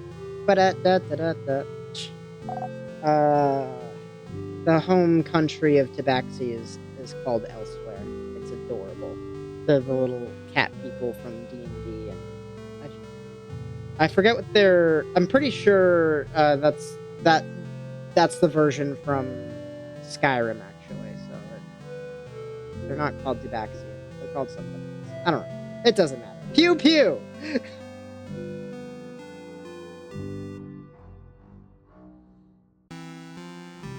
The home country of Tabaxi is called Elsewhere. It's adorable. The little cat people from D&D, and I forget what they're... I'm pretty sure that's the version from Skyrim, actually. So they're not called Tabaxi. They're called something else. I don't know. It doesn't matter. Pew pew!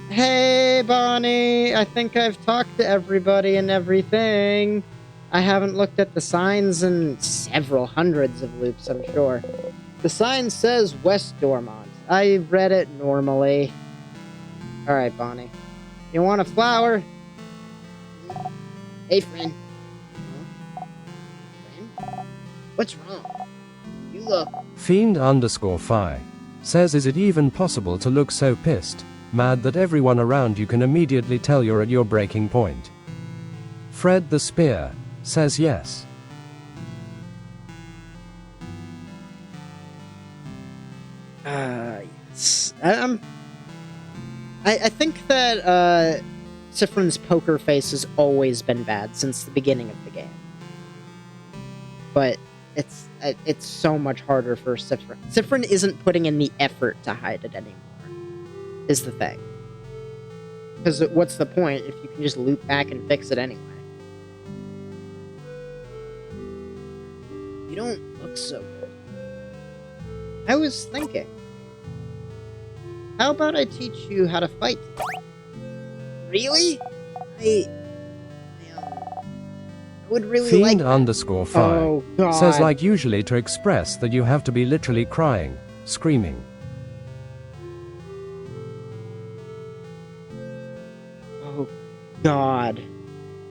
Hey, Bonnie! I think I've talked to everybody and everything. I haven't looked at the signs in several hundreds of loops, I'm sure. The sign says West Dormont. I read it normally. Alright, Bonnie. You want a flower? Hey, friend. Friend? What's wrong? You look... Fiend_Fi says, is it even possible to look so pissed, mad that everyone around you can immediately tell you're at your breaking point? Fred the Spear says yes. Yes. I think that Siffrin's poker face has always been bad since the beginning of the game. But it's so much harder for Siffrin. Siffrin isn't putting in the effort to hide it anymore, is the thing. Because what's the point if you can just loop back and fix it anyway? You don't look so good. I was thinking, how about I teach you how to fight? Really? I would really like Fiend that. underscore 5 Oh, God. says like usually to express that you have to be literally crying, screaming. Oh, God.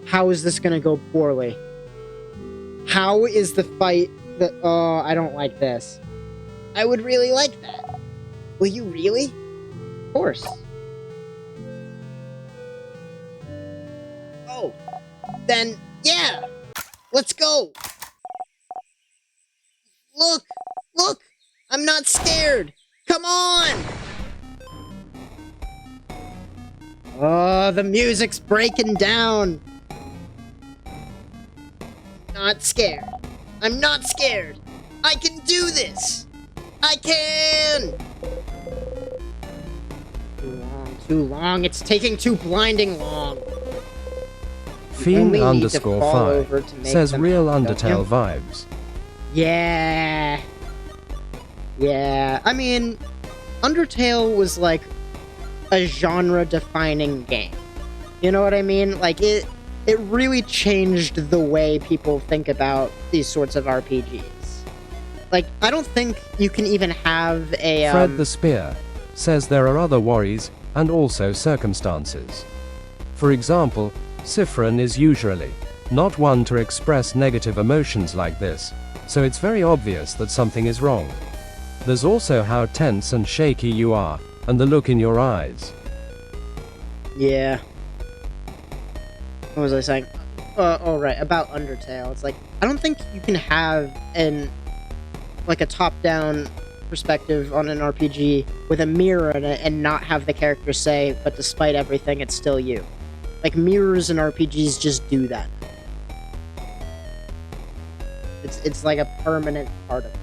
How is this gonna go poorly? How is the fight that... Oh, I don't like this. I would really like that. Will you really? Of course. Oh, then, yeah! Let's go! Look! Look! I'm not scared! Come on! Oh, the music's breaking down! Not scared. I'm not scared! I can do this! I can! Too long. It's taking too blinding long. Fiend only need to underscore fall 5 over to make says them real happen, don't Undertale you? vibes. Yeah. Yeah. I mean, Undertale was like a genre-defining game. You know what I mean? Like, it really changed the way people think about these sorts of RPGs. Like, I don't think you can even have a, Fred the Spear says there are other worries and also circumstances. For example, Siffrin is usually not one to express negative emotions like this, so it's very obvious that something is wrong. There's also how tense and shaky you are, and the look in your eyes. Yeah. What was I saying? Oh, right, about Undertale. It's like, I don't think you can have a top-down perspective on an RPG with a mirror in it and not have the character say, but despite everything, it's still you. Like, mirrors in RPGs just do that. It's like a permanent part of them.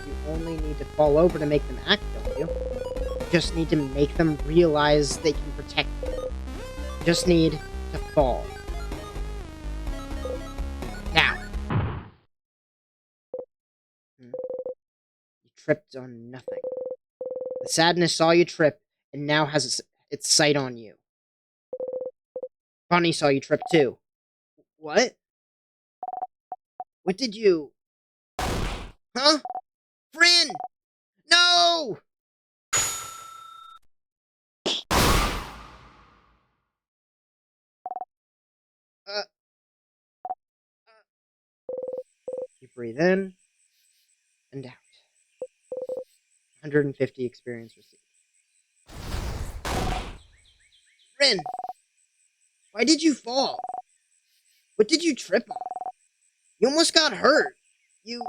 You only need to fall over to make them act, don't you? You just need to make them realize they can protect you. You just need to fall. Now. You tripped on nothing. The sadness saw you trip, and now has its sight on you. Bonnie saw you trip too. What? What did you... Huh? Friend! No! You breathe in and out. 150 experience received. Rin! Why did you fall? What did you trip on? You almost got hurt. You...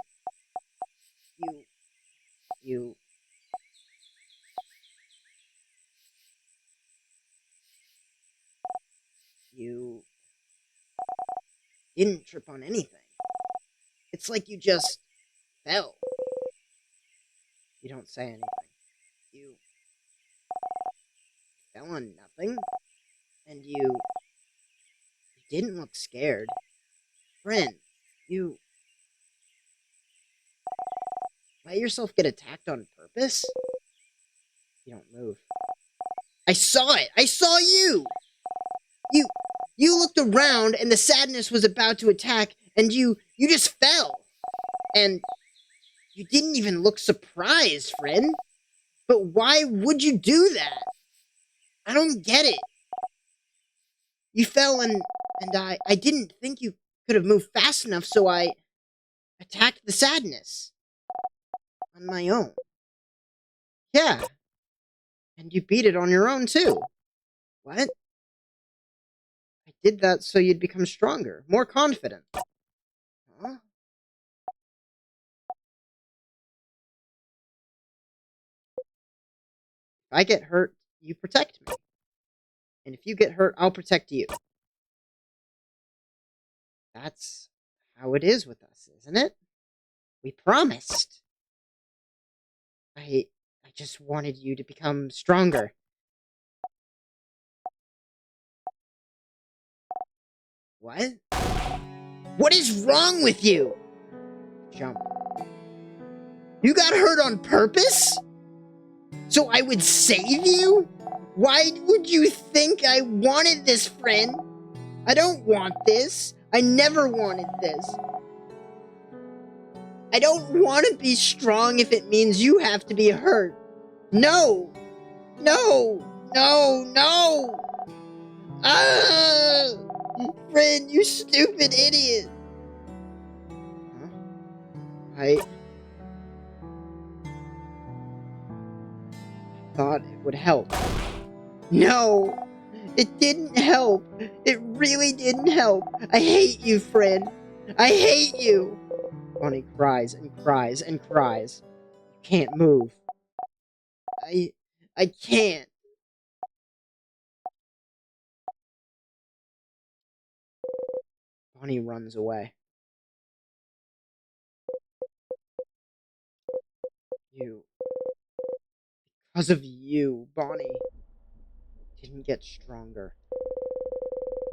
You didn't trip on anything. It's like you just fell. You don't say anything. You fell on nothing, and you didn't look scared. Friend, you let yourself get attacked on purpose? You don't move. I saw it! I saw you! You looked around, and the sadness was about to attack, and you just fell. And you didn't even look surprised, friend. But why would you do that? I don't get it. You fell, and I didn't think you could have moved fast enough, so I attacked the sadness. On my own. Yeah. And you beat it on your own, too. What? I did that so you'd become stronger, more confident. Huh? If I get hurt, you protect me. And if you get hurt, I'll protect you. That's how it is with us, isn't it? We promised. I just wanted you to become stronger. What? What is wrong with you? Jump. You got hurt on purpose? So I would save you? Why would you think I wanted this, friend? I don't want this. I never wanted this. I don't want to be strong if it means you have to be hurt. No! No! No! No! Ah! Friend, you stupid idiot! Huh? I thought it would help. No! It didn't help! It really didn't help! I hate you, friend! I hate you! Bonnie cries and cries and cries. You can't move. I can't. Bonnie runs away. You. Because of you, Bonnie didn't get stronger.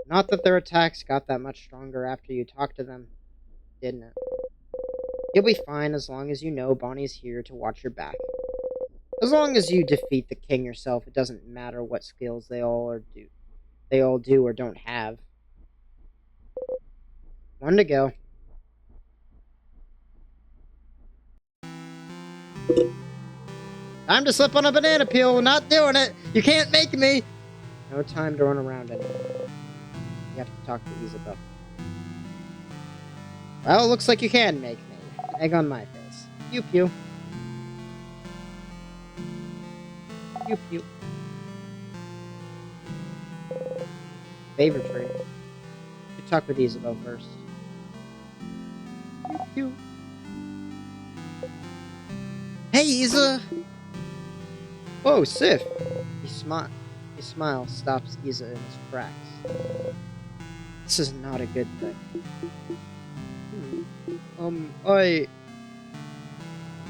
Not that their attacks got that much stronger after you talked to them, didn't it? You'll be fine as long as you know Bonnie's here to watch your back. As long as you defeat the king yourself, it doesn't matter what skills they all do or don't have. One to go. Time to slip on a banana peel. Not doing it. You can't make me. No time to run around anymore. You have to talk to Isabel. Well, looks like you can make me. Egg on my face. Pew pew. Pew pew. Favor trade. You talk with Isabel first. Pew pew. Hey, Isa! Whoa, Sif! He smiles, stops Isa in his tracks. This is not a good thing.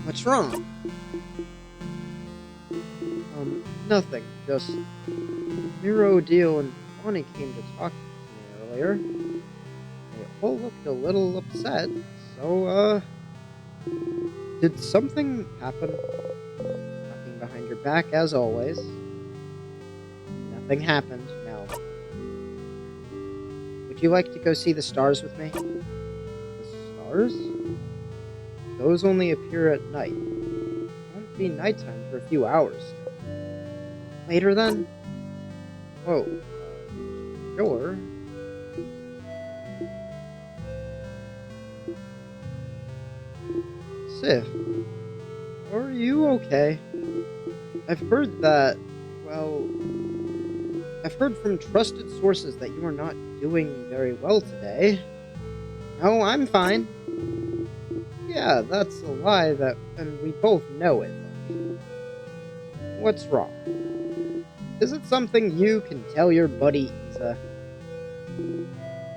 What's wrong? Nothing. Just Miro, Odile, and Bonnie came to talk to me earlier. They all looked a little upset, so, did something happen? Talking behind your back, as always. Nothing happened, no. Would you like to go see the stars with me? The stars? Those only appear at night. It won't be nighttime for a few hours. Later then? Whoa. Sure. Sif, are you okay? I've heard that, well, I've heard from trusted sources that you are not doing very well today. No, I'm fine. Yeah, that's a lie and we both know it. What's wrong? Is it something you can tell your buddy Isa?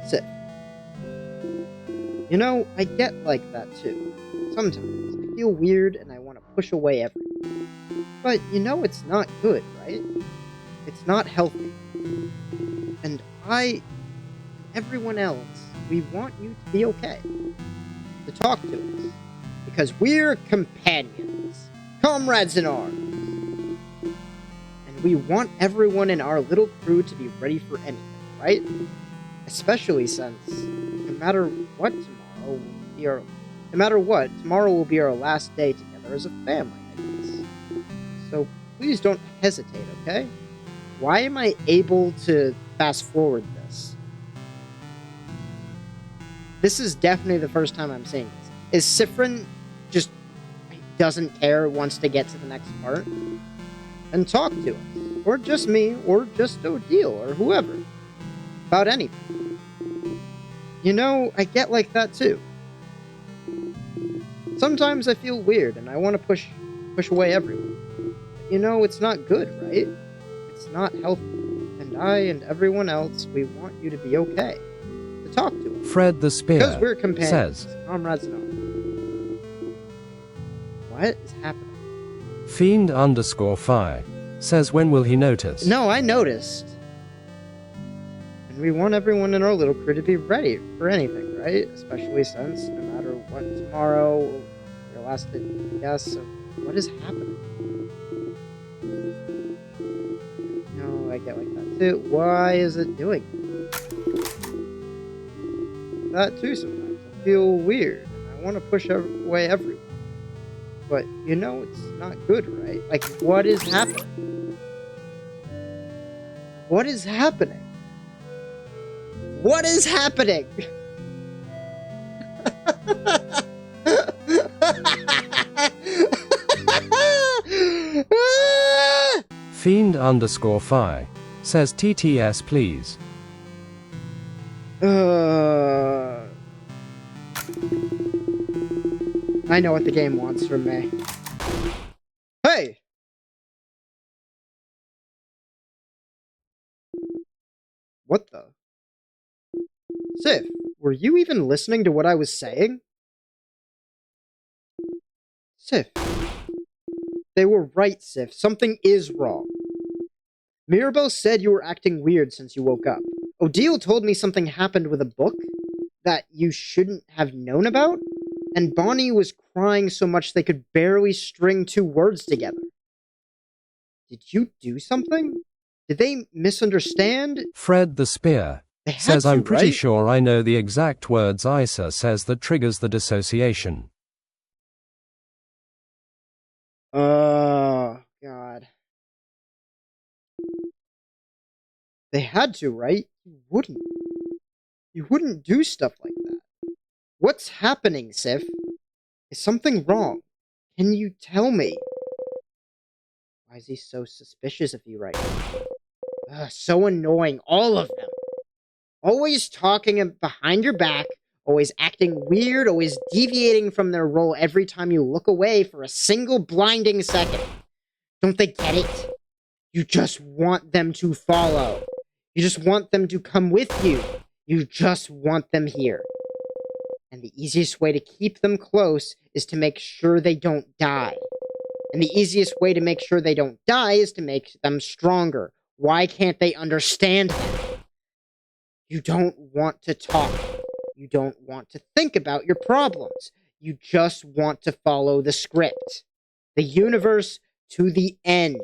Sif. You know, I get like that too. Sometimes I feel weird and I want to push away everything. But you know it's not good, right? It's not healthy. And I and everyone else, we want you to be okay. To talk to us. Because we're companions. Comrades in arms. And we want everyone in our little crew to be ready for anything, right? Especially since no matter what, tomorrow will be our last day together as a family, I guess. So please don't hesitate, okay? Why am I able to fast forward this? This is definitely the first time I'm seeing this. Is Siffrin just doesn't care, wants to get to the next part? And talk to us. Or just me, or just Odile, or whoever. About anything. You know, I get like that too. Sometimes I feel weird and I want to push away everyone. But you know, it's not good, right? It's not healthy. And I and everyone else, we want you to be okay. To talk to us. Fred the Spear Because we're companions. says, Comrades in arms. What is happening? Fiend_Fi says, when will he notice? No, I noticed. And we want everyone in our little crew to be ready for anything, right? Especially since no matter what tomorrow, your last day, I guess, of what is happening. get like that too. Why is it doing that too sometimes? I feel weird. I want to push away everyone. But, you know, it's not good, right? Like, what is happening? What is happening? What is happening? Fiend_Fi says TTS please. I know what the game wants from me. Hey! What the? Sif, were you even listening to what I was saying? Sif. They were right, Sif. Something is wrong. Mirabelle said you were acting weird since you woke up. Odile told me something happened with a book that you shouldn't have known about, and Bonnie was crying so much they could barely string 2 words together. Did you do something? Did they misunderstand? Fred the Spear says I'm pretty sure I know the exact words Isa says that triggers the dissociation. Oh, God. They had to, right? You wouldn't. You wouldn't do stuff like that. What's happening, Sif? Is something wrong? Can you tell me? Why is he so suspicious of you right now? Ugh, so annoying, all of them. Always talking behind your back, always acting weird, always deviating from their role every time you look away for a single blinding second. Don't they get it? You just want them to follow. You just want them to come with you. You just want them here. And the easiest way to keep them close is to make sure they don't die. And the easiest way to make sure they don't die is to make them stronger. Why can't they understand that? You don't want to talk. You don't want to think about your problems. You just want to follow the script. The universe to the end.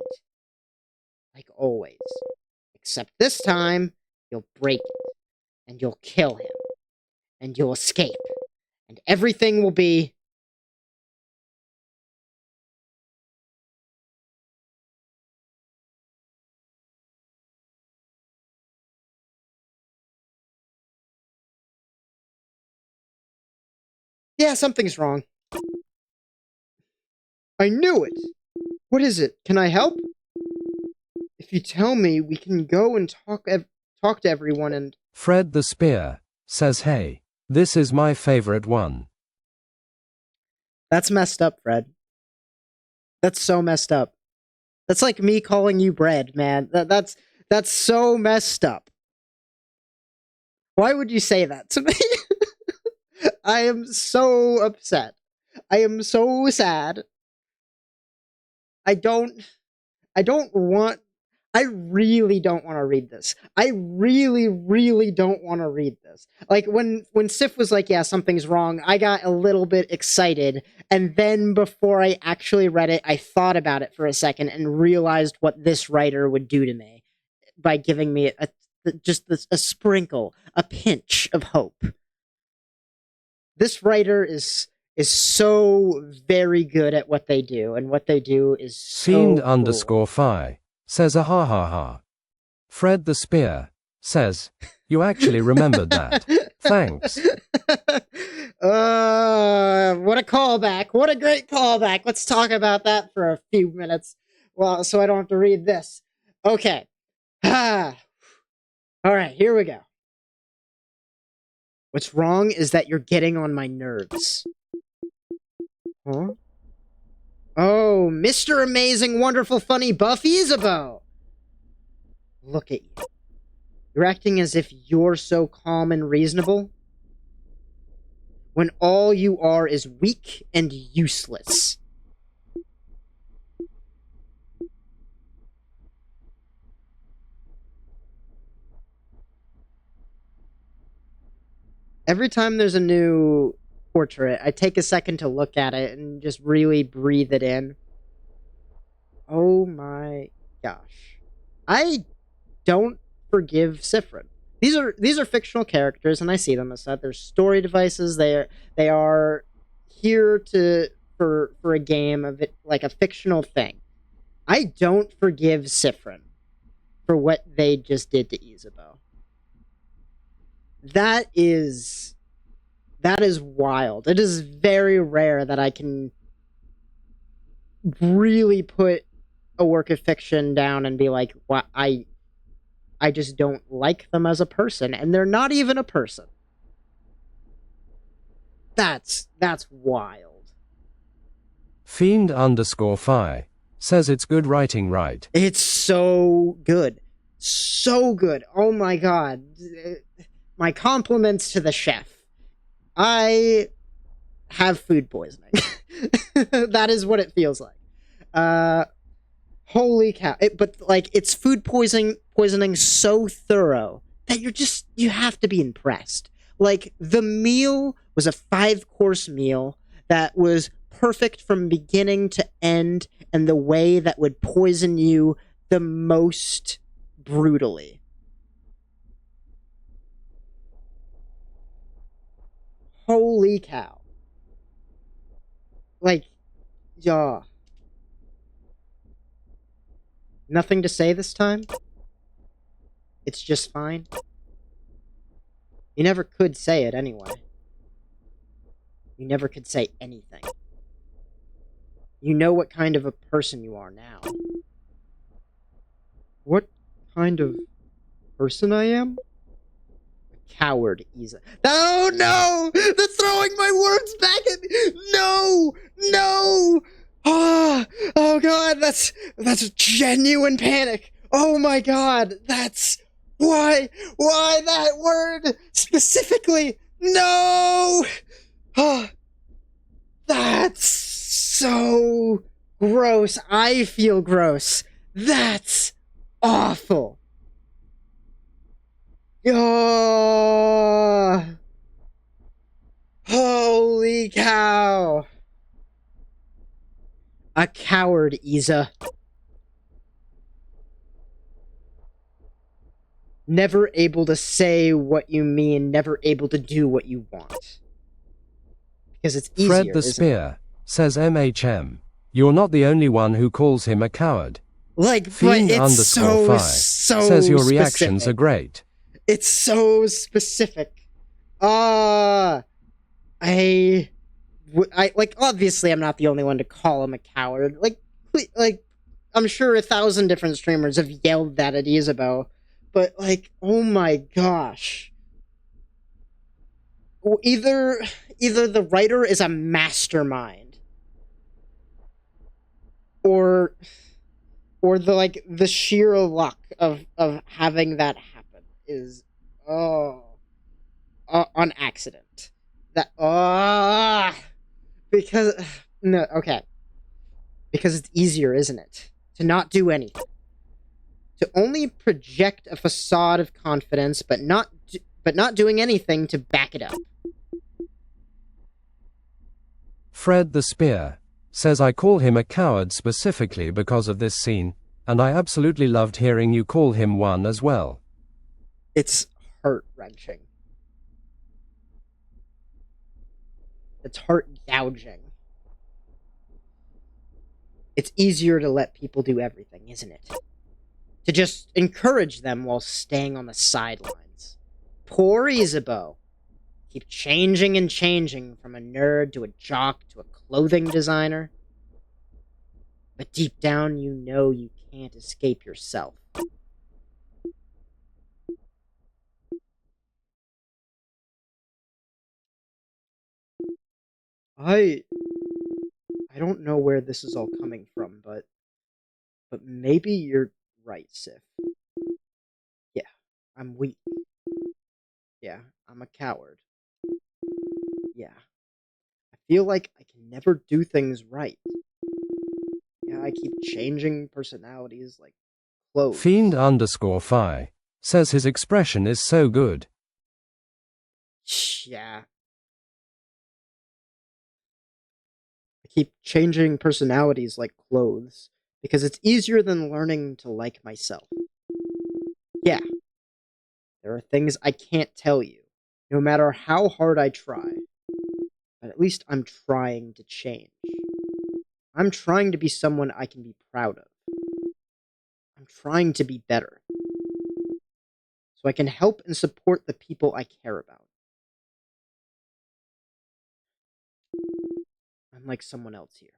Like always. Except this time, you'll break it. And you'll kill him. And you'll escape. And everything will be... Yeah, something's wrong. I knew it! What is it? Can I help? If you tell me, we can go and talk to everyone and... Fred the Spear says, hey, this is my favorite one. That's messed up, Fred. That's so messed up. That's like me calling you bread, man. That's so messed up. Why would you say that to me? I am so upset. I am so sad. I really don't want to read this. I really, really don't want to read this. Like, when Sif was like, yeah, something's wrong, I got a little bit excited, and then before I actually read it, I thought about it for a second and realized what this writer would do to me by giving me a sprinkle, a pinch of hope. This writer is so very good at what they do, and what they do is so Fiend_Fi says a ha ha ha. Fred the Spear says, you actually remembered that. Thanks. What a callback. What a great callback. Let's talk about that for a few minutes. Well, so I don't have to read this. Okay. All right, here we go. What's wrong is that you're getting on my nerves. Huh? Oh, Mr. Amazing, Wonderful, Funny Buffy Isabeau! Look at you. You're acting as if you're so calm and reasonable, when all you are is weak and useless. Every time there's a new portrait, I take a second to look at it and just really breathe it in. Oh my gosh. I don't forgive Sifrin. These are fictional characters, and I see them as that. They're story devices. They are here for a game of it, like a fictional thing. I don't forgive Sifrin for what they just did to Isabeau. That is wild. It is very rare that I can really put a work of fiction down and be like, "What I just don't like them as a person," and they're not even a person. That's wild. Fiend_Fi says it's good writing, right? It's so good. So good. Oh my god. My compliments to the chef. I have food poisoning. That is what it feels like. Holy cow. But like, it's food poisoning so thorough that you have to be impressed. Like, the meal was a 5-course meal that was perfect from beginning to end, and the way that would poison you the most brutally. Holy cow. Like, yeah. Nothing to say this time? It's just fine? You never could say it anyway. You never could say anything. You know what kind of a person you are now. What kind of person I am? A coward, Isa. Oh no! They're throwing my words back at me! No! No! Oh god, that's genuine panic. Oh my god, that's why that word specifically? No! That's so gross. I feel gross. That's awful. Holy cow. A coward, Isa. Never able to say what you mean, never able to do what you want. Because it's easier, Fred the Spear says MHM. You're not the only one who calls him a coward. Like, but it's so says your reactions specific. Are great. It's so specific. Like, obviously I'm not the only one to call him a coward. Like, I'm sure 1,000 different streamers have yelled that at Isabeau, but like, oh my gosh. Either the writer is a mastermind, or the sheer luck of having that happen is on accident. Because no, okay. Because it's easier, isn't it? To not do anything. To only project a facade of confidence, but not doing anything to back it up. Fred the Spear says I call him a coward specifically because of this scene, and I absolutely loved hearing you call him one as well. It's heart-wrenching. It's heart-gouging. It's easier to let people do everything, isn't it? To just encourage them while staying on the sidelines. Poor Isabeau. Keep changing and changing from a nerd to a jock to a clothing designer. But deep down, you know you can't escape yourself. I don't know where this is all coming from, but maybe you're right, Sif. Yeah, I'm weak. Yeah, I'm a coward. Yeah. I feel like I can never do things right. Yeah, I keep changing personalities like clothes. Fiend_Fi says his expression is so good. Yeah. I keep changing personalities like clothes because it's easier than learning to like myself. Yeah, there are things I can't tell you, no matter how hard I try. But at least I'm trying to change. I'm trying to be someone I can be proud of. I'm trying to be better. So I can help and support the people I care about. I'm like someone else here.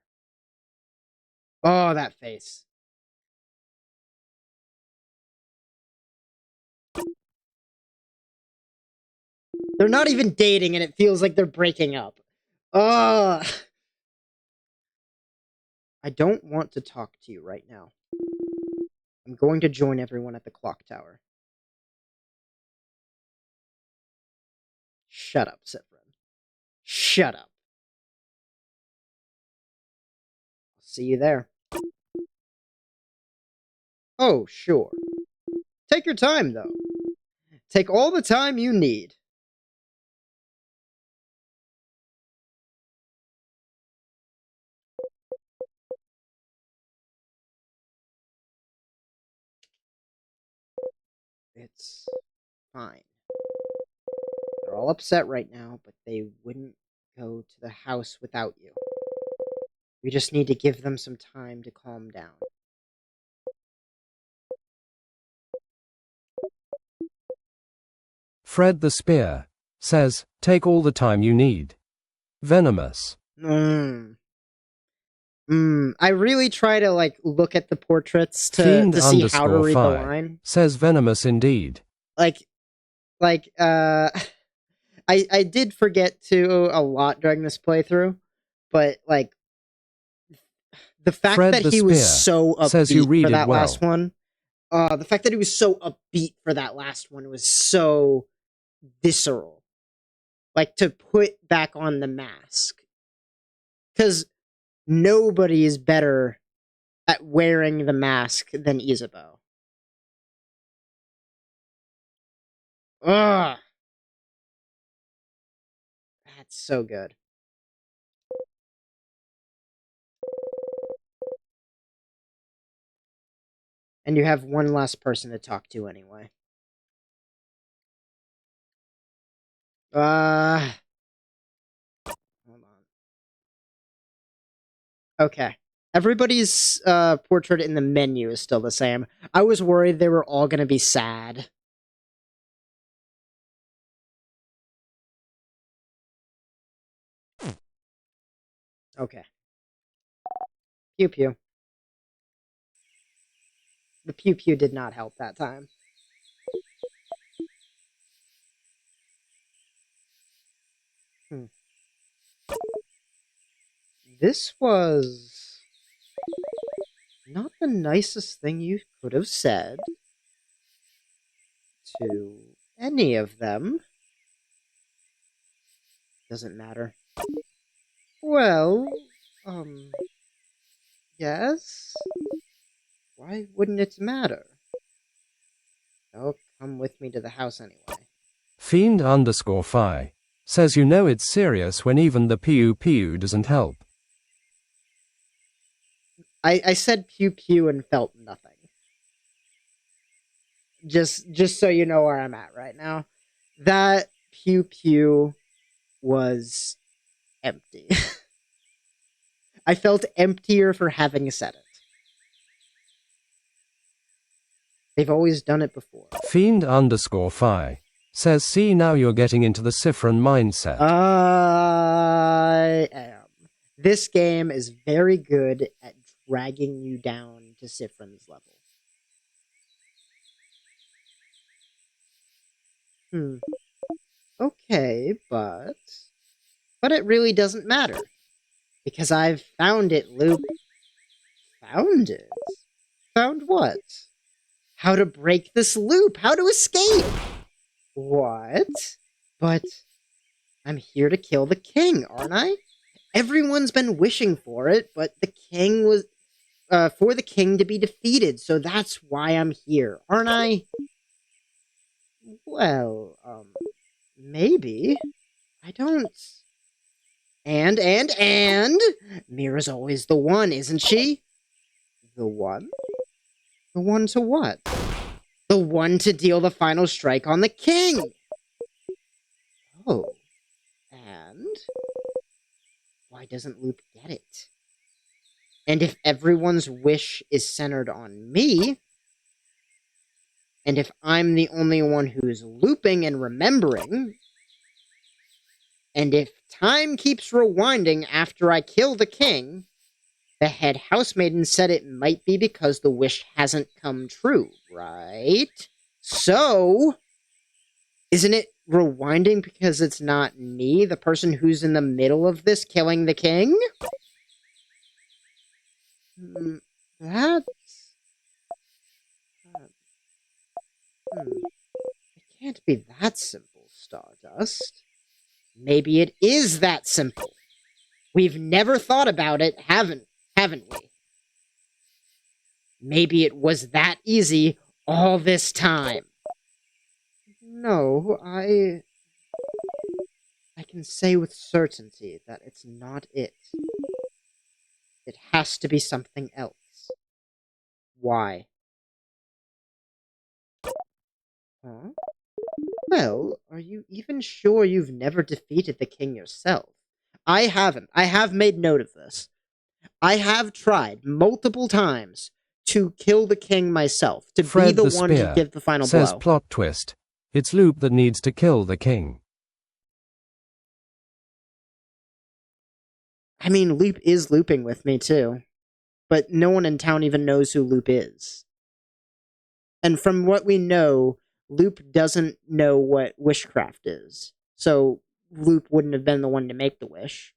Oh, that face. They're not even dating and it feels like they're breaking up. Ugh. I don't want to talk to you right now. I'm going to join everyone at the clock tower. Shut up, Siffrin. Shut up. I'll see you there. Oh, sure. Take your time, though. Take all the time you need. It's fine. They're all upset right now, but they wouldn't go to the house without you. We just need to give them some time to calm down. Fred the Spear says, take all the time you need. Venomous. I really try to, like, look at the portraits to see how to read the line. Says Venomous indeed. I did forget to a lot during this playthrough, but, like, the fact that he was so upbeat for that last one, the fact that he was so upbeat for that last one was so visceral. Like, to put back on the mask. Because nobody is better at wearing the mask than Isabeau. Ugh. That's so good. And you have one last person to talk to anyway. Hold on. Okay. Everybody's portrait in the menu is still the same. I was worried they were all gonna be sad. Okay. Pew pew. The pew pew did not help that time. This was not the nicest thing you could have said to any of them. Doesn't matter. Well, yes? Why wouldn't it matter? They'll come with me to the house anyway. Fiend_Fi says you know it's serious when even the pew pew doesn't help. I said pew pew and felt nothing. Just so you know where I'm at right now. That pew pew was empty. I felt emptier for having said it. They've always done it before. Fiend_Fi says, see, now you're getting into the Siffrin mindset. I am. This game is very good at dragging you down to Siffrin's level. Okay, but it really doesn't matter. Because I've found it, Loop. Found it? Found what? How to break this loop, how to escape! What? But I'm here to kill the king, aren't I? Everyone's been wishing for it, but the king was... for the king to be defeated, so that's why I'm here, aren't I? Well, maybe. I don't... And... Mira's always the one, isn't she? The one? The one to what? The one to deal the final strike on the king! Oh. And? Why doesn't Loop get it? And if everyone's wish is centered on me, and if I'm the only one who's looping and remembering, and if time keeps rewinding after I kill the king, the head housemaiden said it might be because the wish hasn't come true, right? So, isn't it rewinding because it's not me, the person who's in the middle of this, killing the king? That's... It can't be that simple, Stardust. Maybe it is that simple. We've never thought about it, haven't we? Maybe it was that easy all this time. No, I can say with certainty that it's not it. It has to be something else. Why? Huh? Well, are you even sure you've never defeated the king yourself? I haven't. I have made note of this. I have tried multiple times to kill the king myself, to Fred be the the one to Spear give the final says blow. plot twist. It's Loop that needs to kill the king. I mean, Loop is looping with me, too. But no one in town even knows who Loop is. And from what we know, Loop doesn't know what wishcraft is. So Loop wouldn't have been the one to make the wish.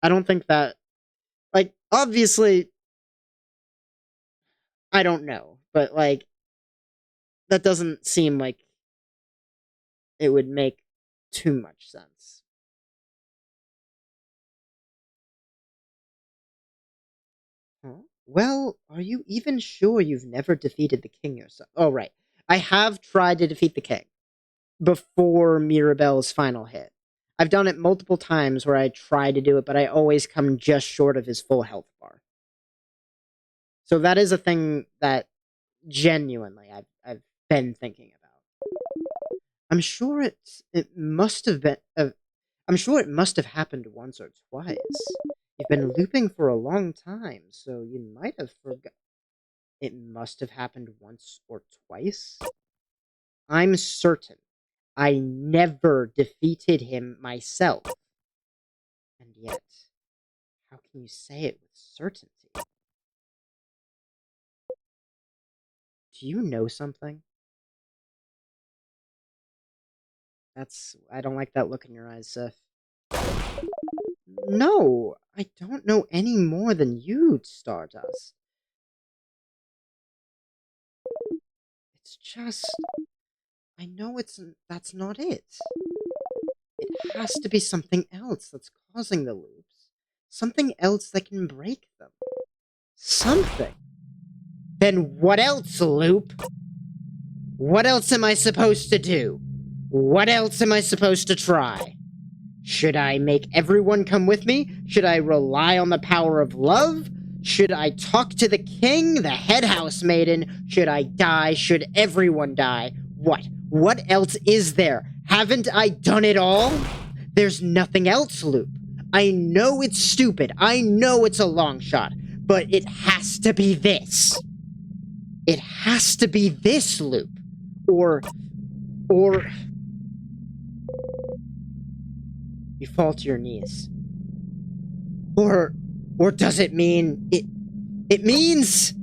I don't think that... Like, obviously... I don't know. But, like... That doesn't seem like it would make too much sense. Huh? Well, are you even sure you've never defeated the king yourself? Oh, right. I have tried to defeat the king before Mirabelle's final hit. I've done it multiple times where I try to do it, but I always come just short of his full health bar. So that is a thing that genuinely I've been thinking about. I'm sure it must have been... I'm sure it must have happened once or twice. You've been looping for a long time, so you might have forgot. It must have happened once or twice? I'm certain I never defeated him myself. And yet, how can you say it with certainty? Do you know something? I don't like that look in your eyes, Seth. No, I don't know any more than you, Stardust. It's just... I know that's not it. It has to be something else that's causing the loops. Something else that can break them. Something. Then what else, Loop? What else am I supposed to do? What else am I supposed to try? Should I make everyone come with me? Should I rely on the power of love? Should I talk to the king, the head housemaiden? Should I die? Should everyone die? What? What else is there? Haven't I done it all? There's nothing else, Loop. I know it's stupid. I know it's a long shot. But it has to be this. It has to be this, Loop. Or... You fall to your knees. Or does it mean... It means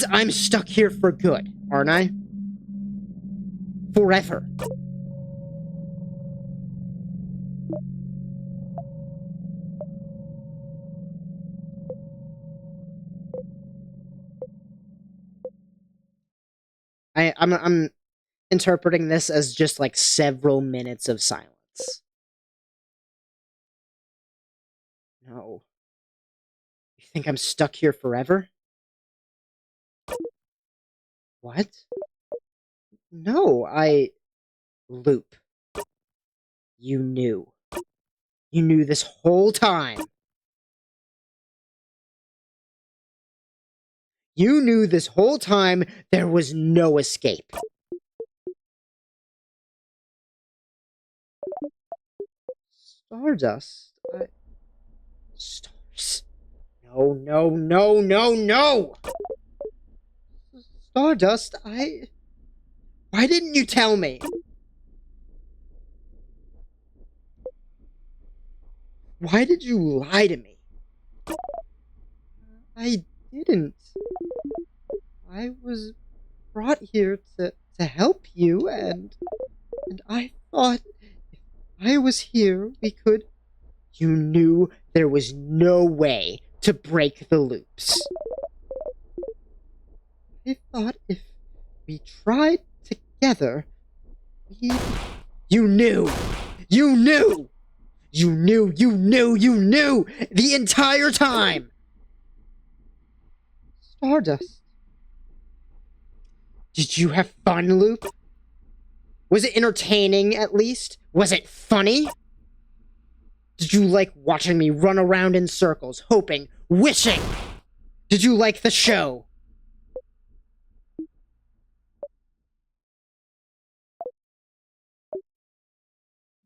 I'm stuck here for good, aren't I? Forever. I'm interpreting this as just like several minutes of silence. No. You think I'm stuck here forever? What? No, Loop. You knew. You knew this whole time. You knew this whole time there was no escape. Stardust? Stars? No, no, no, no, no! Stardust, Why didn't you tell me? Why did you lie to me? I didn't. I was brought here to help you, and I thought if I was here, we could. You knew there was no way to break the loops. I thought if we tried together, we. You knew! You knew! You knew, you knew, you knew! The entire time! Stardust. Did you have fun, Loop? Was it entertaining, at least? Was it funny? Did you like watching me run around in circles, hoping, wishing? Did you like the show?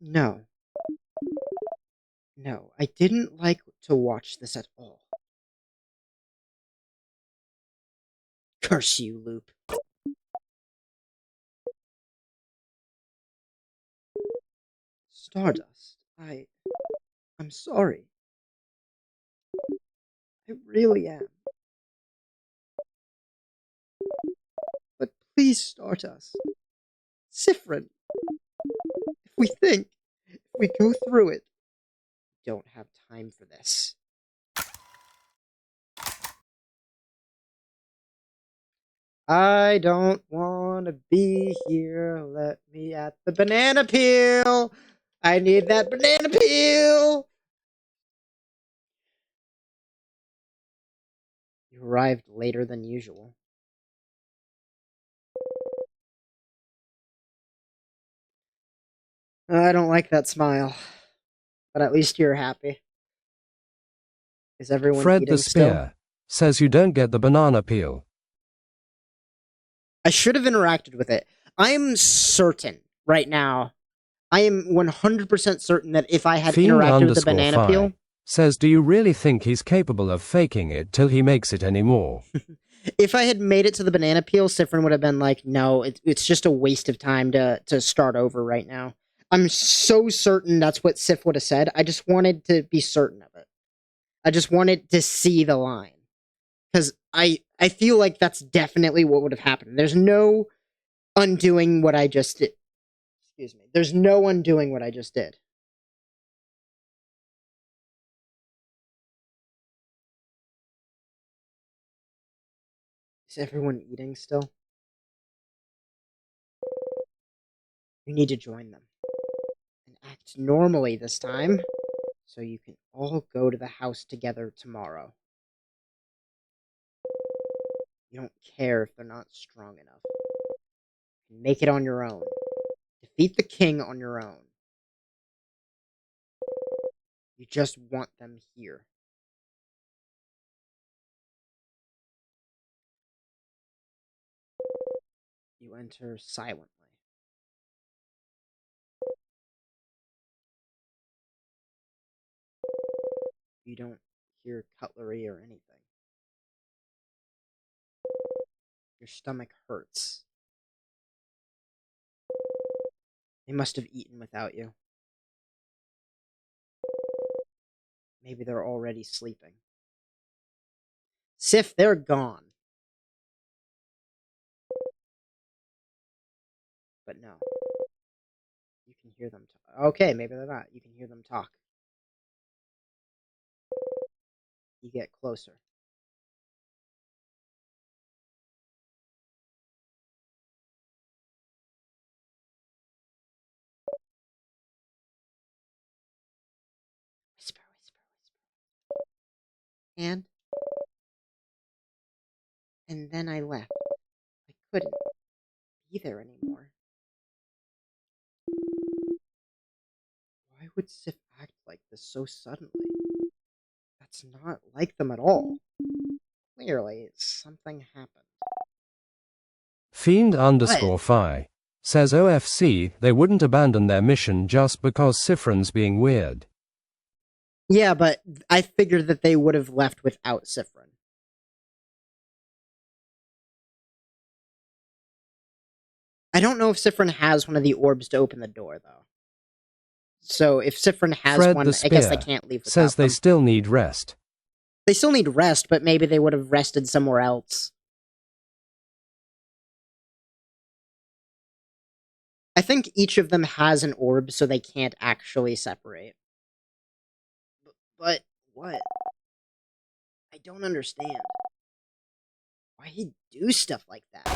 No. No, I didn't like to watch this at all. Curse you, Loop. Stardust, I'm sorry. I really am. But please, Stardust. Siffrin. If we go through it, we don't have time for this. I don't want to be here. Let me at the banana peel. I need that banana peel. You arrived later than usual. I don't like that smile. But at least you're happy. Is everyone Fred eating the Spear still? says you don't get the banana peel. I should have interacted with it. I am certain right now. I am 100% certain that if I had Fiend interacted with the underscore banana phi peel, says, do you really think he's capable of faking it till he makes it anymore? if I had made it to the banana peel, Siffrin would have been like, no, it's just a waste of time to start over right now. I'm so certain that's what Sif would have said. I just wanted to be certain of it. I just wanted to see the line. Because I feel like that's definitely what would have happened. There's no undoing what I just did. Excuse me. There's no undoing what I just did. Is everyone eating still? You need to join them. And act normally this time, so you can all go to the house together tomorrow. You don't care if they're not strong enough. You can make it on your own. Defeat the king on your own. You just want them here. You enter silently. You don't hear cutlery or anything. Your stomach hurts. They must have eaten without you. Maybe they're already sleeping. Sif, they're gone. But no. You can hear them talk. Okay, maybe they're not. You can hear them talk. You get closer. Whisper, whisper, whisper. And then I left. I couldn't be there anymore. Why would Sif act like this so suddenly? That's not like them at all. Clearly, something happened. Fiend_Phi says OFC they wouldn't abandon their mission just because Siffrin's being weird. Yeah, but I figured that they would have left without Siffrin. I don't know if Siffrin has one of the orbs to open the door, though. So if Siffrin has Fred one, the I guess they Spear can't leave without says they them. still need rest. They still need rest, but maybe they would have rested somewhere else. I think each of them has an orb, so they can't actually separate. But what? I don't understand. Why he'd do stuff like that?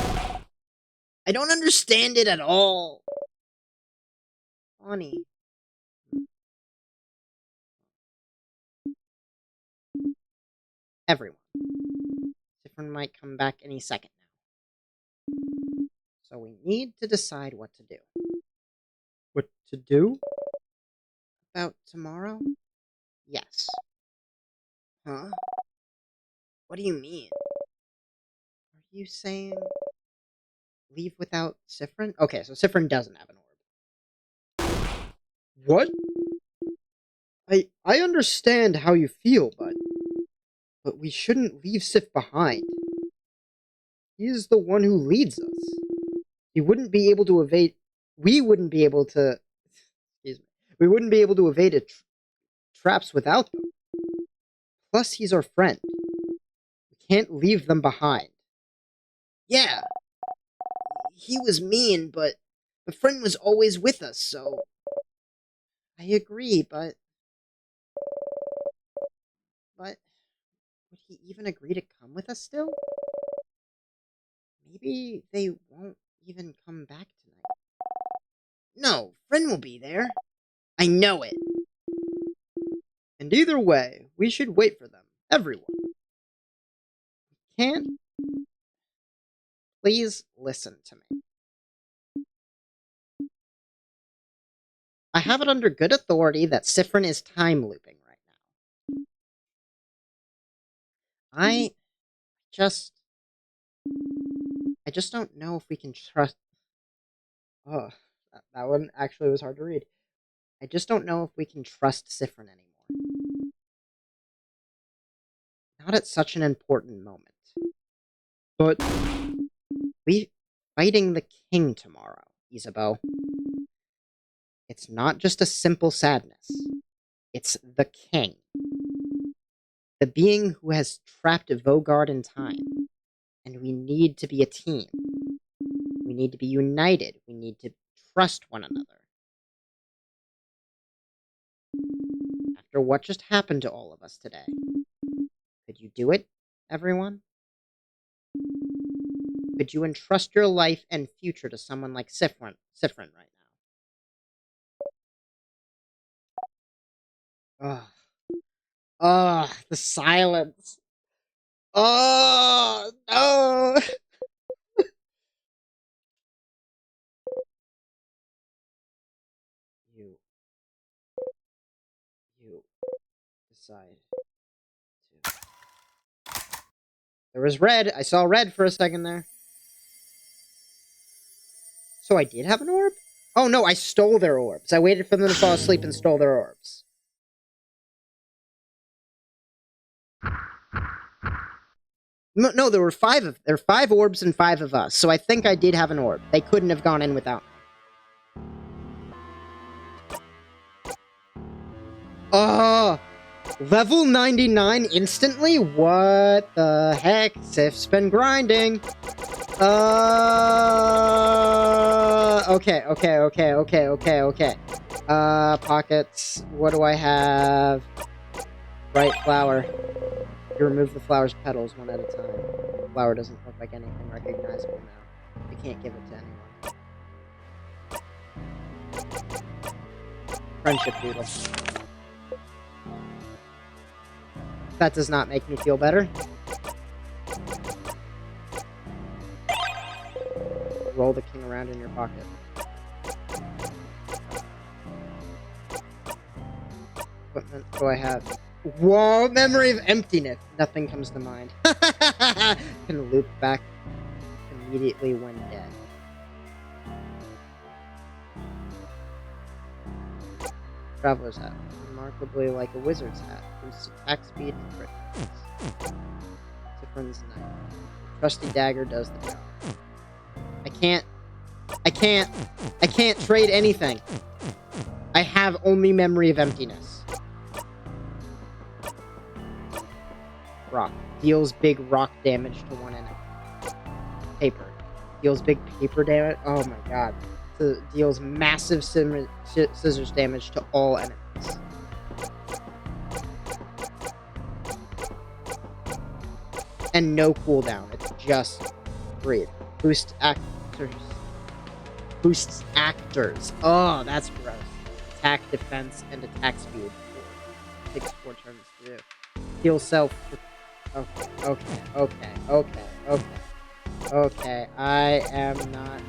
I don't understand it at all. Funny. Everyone. Siffrin might come back any second now. So we need to decide what to do. What to do? About tomorrow? Yes. Huh? What do you mean? Are you saying leave without Siffrin? Okay, so Siffrin doesn't have an orb. What? I understand how you feel, but we shouldn't leave Sif behind. He is the one who leads us. He wouldn't be able to evade. We wouldn't be able to. Excuse me. We wouldn't be able to evade traps without them. Plus, he's our friend. We can't leave them behind. Yeah. He was mean, but the friend was always with us, so. I agree, but would he even agree to come with us still? Maybe they won't even come back tonight. No, Friend will be there. I know it. And either way, we should wait for them. Everyone. Can't? Please listen to me. I have it under good authority that Siffrin is time looping right now. I just don't know if we can trust... Oh, that one actually was hard to read. I just don't know if we can trust Siffrin anymore. Not at such an important moment. But we fighting the king tomorrow, Isabeau. It's not just a simple sadness. It's the king. The being who has trapped Vaugarde in time. And we need to be a team. We need to be united. We need to trust one another. After what just happened to all of us today, could you do it, everyone? Could you entrust your life and future to someone like Siffrin right now? Ugh, the silence. Oh, no! You decide to... There was red. I saw red for a second there. So I did have an orb? Oh no, I stole their orbs. I waited for them to fall asleep and stole their orbs. No, there were there were 5 orbs and 5 of us, so I think I did have an orb. They couldn't have gone in without me. Level 99 instantly? What the heck? Sif's been grinding. Okay. Pockets. What do I have? Right, flower. You remove the flower's petals one at a time. The flower doesn't look like anything recognizable now. I can't give it to anyone. Friendship doodle. That does not make me feel better. Roll the king around in your pocket. Equipment do I have? Whoa, memory of emptiness. Nothing comes to mind. Can loop back immediately when dead. Traveler's hat. Remarkably like a wizard's hat. Boosts attack speed and crit chance. Cyphron's knife. Trusty dagger does the job. I can't trade anything. I have only memory of emptiness. Rock. Deals big rock damage to one enemy. Paper. Deals big paper damage. Oh my god. So deals massive scissors damage to all enemies. And no cooldown. It's just breathe. Boosts actors. Oh, that's gross. Attack, defense, and attack speed. Takes 4 turns to do. Heal self. Okay. I am not.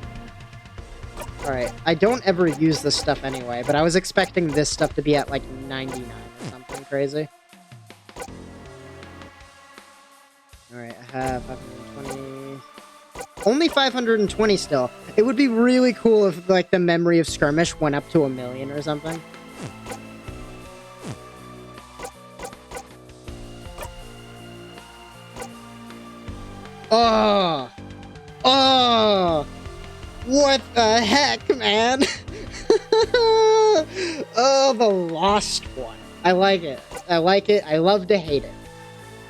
Alright, I don't ever use this stuff anyway, but I was expecting this stuff to be at like 99 or something crazy. Alright, I have 520. Only 520 still. It would be really cool if like the memory of skirmish went up to 1,000,000 or something. Oh! What the heck, man? Oh, the lost one. I like it. I love to hate it.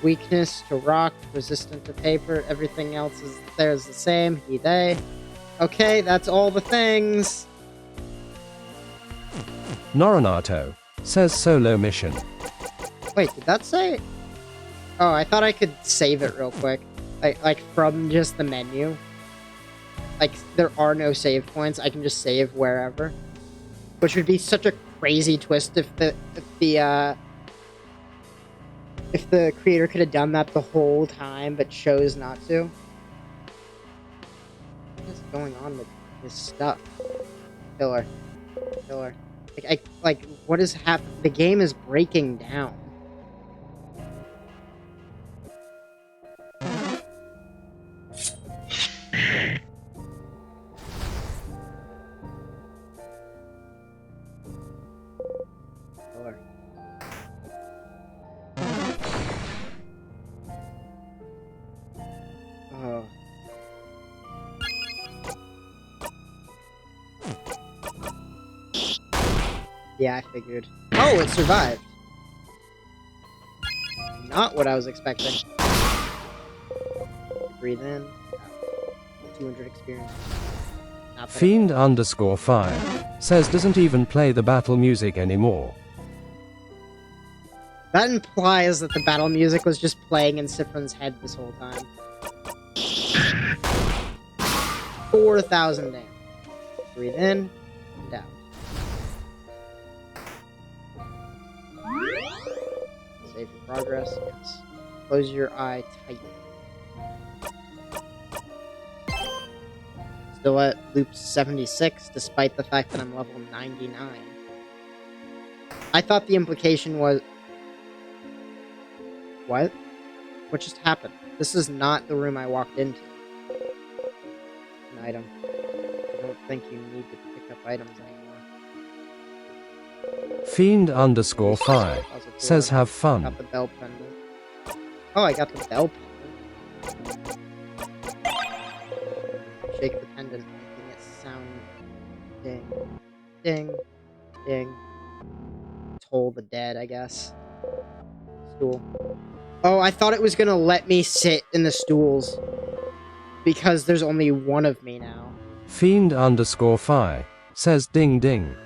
Weakness to rock, resistant to paper, everything else is there's the same. He, they. Okay, that's all the things. Noranato says solo mission. Wait, did that say? Oh, I thought I could save it real quick. Like from just the menu. Like, there are no save points. I can just save wherever. Which would be such a crazy twist if the creator could have done that the whole time, but chose not to. What is going on with this stuff? Killer. Like, what is happening? The game is breaking down. Yeah, I figured. Oh, it survived. Not what I was expecting. Breathe in. 200 experience. Fiend_5 says doesn't even play the battle music anymore. That implies that the battle music was just playing in Cyphron's head this whole time. 4,000 damage. Breathe in and out. Save your progress, yes. Close your eye tight. Still at loop 76, despite the fact that I'm level 99. I thought the implication was... What? What just happened? This is not the room I walked into. An item. I don't think you need to pick up items anymore. Fiend_5 says have fun. Got the bell pendant. Oh, I got the bell pendant. Shake the pendant, making it sound ding, ding, ding. Toll the dead, I guess. Stool. Oh, I thought it was gonna let me sit in the stools because there's only one of me now. Fiend_5 says ding ding.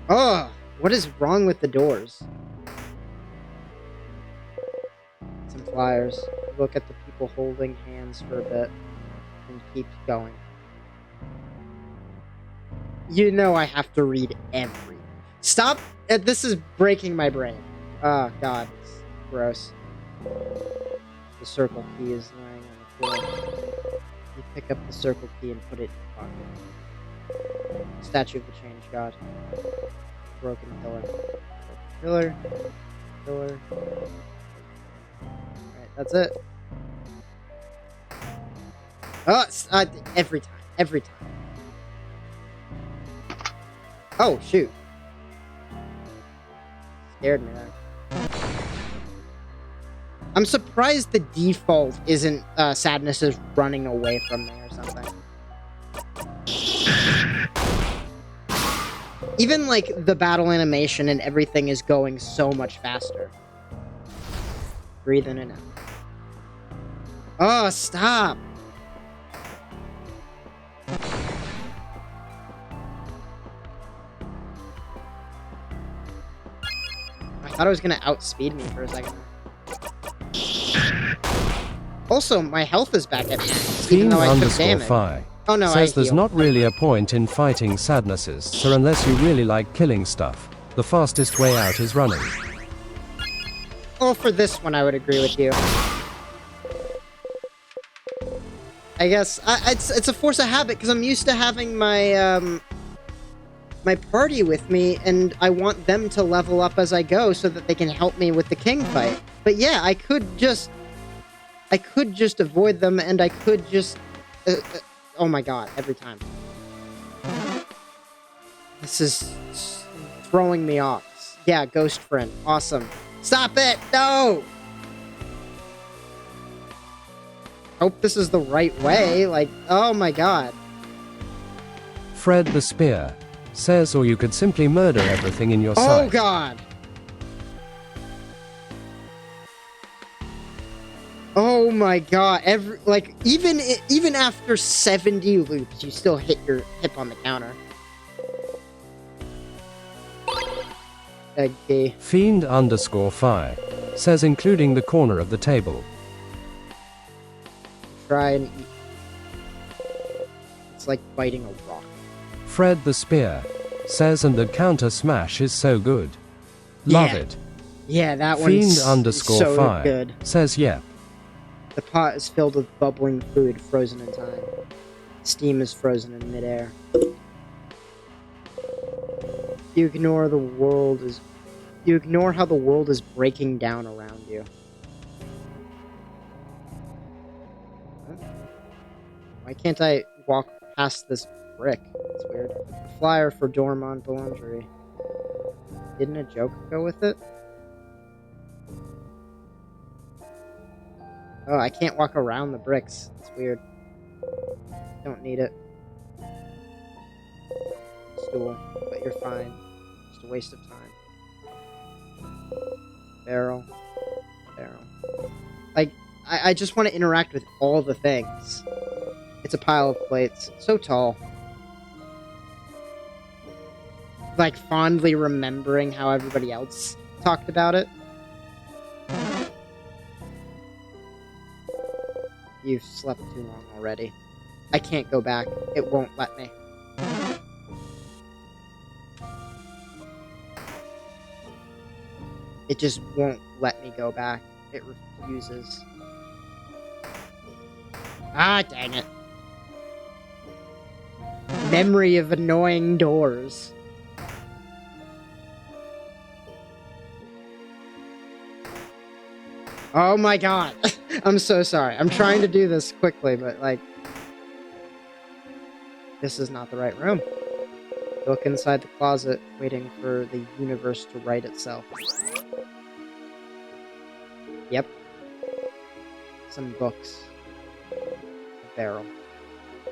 Oh, what is wrong with the doors? Some flyers. Look at the people holding hands for a bit and keep going. You know I have to read everything. Stop! This is breaking my brain. Oh, God. It's gross. The circle key is lying on the floor. You pick up the circle key and put it in your pocket. Statue of the Change God. Broken pillar. Killer. Killer. Alright, that's it. Oh, every time. Every time. Oh, shoot. Scared me there. I'm surprised the default isn't Sadness is running away from me or something. Even, like, the battle animation and everything is going so much faster. Breathe in and out. Oh, stop! I thought it was gonna outspeed me for a second. Also, my health is back at max, even though I took damage. Fi Oh no, says there's not really a point in fighting Sadnesses, so unless you really like killing stuff, the fastest way out is running. Well, for this one, I would agree with you. I guess it's a force of habit because I'm used to having my my party with me, and I want them to level up as I go so that they can help me with the king fight. But yeah, I could just avoid them, and I could just oh my god, every time. This is throwing me off. Yeah, ghost friend, awesome. Stop it! No! Hope this is the right way. Like, oh my god. Fred the Spear says, or you could simply murder everything in your sight. Oh god! Oh my god! Even after 70 loops, you still hit your hip on the counter. Egg key. Fiend_Fi says, including the corner of the table. Try and eat. It's like biting a rock. Fred the Spear says, and the counter smash is so good. Love Yeah. it. Yeah, that one's so Fiend_Fi good. says, yep. The pot is filled with bubbling food frozen in time. Steam is frozen in midair. You ignore how the world is breaking down around you. Why can't I walk past this brick? That's weird. A flyer for Dormont Boulangerie. Didn't a joke go with it? Oh, I can't walk around the bricks. It's weird. Don't need it. Stool, but you're fine. Just a waste of time. Barrel. Barrel. Like, I just want to interact with all the things. It's a pile of plates. So tall. Like, fondly remembering how everybody else talked about it. You've slept too long already. I can't go back. It won't let me. It just won't let me go back. It refuses. Ah, dang it. Memory of annoying doors. Oh my god. I'm so sorry. I'm trying to do this quickly, but, like... This is not the right room. Look inside the closet, waiting for the universe to right itself. Yep. Some books. A barrel. A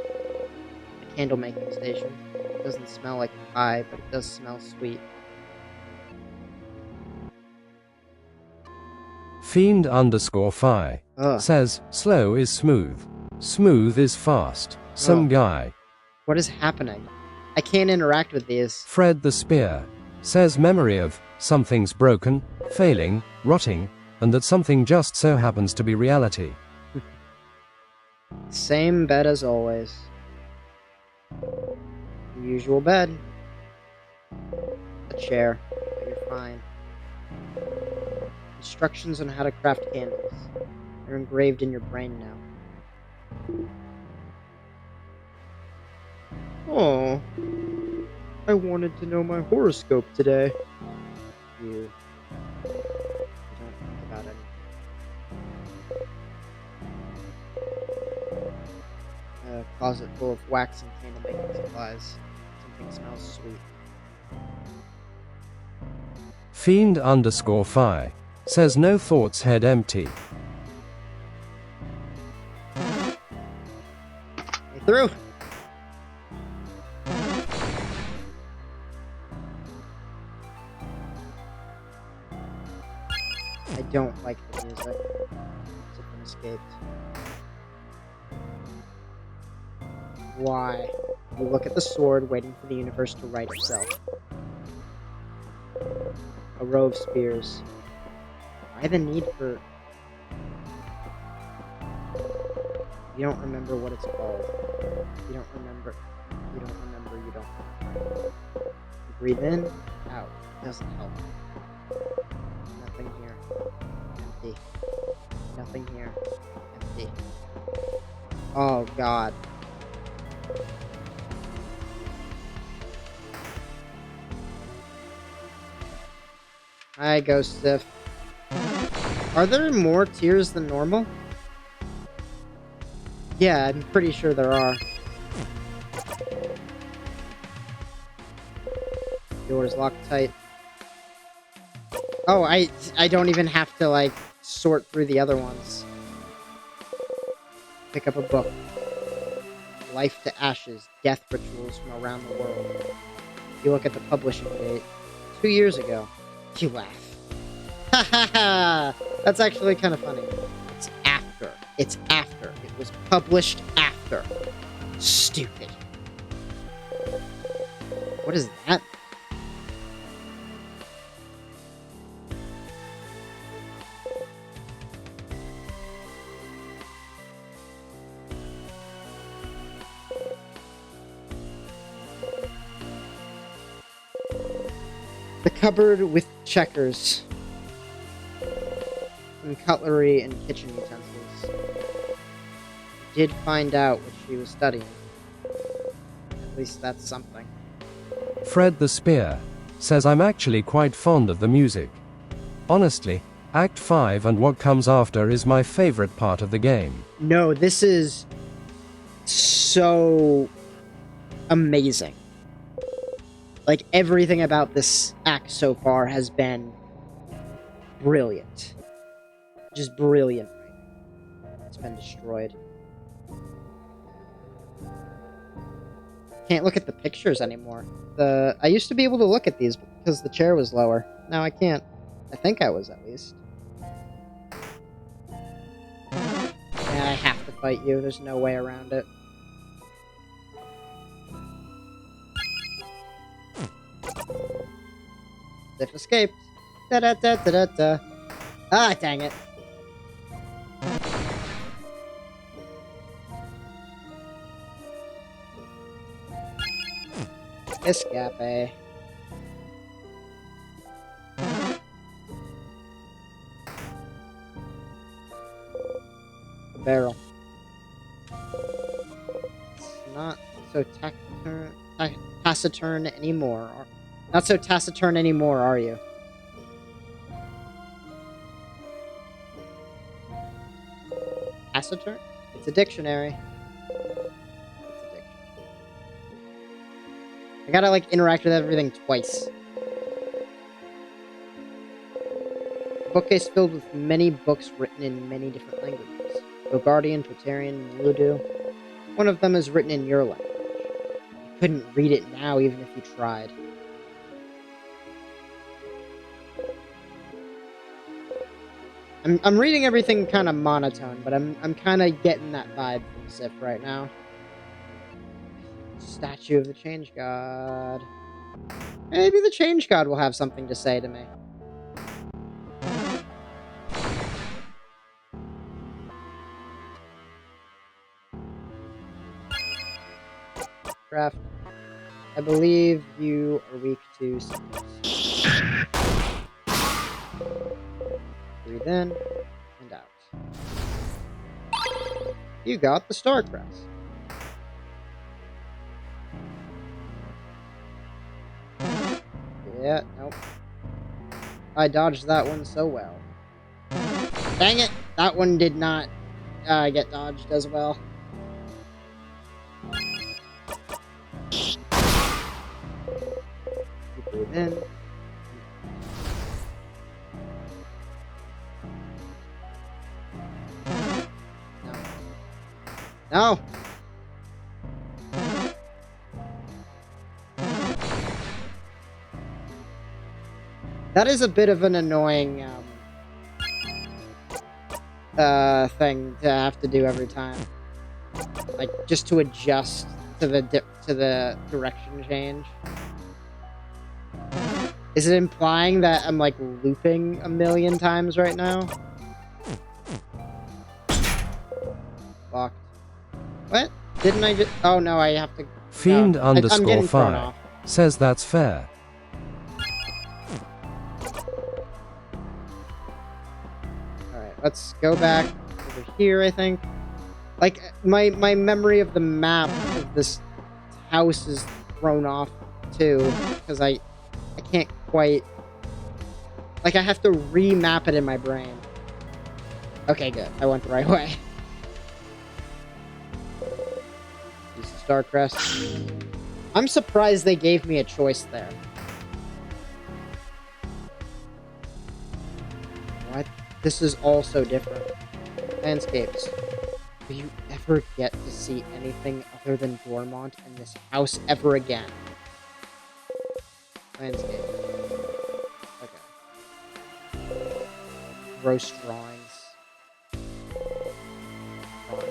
candle making station. It doesn't smell like pie, but it does smell sweet. Fiend_Fi Ugh. says, slow is smooth. Smooth is fast. Some guy. What is happening? I can't interact with these. Fred the Spear says, memory of something's broken, failing, rotting, and that something just so happens to be reality. Same bed as always. Usual bed. A chair, but you're fine. Instructions on how to craft candles. They're engraved in your brain now. Oh, I wanted to know my horoscope today. You closet full of wax and candle making supplies. Something smells sweet. Fiend_Fi says no thoughts, head empty. Hey, through! I don't like the music. It's been escaped. Why? You look at the sword, waiting for the universe to right itself. A row of spears. Why the need for... You don't remember what it's called. You don't remember. You don't remember. You don't remember. You breathe in, out. Doesn't help. Nothing here. Empty. Nothing here. Empty. Oh, God. Hi, Ghost Sif. Are there more tears than normal? Yeah, I'm pretty sure there are. Doors locked tight. Oh, I don't even have to, like, sort through the other ones. Pick up a book. Life to Ashes, Death Rituals from Around the World. You look at the publishing date. 2 years ago. You laugh. Ha ha ha! That's actually kind of funny. It's after. It's after. It was published after. Stupid. What is that? The cupboard with checkers. And cutlery and kitchen utensils. Did find out what she was studying. At least that's something. Fred the Spear says I'm actually quite fond of the music. Honestly, Act 5 and what comes after is my favorite part of the game. No, this is so amazing. Like, everything about this act so far has been brilliant. Just brilliant. It's been destroyed. Can't look at the pictures anymore. I used to be able to look at these because the chair was lower. Now I can't. I think I was, at least. Yeah, I have to fight you. There's no way around it. Sif escaped. Da-da-da-da-da-da. Ah, dang it. Escape. A barrel. It's not so taciturn anymore. Not so taciturn anymore, are you? Taciturn? It's a dictionary. I gotta, like, interact with everything twice. A bookcase filled with many books written in many different languages. Bogardian, Potarian, Ludu. One of them is written in your language. You couldn't read it now even if you tried. I'm reading everything kind of monotone, but I'm kind of getting that vibe from Sif right now. Statue of the Change God. Maybe the Change God will have something to say to me. Craft. I believe you are weak to sickness. Breathe in and out. You got the Star Crest. Yeah, nope. I dodged that one so well. Dang it! That one did not get dodged as well. No! That is a bit of an annoying, thing to have to do every time. Like, just to adjust to the direction change. Is it implying that I'm, like, looping a million times right now? Locked. What? Didn't I just... Oh, no, I have to... Fiend no. I'm underscore getting thrown 5 off. says that's fair. Alright, let's go back over here, I think. Like, my memory of the map of this house is thrown off, too. Because I can't quite... Like, I have to remap it in my brain. Okay, good. I went the right way. Use the Starcrest. I'm surprised they gave me a choice there. What? This is also different. Landscapes. Do you ever get to see anything other than Dormont in this house ever again? Landscape. Okay. Gross drawings.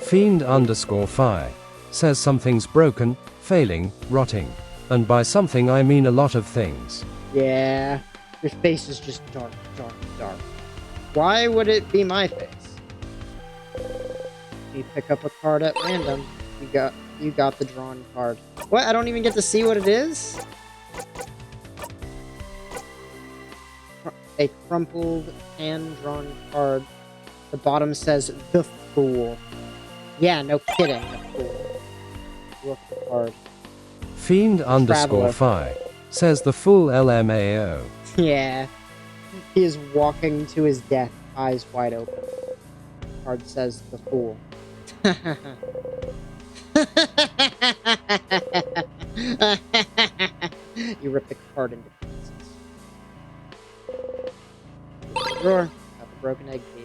Fiend underscore 5 says something's broken, failing, rotting. And by something I mean a lot of things. Yeah. Your face is just dark, dark, dark. Why would it be my face? You pick up a card at random. You got the drawn card. What? I don't even get to see what it is? A crumpled, hand-drawn card. The bottom says, The Fool. Yeah, no kidding, The Fool. Look at the card. Fiend underscore 5 says the full LMAO. Yeah. He is walking to his death, eyes wide open. The card says, The Fool. You rip the card into pieces. Drawer. Got the broken egg key.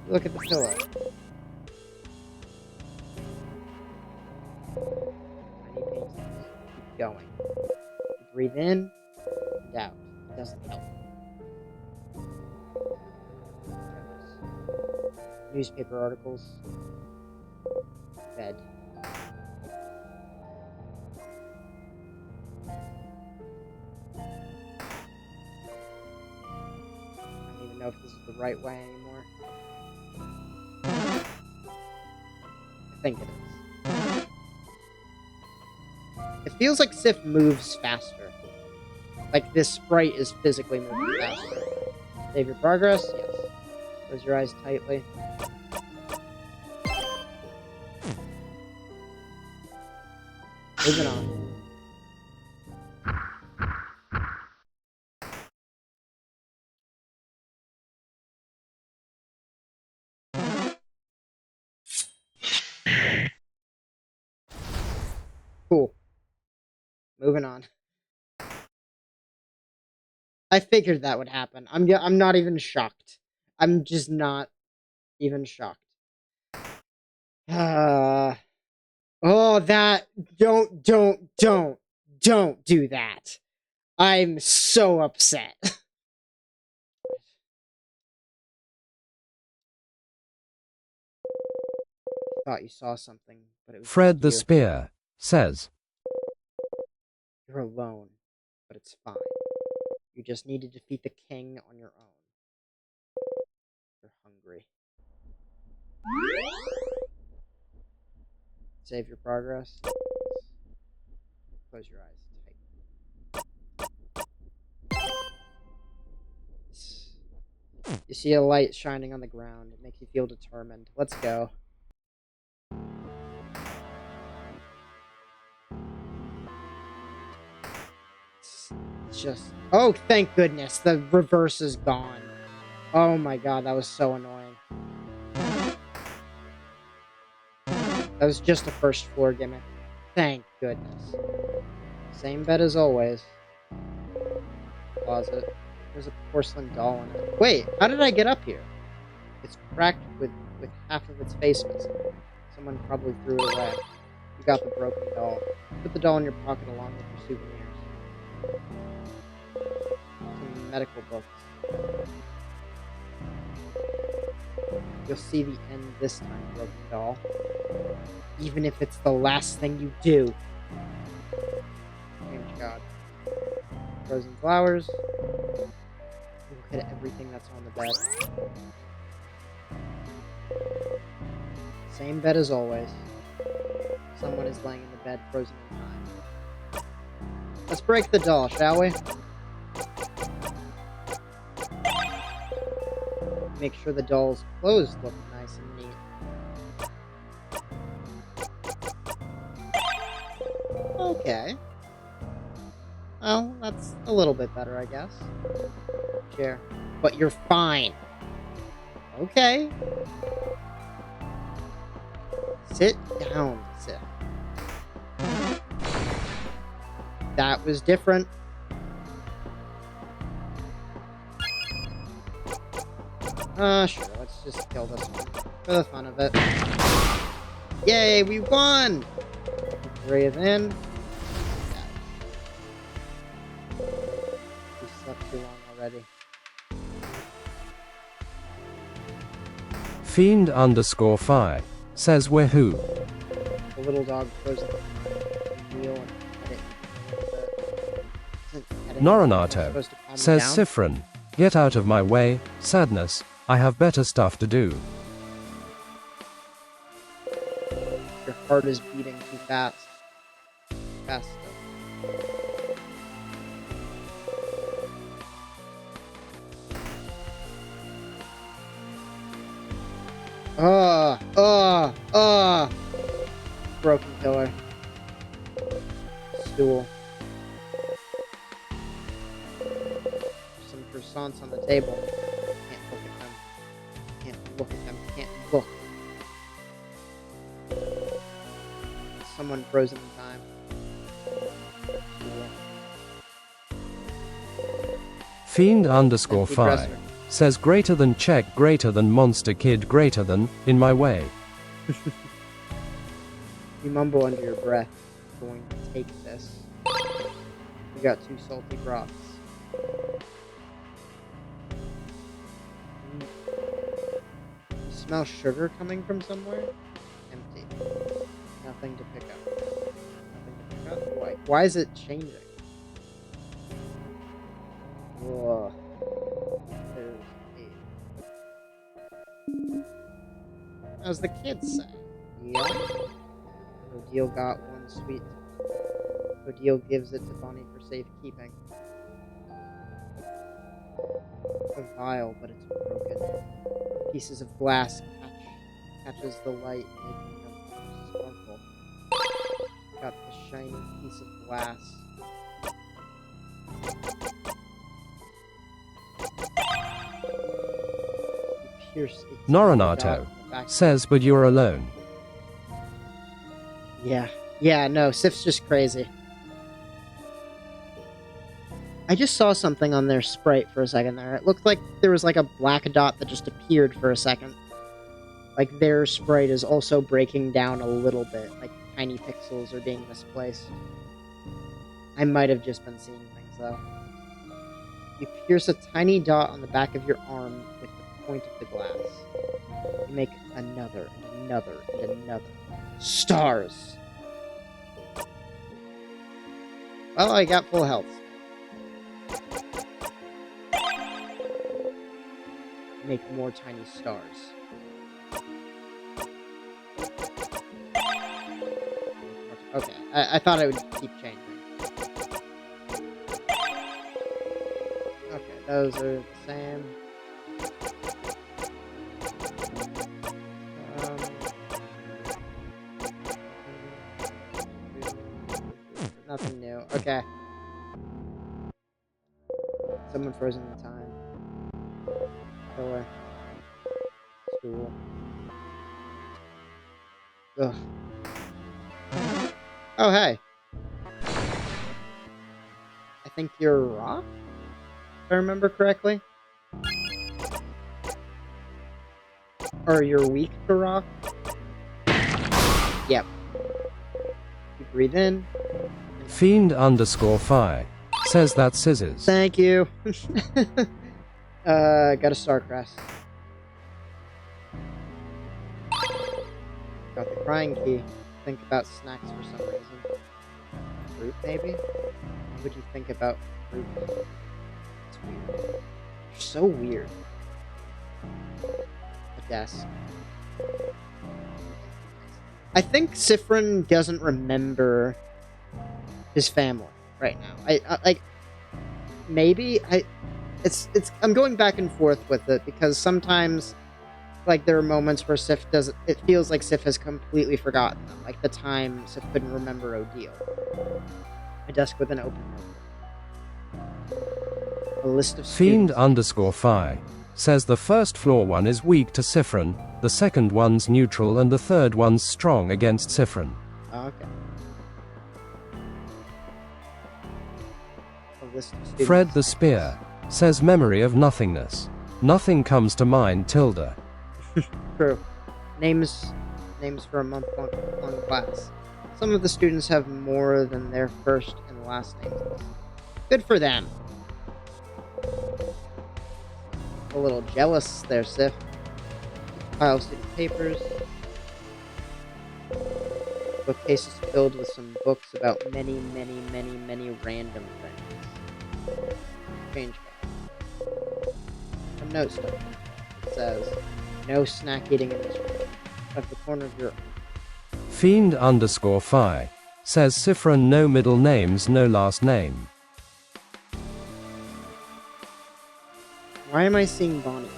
Look at the pillow. Tiny paintings. Keep going. You breathe in and out. It doesn't help. Newspaper articles. Bed. I don't even know if this is the right way anymore. I think it is. It feels like Sif moves faster. Like this sprite is physically moving faster. Save your progress? Yes. Close your eyes tightly. Moving on. Cool. Moving on. I figured that would happen. I'm not even shocked. I'm just not even shocked. Oh, that... Don't do that. I'm so upset. Thought you saw something, but it was Fred the just you. Spear says, You're alone, but it's fine. You just need to defeat the king on your own. You're hungry. Save your progress. Close your eyes tight. You see a light shining on the ground. It makes you feel determined. Let's go. It's just... Oh, thank goodness. The reverse is gone. Oh my god, that was so annoying. That was just a first floor gimmick. Thank goodness. Same bed as always. Closet. There's a porcelain doll in it. Wait, how did I get up here? It's cracked with half of its face missing. Someone probably threw it away. You got the broken doll. Put the doll in your pocket along with your souvenirs. Some medical books. You'll see the end this time, broken doll. Even if it's the last thing you do. Change God. Frozen flowers. Look at everything that's on the bed. Same bed as always. Someone is laying in the bed, frozen in time. Let's break the doll, shall we? Make sure the doll's clothes look nice and neat. Okay. Well, that's a little bit better, I guess. Chair. But you're fine. Okay. Sit down, Sif. That was different. Sure, let's just kill this one. For the fun of it. Yay, we won! Breathe in. We slept too long already. Fiend_Fi says we're who? The little dog throws the wheel and pet it. Noranato says Sifrin, get out of my way, sadness, I have better stuff to do. Your heart is beating too fast. Faster. Broken pillar. Stool. Some croissants on the table. Can't look at them. Can't look at them. Can't look. Someone frozen in time. Fiend_Fi says greater than check, greater than monster kid, greater than, in my way. You mumble under your breath. Going to take this. You got 2 salty broths. You smell sugar coming from somewhere? Empty. Nothing to pick up. Nothing to pick up? Why is it changing? Whoa. There's 8. As the kids say. Yeah. Odile got one sweet. Odile gives it to Bonnie for safekeeping. A vial, but it's broken. Pieces of glass catches the light, making them sparkle. Got the shiny piece of glass. You pierce it. Noranato says, but you're alone. Yeah, no, Sif's just crazy. I just saw something on their sprite for a second there. It looked like there was like a black dot that just appeared for a second. Like their sprite is also breaking down a little bit, like tiny pixels are being misplaced. I might have just been seeing things though. You pierce a tiny dot on the back of your arm with the point of the glass. You make another and another and another. Stars! Well, I got full health. Make more tiny stars. Okay, I thought I would keep changing. Okay, those are the same. Nothing new. Okay. Someone frozen in time. Pillar. Stool. Ugh. Oh, hey. I think you're a rock? If I remember correctly. Or you're weak to rock? Yep. You breathe in. Fiend_Fi says that scissors. Thank you. Got a star crest. Got the crying key. Think about snacks for some reason. Fruit, maybe? What would you think about fruit? It's weird. You're so weird. A desk. I think Sifrin doesn't remember his family right now. I like maybe I'm going back and forth with it because sometimes like there are moments where Sif doesn't. It feels like Sif has completely forgotten them, like the time Sif couldn't remember Odile. A desk with an open notebook. A list of Fiend_Fi says the first floor one is weak to Sifrin, the second one's neutral, and the third one's strong against Sifrin. Okay. A list of students. Fred the Spear says memory of nothingness. Nothing comes to mind, tilde. True. Names for a month-long class. Some of the students have more than their first and last names. Good for them. A little jealous there, Sif. Pile of student papers. Bookcases filled with some books about many random things. Change bag. Some note stuff. It says, no snack eating in this room. At the corner of your Fiend_Fi says Sifrin no middle names, no last name. Why am I seeing Bonnie?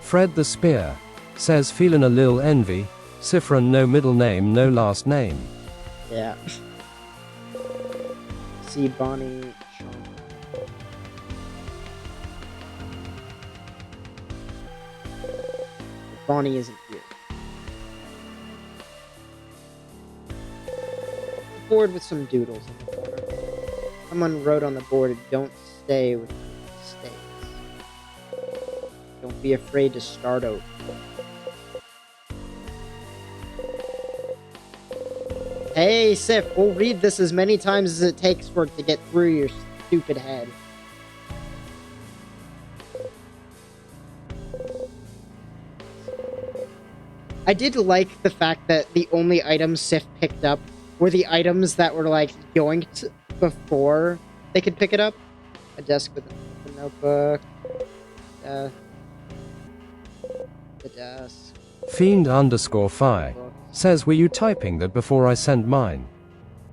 Fred the Spear says feelin' a lil envy. Sifrin no middle name, no last name. Yeah. See Bonnie. Sean. Bonnie isn't here. Board with some doodles in the corner. Someone wrote on the board, "Don't stay with mistakes. Don't be afraid to start over." Hey, Sif, we'll read this as many times as it takes for it to get through your stupid head. I did like the fact that the only items Sif picked up were the items that were, like, yoinked before they could pick it up. A desk with a notebook. The desk. Fiend_Fi says, were you typing that before I sent mine?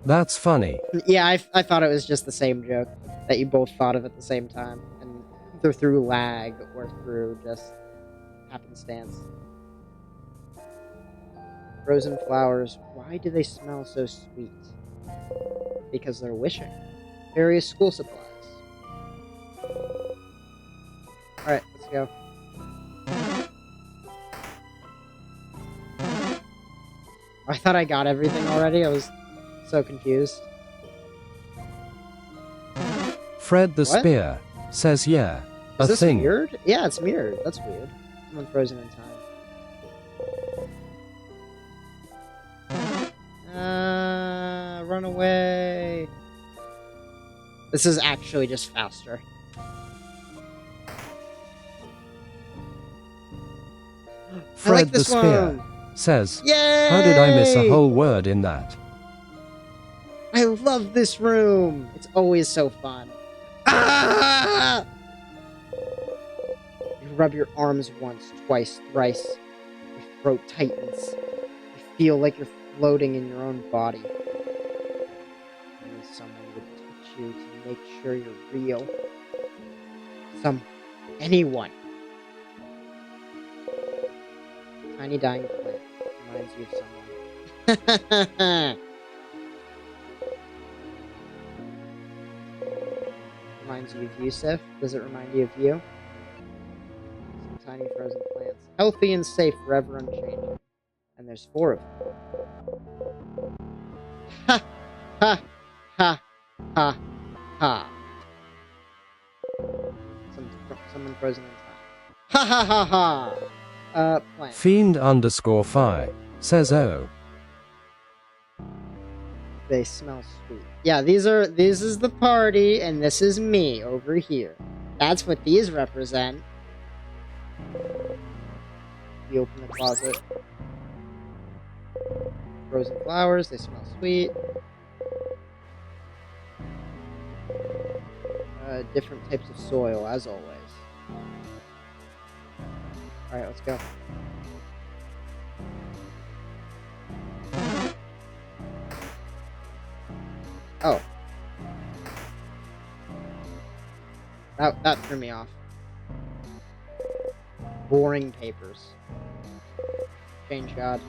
That's funny. Yeah, I thought it was just the same joke that you both thought of at the same time. And either through lag or through just happenstance. Frozen flowers. Why do they smell so sweet? Because they're wishing. Various school supplies. Alright, let's go. I thought I got everything already. I was so confused. Fred the What? Spear says, yeah, Is a this thing. mirrored? Yeah, it's mirrored. That's weird. Someone frozen in time. Run away. This is actually just faster. Fred I like the this Spear one. says, Yay! how did I miss a whole word in that? I love this room. It's always so fun. Ah! You rub your arms once, twice, thrice. Your throat tightens. You feel like you're floating in your own body. Only someone would touch you to make sure you're real. Anyone. Tiny dying plant reminds you of someone. Reminds you of Yusuf? Does it remind you of you? Some tiny frozen plants. Healthy and safe, forever unchanging. And there's 4 of them. Ha! Ha! Ha! Ha! Ha! Someone frozen in time. Ha ha ha ha! Plant. Fiend_Phi says, oh. They smell sweet. Yeah, this is the party, and this is me over here. That's what these represent. You open the closet. Frozen flowers, they smell sweet. Different types of soil, as always. Alright, let's go. Oh. That threw me off. Boring papers. Change God.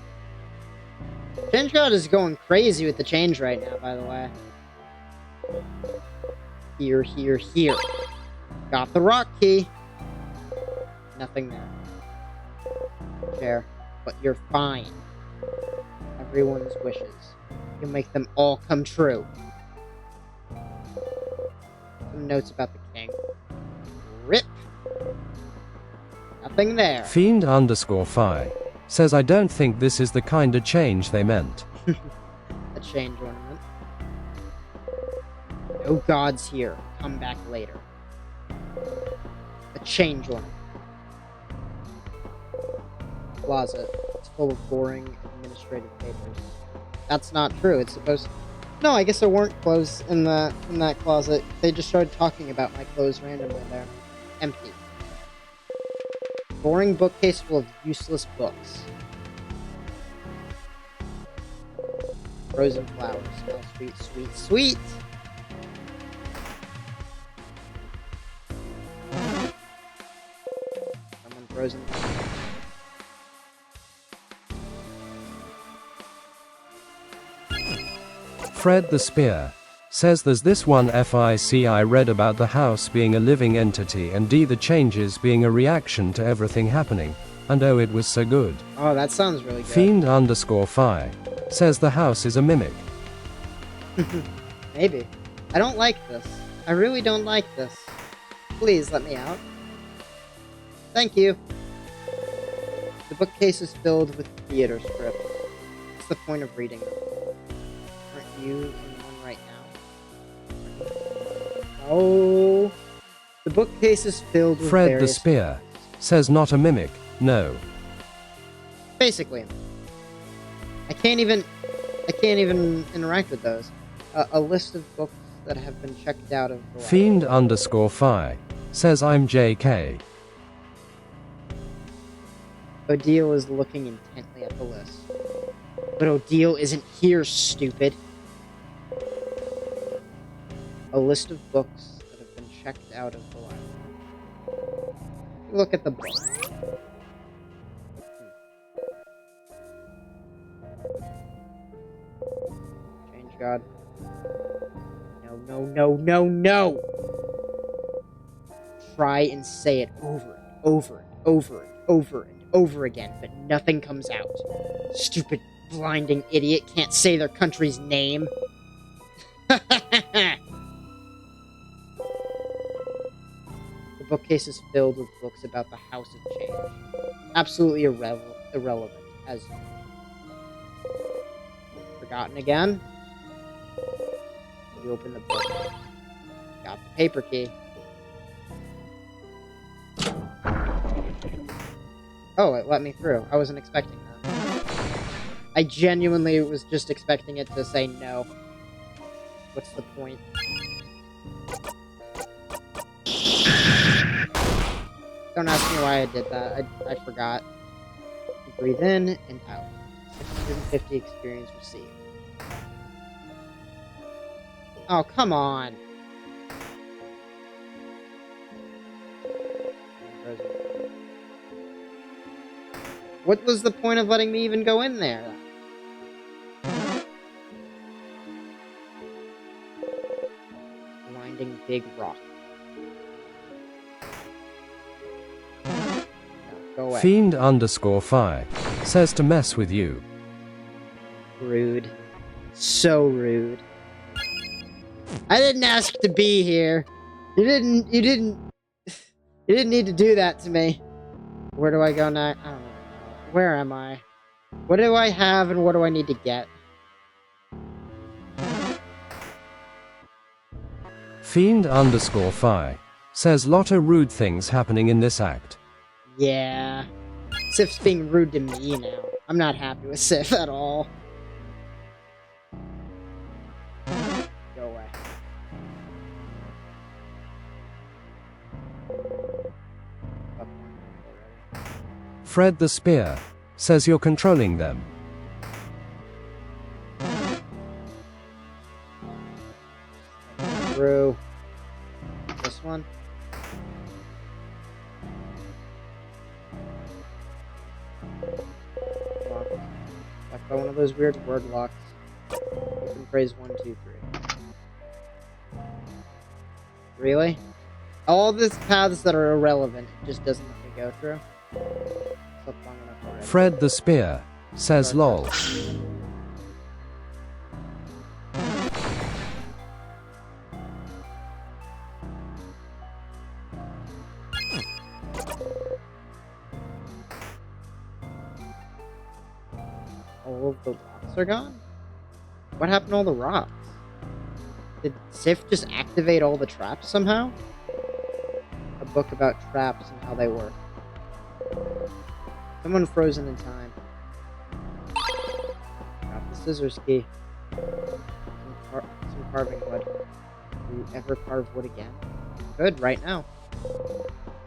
Change God is going crazy with the change right now, by the way. Here, here, here. Got the rock key. Nothing there. Chair. But you're fine. Everyone's wishes. You'll make them all come true. Some notes about the king. Rip. Nothing there. Fiend_Phi says, I don't think this is the kind of change they meant. A change ornament. No gods here. Come back later. A change ornament. Closet. It's full of boring administrative papers. That's not true. It's supposed to... No, I guess there weren't clothes in that closet. They just started talking about my clothes randomly there. Empty. Boring bookcase full of useless books. Frozen flowers. Smell sweet, sweet, sweet! Someone frozen. Fred the Spear says, there's this one FIC I read about the house being a living entity and the changes being a reaction to everything happening, and oh, it was so good. Oh, that sounds really good. Fiend_Phi says the house is a mimic. Maybe. I don't like this. I really don't like this. Please let me out. Thank you. The bookcase is filled with theater scripts. What's the point of reading them? Aren't you in one right now? Oh. The bookcase is filled with Fred the various... Spear says, not a mimic, no. Basically. I can't even interact with those. A list of books that have been checked out of the Fiend_Phi says, I'm JK. Odile is looking intently at the list. But Odile isn't here, stupid. A list of books that have been checked out of the library. Look at the book. Change God. No, no, no, no, no! Try and say it over and over and over and over and over again, but nothing comes out. Stupid, blinding idiot can't say their country's name. The bookcase is filled with books about the House of Change. Absolutely irrelevant, as forgotten again. You open the book. Got the paper key. Oh, it let me through. I wasn't expecting that. I genuinely was just expecting it to say no. What's the point? Don't ask me why I did that. I forgot. Breathe in and out. 650 experience received. Oh, come on. What was the point of letting me even go in there? Blinding big rock. No, go away. Fiend_Phi says to mess with you. Rude. So rude. I didn't ask to be here. You didn't need to do that to me. Where do I go now? I don't know. Where am I? What do I have and what do I need to get? Fiend_Fi says lot of rude things happening in this act. Yeah. Sif's being rude to me now. I'm not happy with Sif at all. Go away. Fred the Spear says you're controlling them. Through this one. Locked by one of those weird word locks. Open phrase 1, 2, 3. Really? All these paths that are irrelevant just doesn't let me go through. Slept long enough already. Fred the Spear says lol. All of the rocks are gone? What happened to all the rocks? Did Sif just activate all the traps somehow? A book about traps and how they work. Someone frozen in time. Got the scissors key. Some carving wood. Do you ever carve wood again? Good, right now.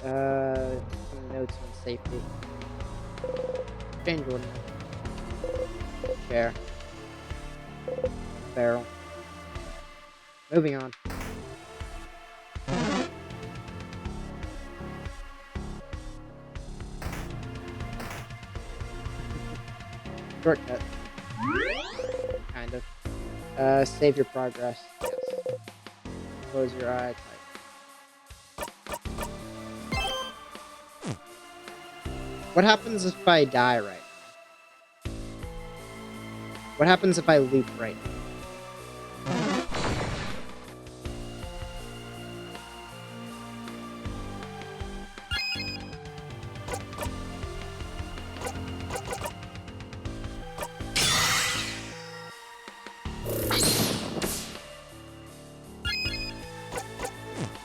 Some notes on safety. Change order. Chair. Barrel. Moving on. Shortcut. Kind of. Save your progress. Yes. Close your eye. What happens if I die right now? What happens if I loop right now?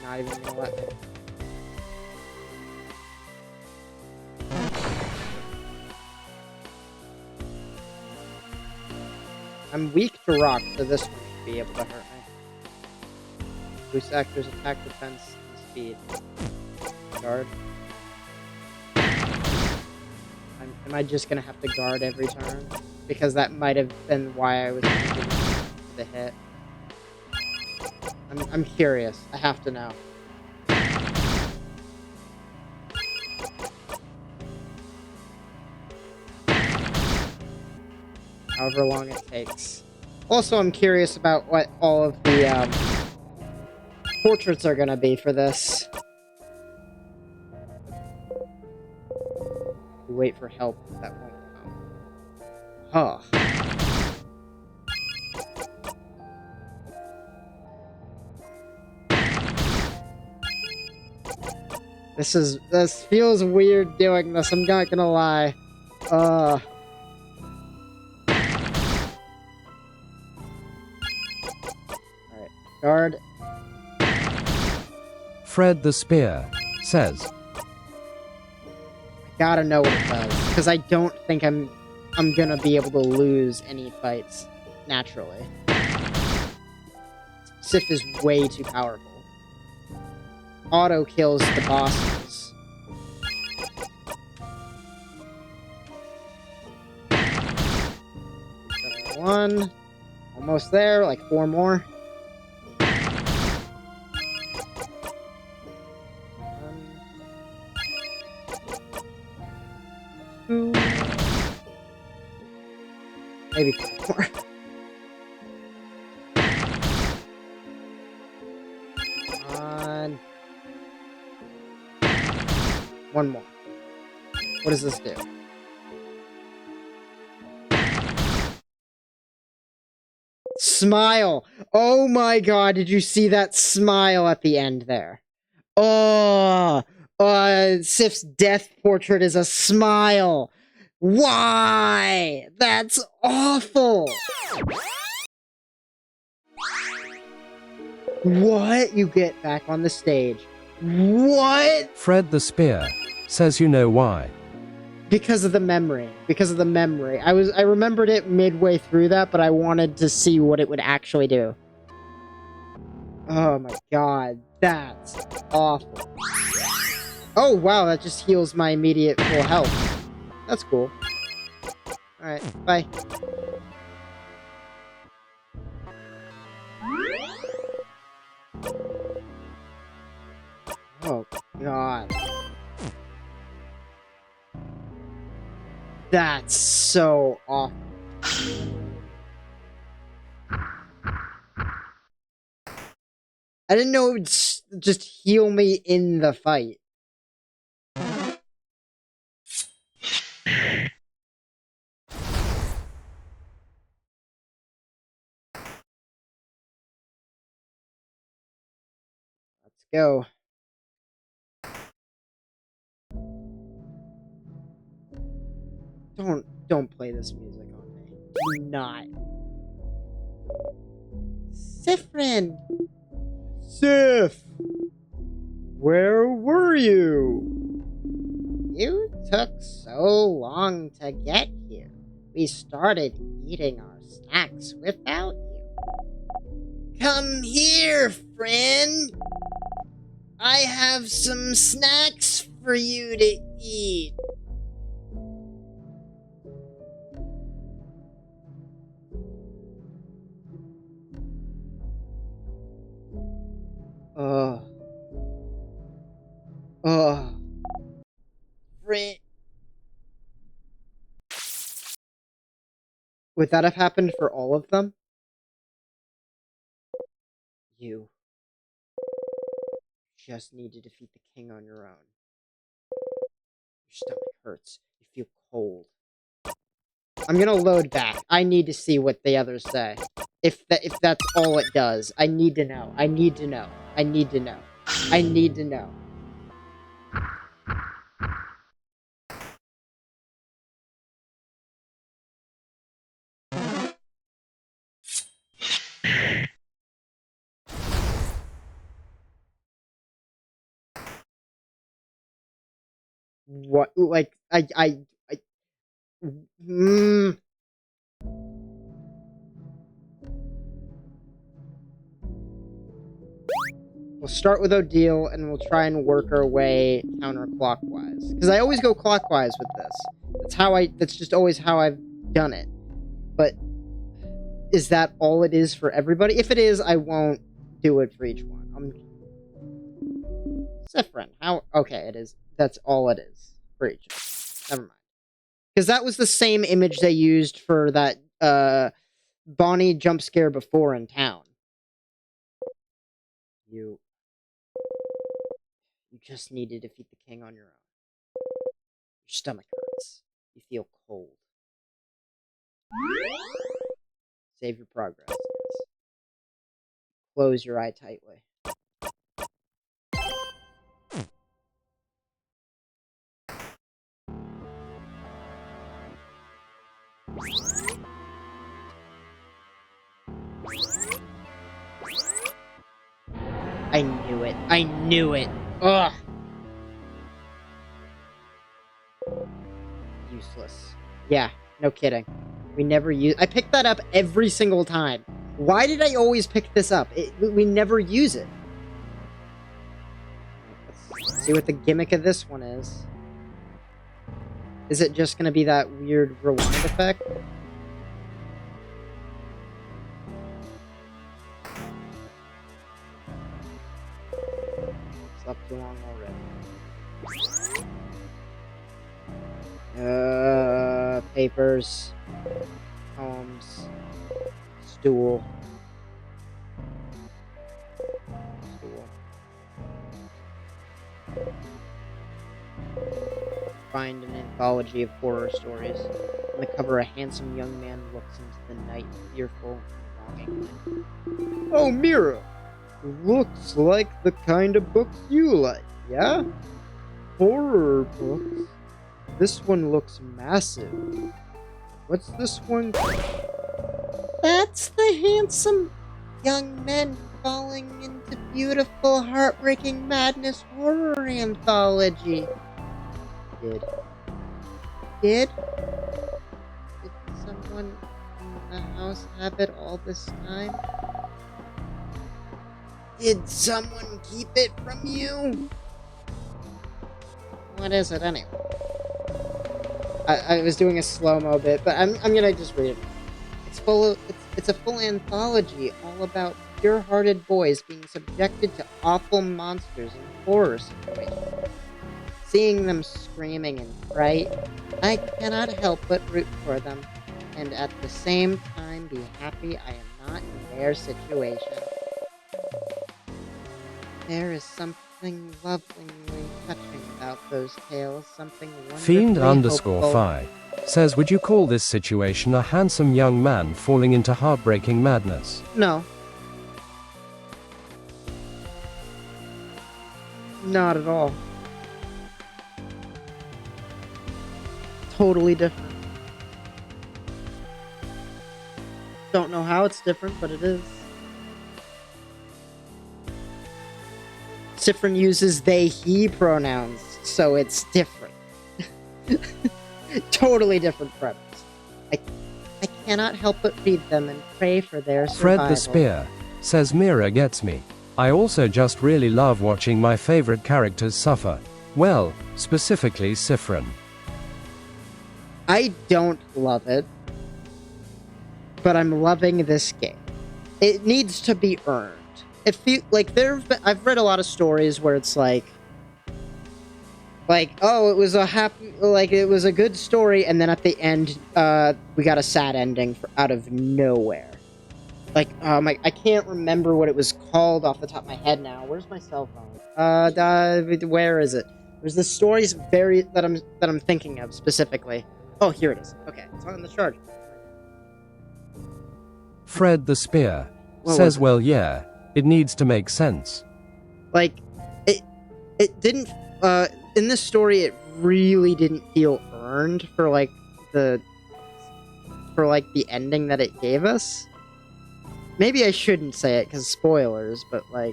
Not even gonna let me. I'm weak to rock, so this one should be able to hurt me. Boost actors attack, defense, and speed. Guard. Am I just gonna have to guard every turn? Because that might have been why I was thinking the hit. I'm curious. I have to know. However long it takes. Also, I'm curious about what all of the portraits are gonna be for this. We wait for help, that won't come. Huh. This feels weird doing this, I'm not gonna lie. Alright, guard. Fred the Spear says, I gotta know what it does, because I don't think I'm gonna be able to lose any fights naturally. Sif is way too powerful. Auto kills the bosses. One. Almost there, like 4 more. Two. Maybe 4 more. One more. What does this do? Smile! Oh my god, did you see that smile at the end there? Oh! Sif's death portrait is a smile! Why? That's awful! What? You get back on the stage. What? Fred the Spear says you know why. Because of the memory. Because of the memory. I remembered it midway through that, but I wanted to see what it would actually do. Oh my god. That's awful. Oh wow, that just heals my immediate full health. That's cool. Alright, bye. Oh god. That's so awful. I didn't know it would just heal me in the fight. Let's go. Don't play this music on me. Do not. Siffrin! Sif! Where were you? You took so long to get here. We started eating our snacks without you. Come here, friend! I have some snacks for you to eat. Friend. Would that have happened for all of them? You just need to defeat the king on your own. Your stomach hurts. You feel cold. I'm gonna load back. I need to see what the others say. If that's all it does. I need to know. I need to know. I need to know. I need to know. What? Like, We'll start with Odile, and we'll try and work our way counterclockwise. Because I always go clockwise with this. That's just always how I've done it. But is that all it is for everybody? If it is, I won't do it for each one. Siffrin, how? Okay, it is. That's all it is for each one. Never mind. Because that was the same image they used for that Bonnie jump scare before in town. You just need to defeat the king on your own. Your stomach hurts. You feel cold. Save your progress. Yes. Close your eye tightly. I knew it. I knew it. Ugh. Useless. Yeah, no kidding. We never use. I picked that up every single time. Why did I always pick this up? We never use it. Let's see what the gimmick of this one is. Is it just gonna be that weird rewind effect? Slept too long already. Papers. Poems. Stool. Find an anthology of horror stories. On the cover, a handsome young man looks into the night, fearful and longing. Oh, Mira! Looks like the kind of books you like, yeah? Horror books. This one looks massive. What's this one? That's the handsome young men falling into beautiful, heartbreaking madness horror anthology. Did. Did someone in the house have it all this time? Did someone keep it from you? What is it anyway? I was doing a slow-mo bit, but I'm gonna just read it. It's a full anthology all about pure-hearted boys being subjected to awful monsters and horror situations. Seeing them screaming in fright, I cannot help but root for them, and at the same time be happy I am not in their situation. There is something lovingly touching about those tales, something wonderfully hopeful. Fiend_Fi says, would you call this situation a handsome young man falling into heartbreaking madness? No. Not at all. Totally different. Don't know how it's different, but it is. Siffrin uses they, he pronouns, so it's different. Totally different premise. I cannot help but read them and pray for their Fred survival. the Spear says, Mira gets me. I also just really love watching my favorite characters suffer. Well, specifically Siffrin. I don't love it, but I'm loving this game. It needs to be earned. I've read a lot of stories where it's like, oh, it was a good story, and then at the end, we got a sad ending out of nowhere. I can't remember what it was called off the top of my head now. Where's my cell phone? Where is it? There's the stories that I'm thinking of specifically. Oh, here it is. Okay, it's on the chart. Fred the Spear says, well, yeah, it needs to make sense. It didn't, in this story, it really didn't feel earned for the ending that it gave us. Maybe I shouldn't say it because spoilers, but I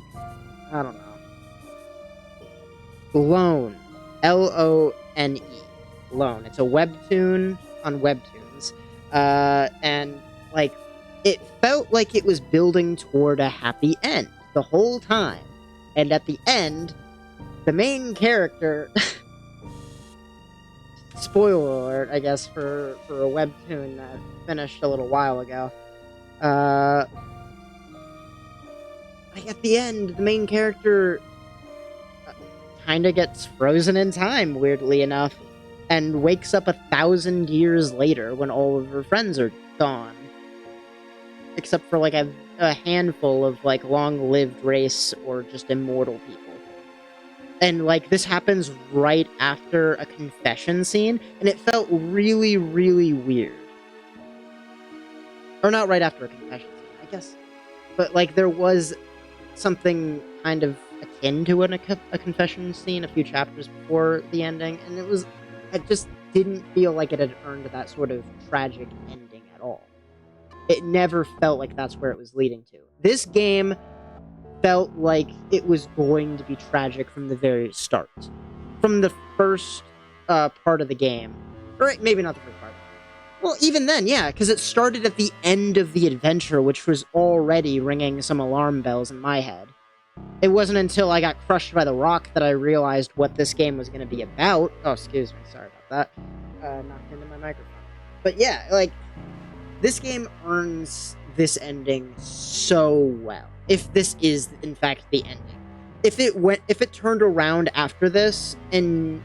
don't know. Lone, Lone, Lone. It's a webtoon on Webtoons, and it felt like it was building toward a happy end the whole time, and at the end, the main character. Spoiler alert, I guess, for a webtoon that finished a little while ago. At the end, the main character kind of gets frozen in time, weirdly enough, and wakes up 1,000 years later when all of her friends are gone. Except for, a handful of, long-lived race or just immortal people. And, this happens right after a confession scene, and it felt really, really weird. Or not right after a confession scene, I guess. But, there was something kind of akin to a confession scene a few chapters before the ending, and it just didn't feel like it had earned that sort of tragic ending at all. It never felt like that's where it was leading to. This game felt like it was going to be tragic from the very start. From the first part of the game. Or maybe not the first part. Well, even then, yeah, because it started at the end of the adventure, which was already ringing some alarm bells in my head. It wasn't until I got crushed by the rock that I realized what this game was going to be about. Oh, excuse me, sorry about that. Knocked into my microphone. But yeah, this game earns this ending so well. If this is, in fact, the ending. If it turned around after this and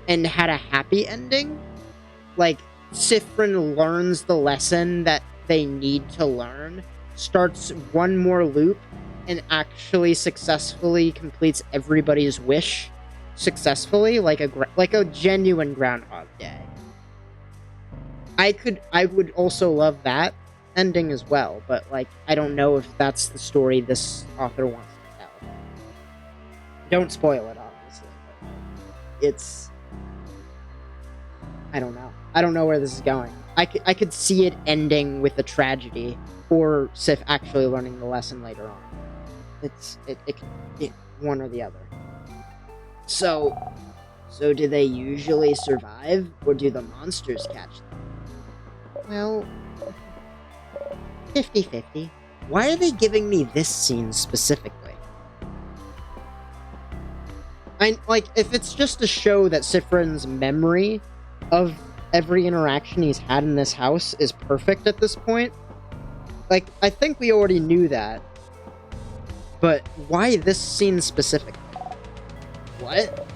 had a happy ending, Siffrin learns the lesson that they need to learn, starts one more loop, and actually successfully completes everybody's wish successfully, like a genuine Groundhog Day. I would also love that ending as well, but I don't know if that's the story this author wants to tell. Don't spoil it, obviously. But I don't know. I don't know where this is going. I could see it ending with a tragedy, or Sif actually learning the lesson later on. It one or the other. So do they usually survive, or do the monsters catch them? Well, 50-50. Why are they giving me this scene specifically? If it's just to show that Sifrin's memory of every interaction he's had in this house is perfect at this point, I think we already knew that. But why this scene specifically? What?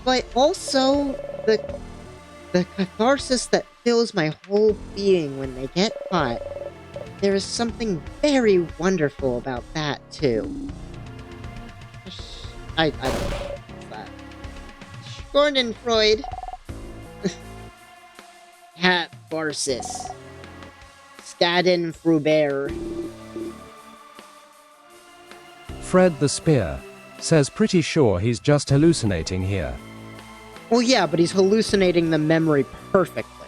But also, the catharsis that fills my whole being when they get caught, there is something very wonderful about that, too. I don't know that. Schadenfreude. Catharsis. Schadenfreude. Fred the Spear says pretty sure he's just hallucinating here. Well, yeah, but he's hallucinating the memory perfectly.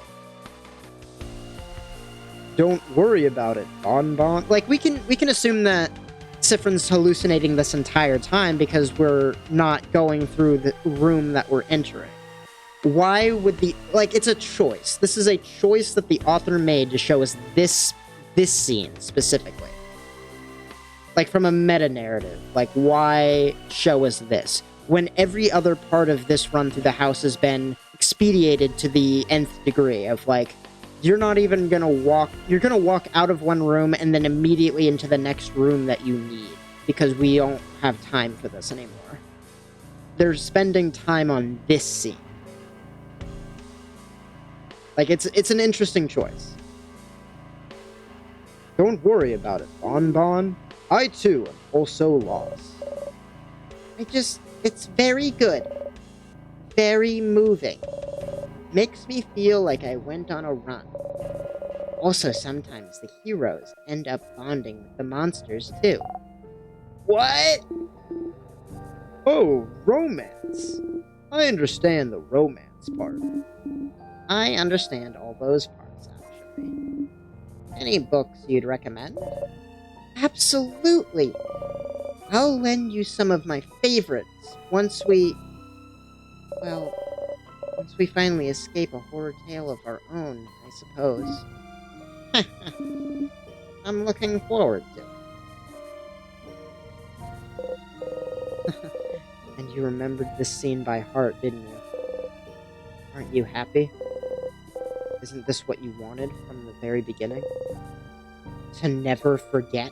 Don't worry about it, Bon Bon. We can assume that Sifrin's hallucinating this entire time because we're not going through the room that we're entering. Why would it's a choice. This is a choice that the author made to show us this scene specifically. From a meta-narrative. Why show us this? When every other part of this run through the house has been expedited to the nth degree of, you're not even gonna walk... You're gonna walk out of one room and then immediately into the next room that you need, because we don't have time for this anymore. They're spending time on this scene. It's an interesting choice. Don't worry about it, Bon Bon. I, too, am also lost. It's very good. Very moving. Makes me feel like I went on a run. Also, sometimes the heroes end up bonding with the monsters, too. What? Oh, romance. I understand the romance part. I understand all those parts, actually. Any books you'd recommend? Absolutely! I'll lend you some of my favorites once we finally escape a horror tale of our own, I suppose. I'm looking forward to it. And you remembered this scene by heart, didn't you? Aren't you happy? Isn't this what you wanted from the very beginning? To never forget?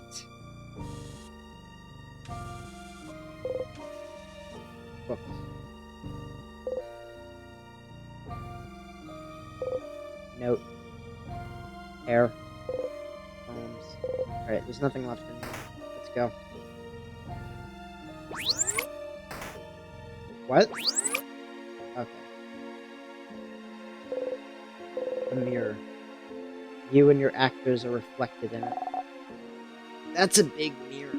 Books. Note. Hair. Poems. Alright, there's nothing left in here. Let's go. What? Okay. A mirror. You and your actors are reflected in it. That's a big mirror.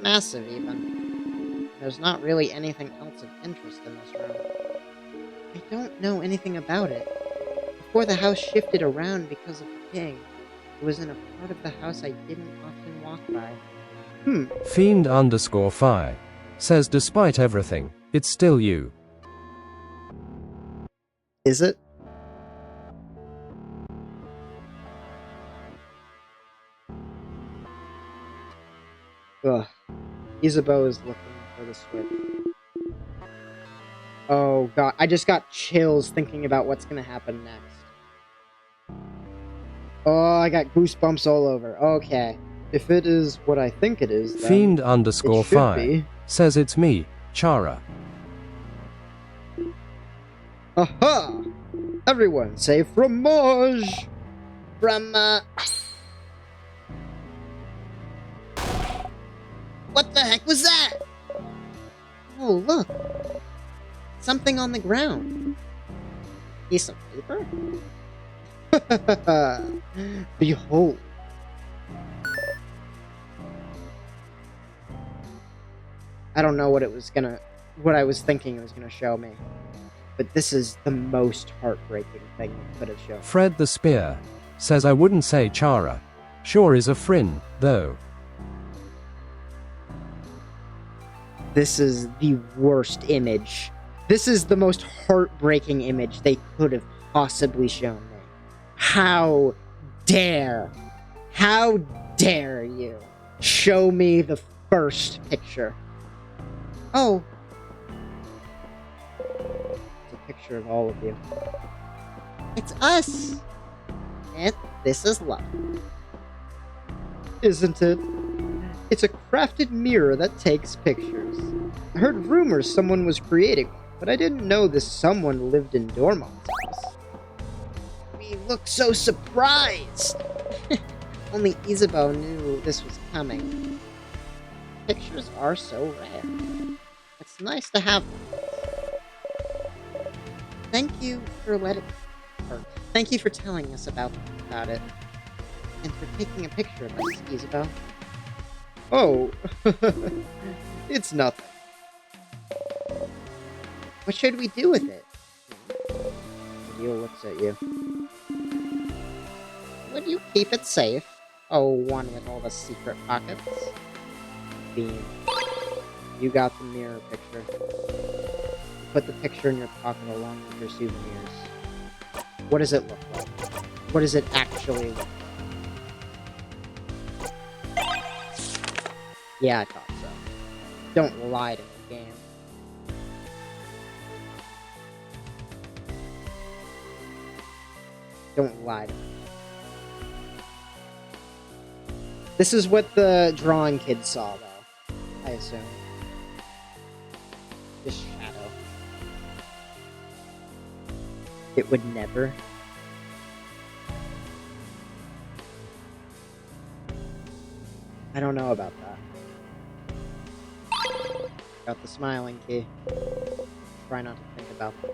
Massive, even. There's not really anything else of interest in this room. I don't know anything about it. Before the house shifted around because of the king, it was in a part of the house I didn't often walk by. Fiend_Fi says despite everything, it's still you. Is it? Ugh. Isabeau is looking for the switch. Oh god, I just got chills thinking about what's gonna happen next. Oh, I got goosebumps all over. Okay. If it is what I think it is, then Fiend_Fi says it's me, Chara. Aha! Everyone say fromage! From, What the heck was that? Oh, look. Something on the ground. Piece of paper? Behold. I don't know what I was thinking it was gonna show me. but this is the most heartbreaking thing you could have shown. Fred the Spear says I wouldn't say Chara. Sure is a Frin, though. This is the worst image. This is the most heartbreaking image they could have possibly shown me. How dare you show me the first picture? Oh. It's a picture of all of you. It's us. And this is love. Isn't it? It's a crafted mirror that takes pictures. I heard rumors someone was creating one, but I didn't know this someone lived in Dormont's house. We look so surprised. Only Isabeau knew this was coming. Pictures are so rare. It's nice to have them. Thank you for thank you for telling us about it. And for taking a picture of us, Isabeau. Oh, it's nothing. What should we do with it? Neil looks at you. Would you keep it safe? Oh, one with all the secret pockets? Bean, you got the mirror picture. You put the picture in your pocket along with your souvenirs. What does it look like? What does it actually look like? Yeah, I thought so. Don't lie to me, game. Don't lie to me. This is what the drawing kid saw, though. I assume. This shadow. It would never. I don't know about that. Got the smiling key. Try not to think about them.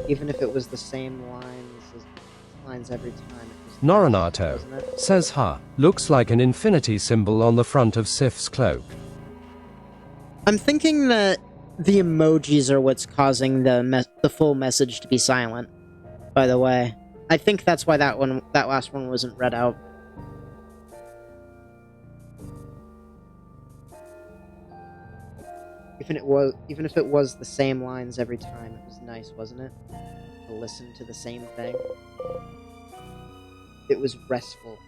Even if it was the same lines every time. Noranato says ha, looks like an infinity symbol on the front of Sif's cloak. I'm thinking that the emojis are what's causing the full message to be silent, by the way. I think that's why that last one wasn't read out. Even if it was the same lines every time, it was nice, wasn't it? To listen to the same thing. It was restful,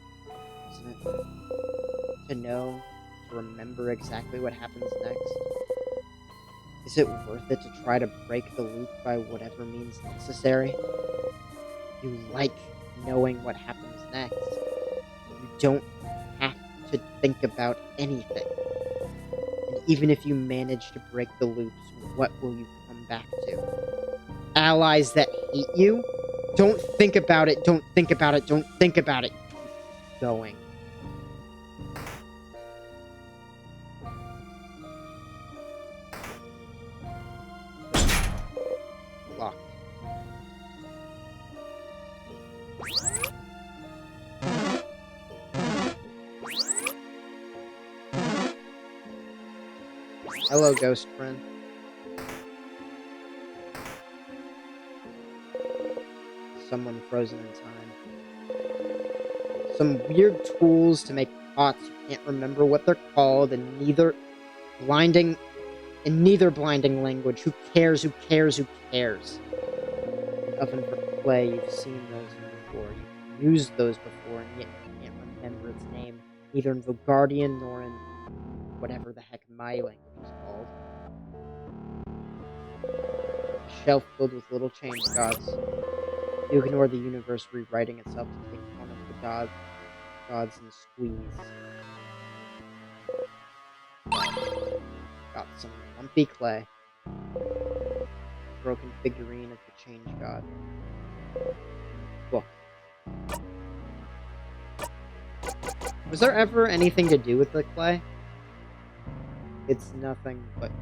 wasn't it? To know, to remember exactly what happens next. Is it worth it to try to break the loop by whatever means necessary? You like knowing what happens next. You don't have to think about anything. And even if you manage to break the loops, what will you come back to? Allies that hate you? Don't think about it, don't think about it, don't think about it. Keep going. Locked. Hello, ghost friend. Someone frozen in time. Some weird tools to make pots. You can't remember what they're called, and neither blinding language. Who cares? Who cares? Who cares? An oven for clay. You've seen those before. You've used those before, and yet you can't remember its name, neither in Vilgardian nor in whatever the heck my language is called. A shelf filled with little change gods. You ignore the universe rewriting itself to take one of the gods and squeeze. Got some lumpy clay. Broken figurine of the change god. Book. Was there ever anything to do with the clay? It's nothing but...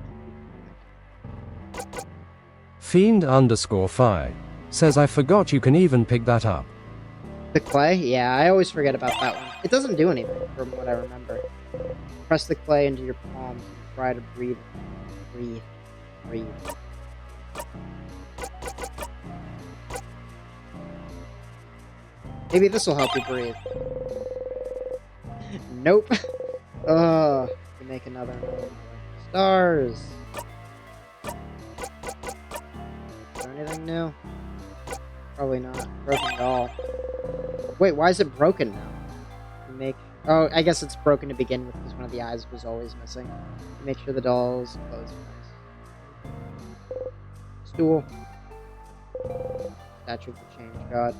Fiend_Fi says I forgot you can even pick that up. The clay? Yeah, I always forget about that one. It doesn't do anything, from what I remember. Press the clay into your palms and try to breathe. Breathe. Maybe this will help you breathe. Nope. You make another stars. Is there anything new? Probably not. Broken doll. Wait, why is it broken now? You oh, I guess it's broken to begin with because one of the eyes was always missing. You make sure the doll's clothes are nice. Stool. Statue of the Change God.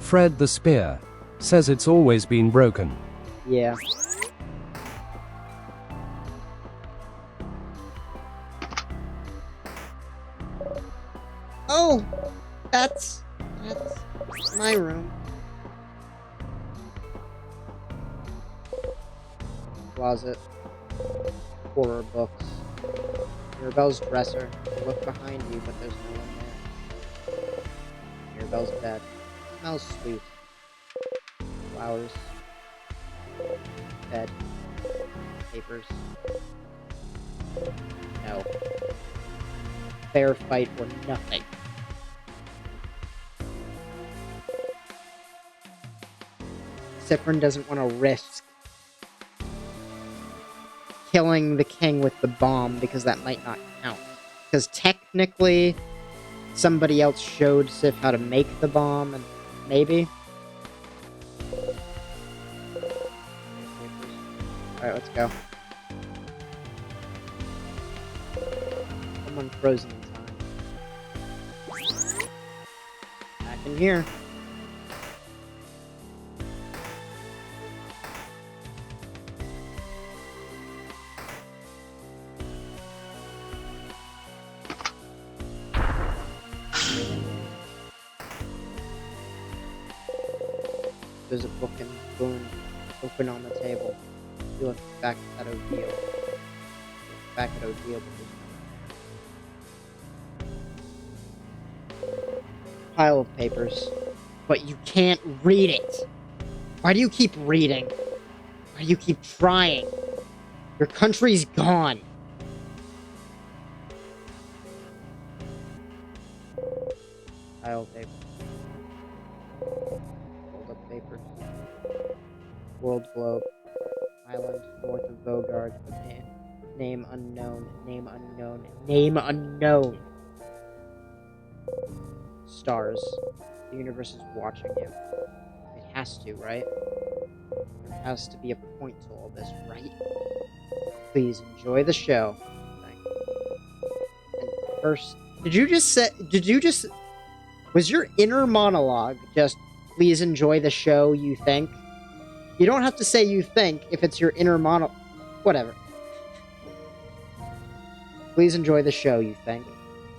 Fred the Spear says it's always been broken. Yeah. Oh! That's my room. Closet. Horror books. Mirabelle's dresser. You look behind you, but there's no one there. Mirabelle's bed. Smells sweet. Flowers. Bed. Papers. No. Fair fight or nothing. Siffrin doesn't want to risk killing the king with the bomb because that might not count. Because technically, somebody else showed Sif how to make the bomb, and maybe. Alright, let's go. Someone frozen in time. Back in here. There's a book and spoon open on the table. You look back at Odile. Look back at Odile. Pile of papers. But you can't read it. Why do you keep reading? Why do you keep trying? Your country's gone. Pile of papers. Fold up papers. World globe. Island north of Vogard. Name unknown. Name unknown. Name unknown. Stars. The universe is watching you. It has to, right? There has to be a point to all this, right? Please enjoy the show. Thank you. And first, did you just was your inner monologue just, please enjoy the show, you think? You don't have to say you think if it's your inner monologue. Whatever. Please enjoy the show, you think.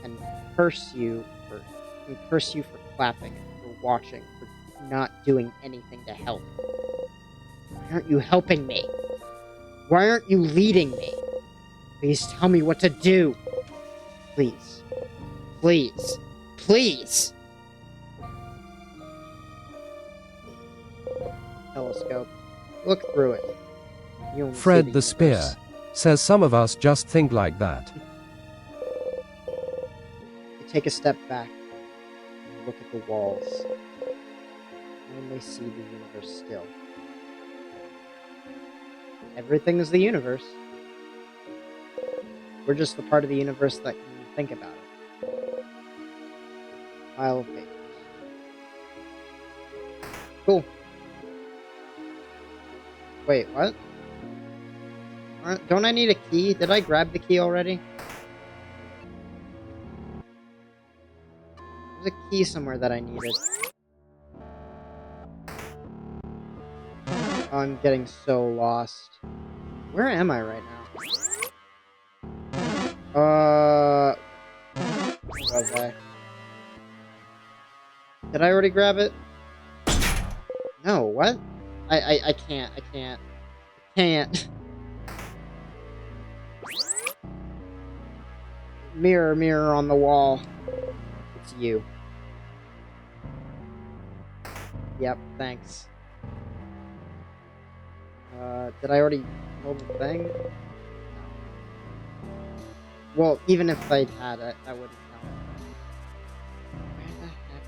And curse you for clapping, for watching, for not doing anything to help. Why aren't you helping me? Why aren't you leading me? Please tell me what to do. Please. Please. Please. Telescope. Look through it. You only see Fred the universe. Spear says some of us just think like that. You take a step back and look at the walls. You only see the universe still. Everything is the universe. We're just the part of the universe that can think about it. Pile of papers. Cool. Wait, what? Don't I need a key? Did I grab the key already? There's a key somewhere that I needed. Oh, I'm getting so lost. Where am I right now? Where was I? Did I already grab it? No, what? I can't. Mirror, mirror on the wall. It's you. Yep, thanks. Did I already hold the thing? No. Well, even if I had it, I wouldn't know. Where the heck?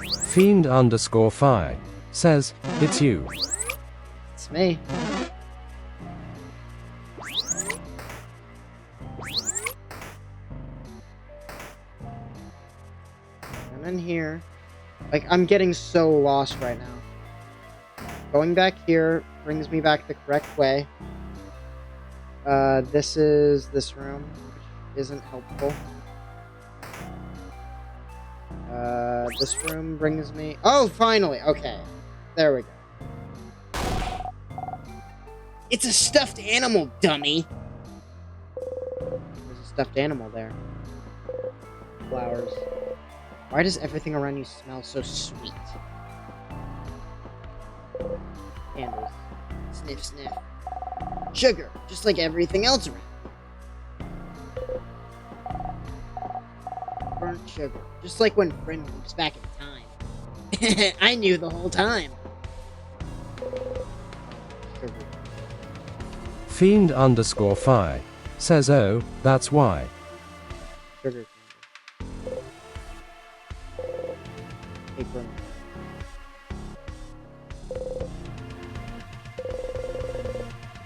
Fiend_Fi says, it's you. It's me. I'm in here. Like, I'm getting so lost right now. Going back here brings me back the correct way. This is this room, which isn't helpful. This room brings me... Oh, finally! Okay. There we go. It's a stuffed animal, dummy! There's a stuffed animal there. Flowers. Why does everything around you smell so sweet? Candles. Sniff, sniff. Sugar, just like everything else around. Burnt sugar, just like when Friend loops back in time. I knew the whole time. Sugar. Fiend_Fi says, oh, that's why. Sugar candy. Apron.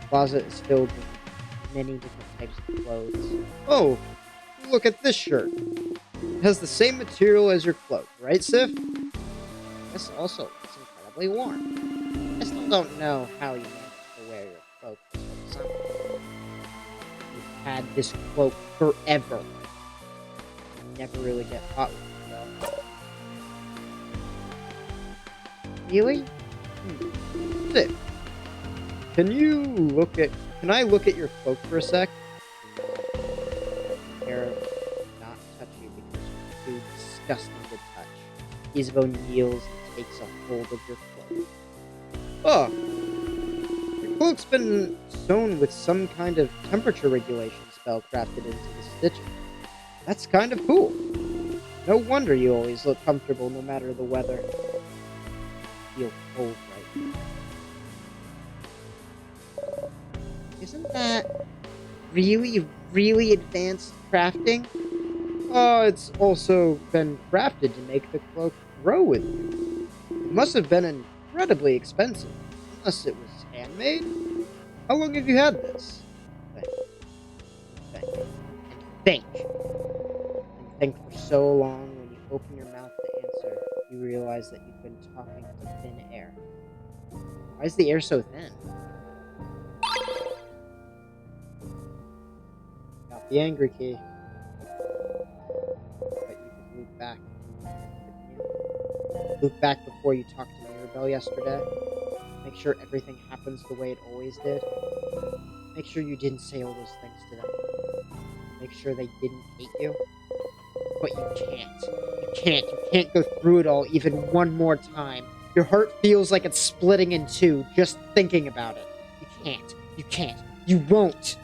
Closet is filled with many different types of clothes. Oh, look at this shirt. It has the same material as your cloak, right, Sif? This also looks incredibly warm. I still don't know how you managed to wear your cloak this whole summer. You've had this cloak forever. You never really get hot with it, though. Really? Sif, can I look at your cloak for a sec? Care not touch you because you're too disgusting to touch. Isabeau kneels and takes a hold of your cloak. Oh, your cloak's been sewn with some kind of temperature regulation spell crafted into the stitching. That's kind of cool. No wonder you always look comfortable no matter the weather. Feel cold right now. Isn't that really, really advanced crafting? Oh, it's also been crafted to make the cloak grow with you. It must have been incredibly expensive, unless it was handmade. How long have you had this? Think. And think for so long when you open your mouth to answer, you realize that you've been talking to thin air. Why is the air so thin? Got the angry key. But you could loop back. Loop back before you talked to Mirabelle yesterday. Make sure everything happens the way it always did. Make sure you didn't say all those things to them. Make sure they didn't hate you. But you can't. You can't. You can't go through it all even one more time. Your heart feels like it's splitting in two just thinking about it. You can't. You can't. You won't.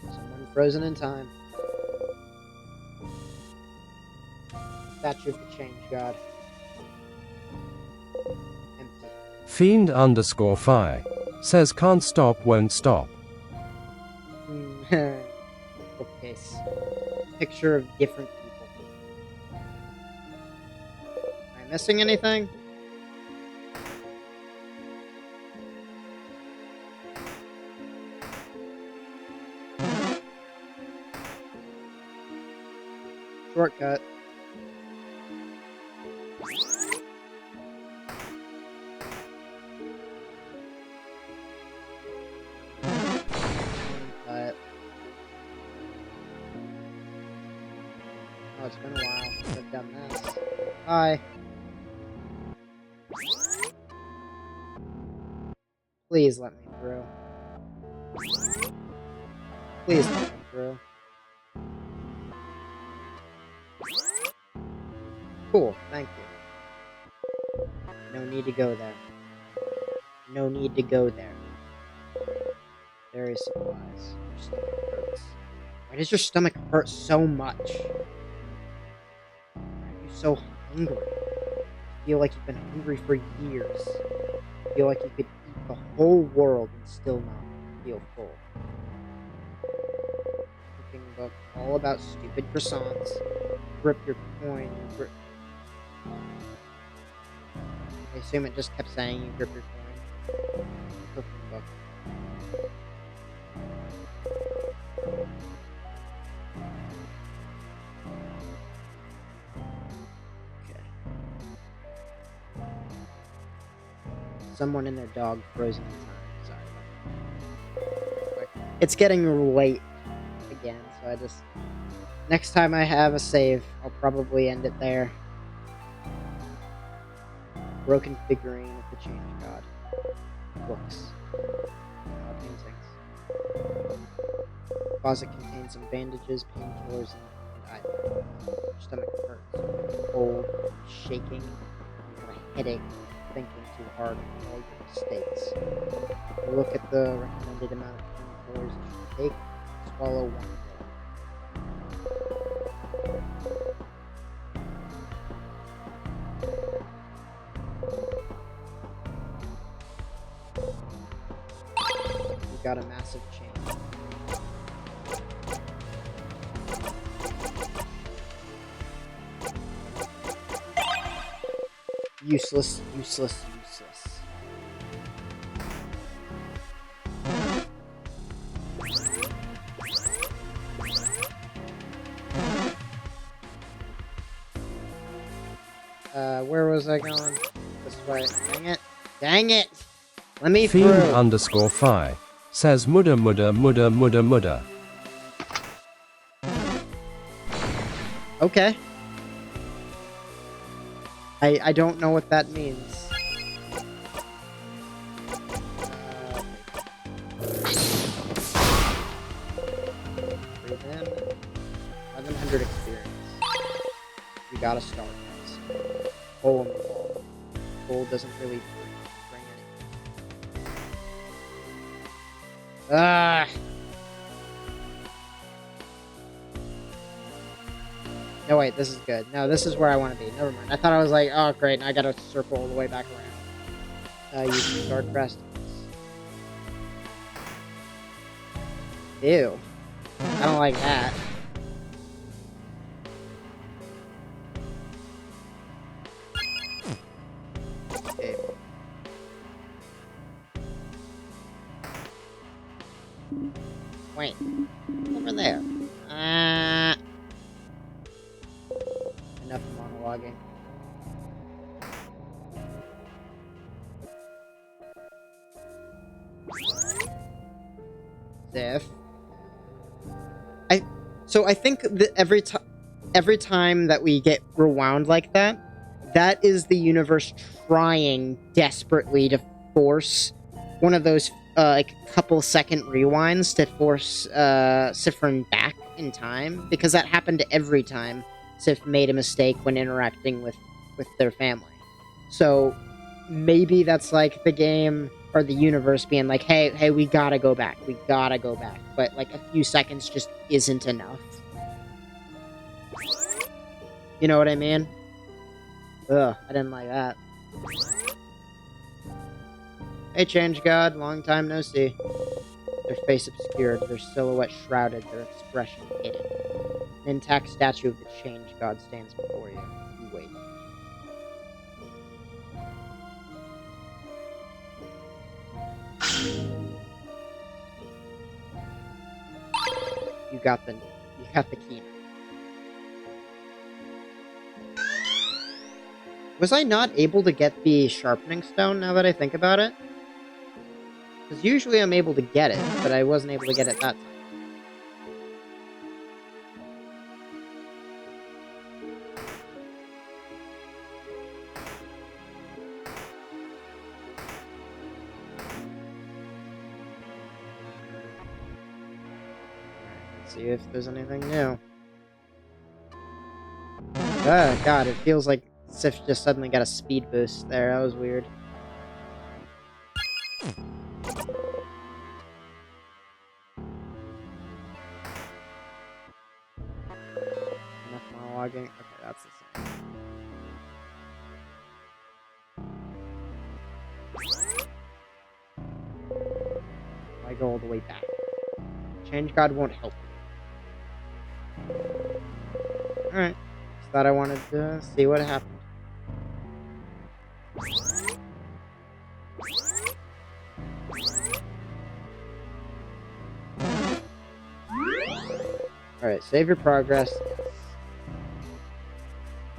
Someone frozen in time. Statue of the Change God. Empty. Fiend_Fi says, can't stop, won't stop. Bookcase. Picture of different people. Am I missing anything? Shortcut. Oh, it's been a while since I've done this. Hi. Please let me through. Please let me through. Cool, thank you. No need to go there. No need to go there. There is supplies. Your stomach hurts. Why does your stomach hurt so much? Why are you so hungry? You feel like you've been hungry for years. You feel like you could eat the whole world and still not feel full. Looking book all about stupid croissants. Grip your coin. I assume it just kept saying you grip your coin. Cooking book. Okay. Someone and their dog frozen in time. Sorry. It's getting late again, so I just... Next time I have a save, I'll probably end it there. Broken figurine of the Change God. Books. Paintings. Closet contains some bandages, painkillers, and items. Your stomach hurts. Cold, shaking, you have a headache, thinking too hard on all your mistakes. You look at the recommended amount of painkillers you should take, swallow one. You got a massive change. Useless, useless, useless. Where was I going? This way. Dang it. Dang it! Let me through. Fiend_Fi says mudda mudda mudda mudda mudda. Okay. I don't know what that means. Breathe in. 1100 experience. You got a start, guys. Hole in the wall. Gold doesn't really bring anything. Ah! No, wait, this is good. No, this is where I want to be. Never mind. I thought I was like, oh, great, now I gotta circle all the way back around. You can start resting. Ew. I don't like that. Okay. Wait. Over there. Enough monologuing. Ziff. So I think that every time that we get rewound like that, that is the universe trying desperately to force one of those like couple second rewinds to force Siffrin back in time, because that happened every time Sif made a mistake when interacting with their family. So maybe that's like the game or the universe being like, hey, we gotta go back. We gotta go back. But like a few seconds just isn't enough. You know what I mean? Ugh, I didn't like that. Hey, Change God, long time no see. Their face obscured, their silhouette shrouded, their expression hidden. An intact statue of the Change God stands before you. You wait. You got the key. Was I not able to get the sharpening stone now that I think about it? Because usually I'm able to get it, but I wasn't able to get it that time. See if there's anything new. Oh god, it feels like Sif just suddenly got a speed boost there. That was weird. Enough monologuing? Okay, that's the same. Why go all the way back? Change God won't help you. Alright. Just thought I wanted to see what happened. Alright, save your progress.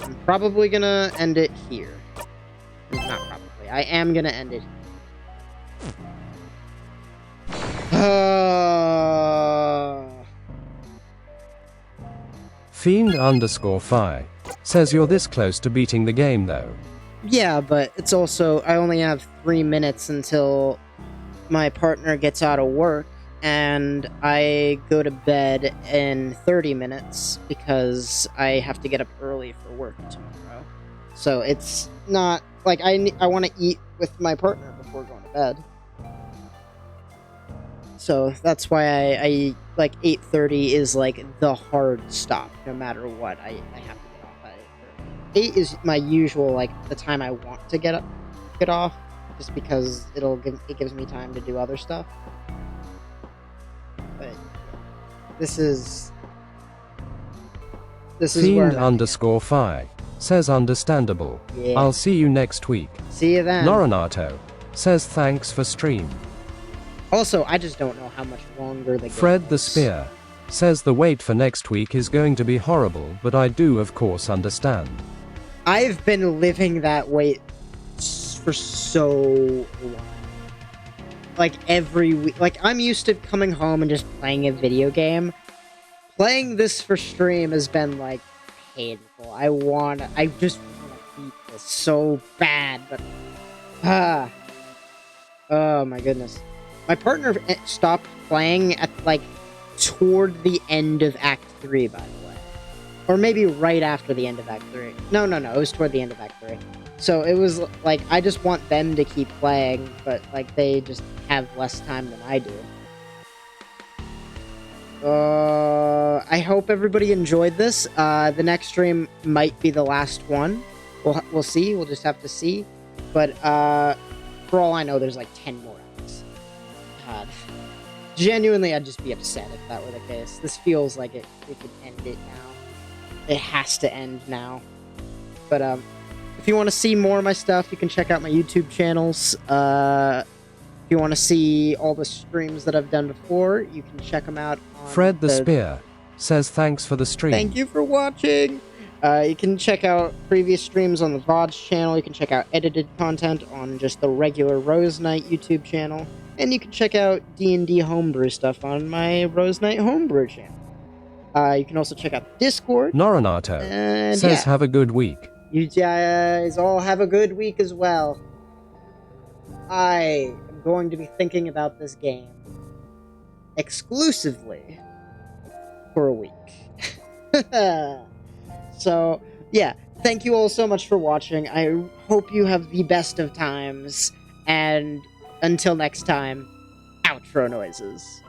I'm probably gonna end it here. Not probably. I am gonna end it here. Fiend_Fi says you're this close to beating the game though. Yeah, but it's also, I only have 3 minutes until my partner gets out of work, and I go to bed in 30 minutes because I have to get up early for work tomorrow. So it's not, like, I want to eat with my partner before going to bed. So that's why I like 8:30 is like the hard stop. No matter what, I have to get off at 8:30. 8 is my usual, like, the time I want to get off, just because it gives me time to do other stuff. But this is where Fiend_Fi says understandable. Yeah. I'll see you next week. See you then. Noranato says thanks for stream. Also, I just don't know how much longer the Fred game the is. Spear says the wait for next week is going to be horrible, but I do of course understand. I've been living that wait for so long. Like, every week. Like, I'm used to coming home and just playing a video game. Playing this for stream has been, like, painful. I just want to beat this so bad, but... Oh, my goodness. My partner stopped playing at, like, toward the end of Act 3, by the way. Or maybe right after the end of Act 3. No, it was toward the end of Act 3. So it was, like, I just want them to keep playing, but, like, they just have less time than I do. I hope everybody enjoyed this. The next stream might be the last one. We'll see. We'll just have to see. But, for all I know, there's, like, 10 more acts. God. Genuinely, I'd just be upset if that were the case. This feels like we could end it now. It has to end now. But, if you want to see more of my stuff, you can check out my YouTube channels. If you want to see all the streams that I've done before, you can check them out on Fred the Spear says thanks for the stream. Thank you for watching! You can check out previous streams on the VODs channel. You can check out edited content on just the regular Rose Knight YouTube channel. And you can check out D&D homebrew stuff on my Rose Knight homebrew channel. You can also check out Discord. Noranato says have a good week. You guys all have a good week as well. I am going to be thinking about this game exclusively for a week. So, yeah, thank you all so much for watching. I hope you have the best of times, and until next time, outro noises.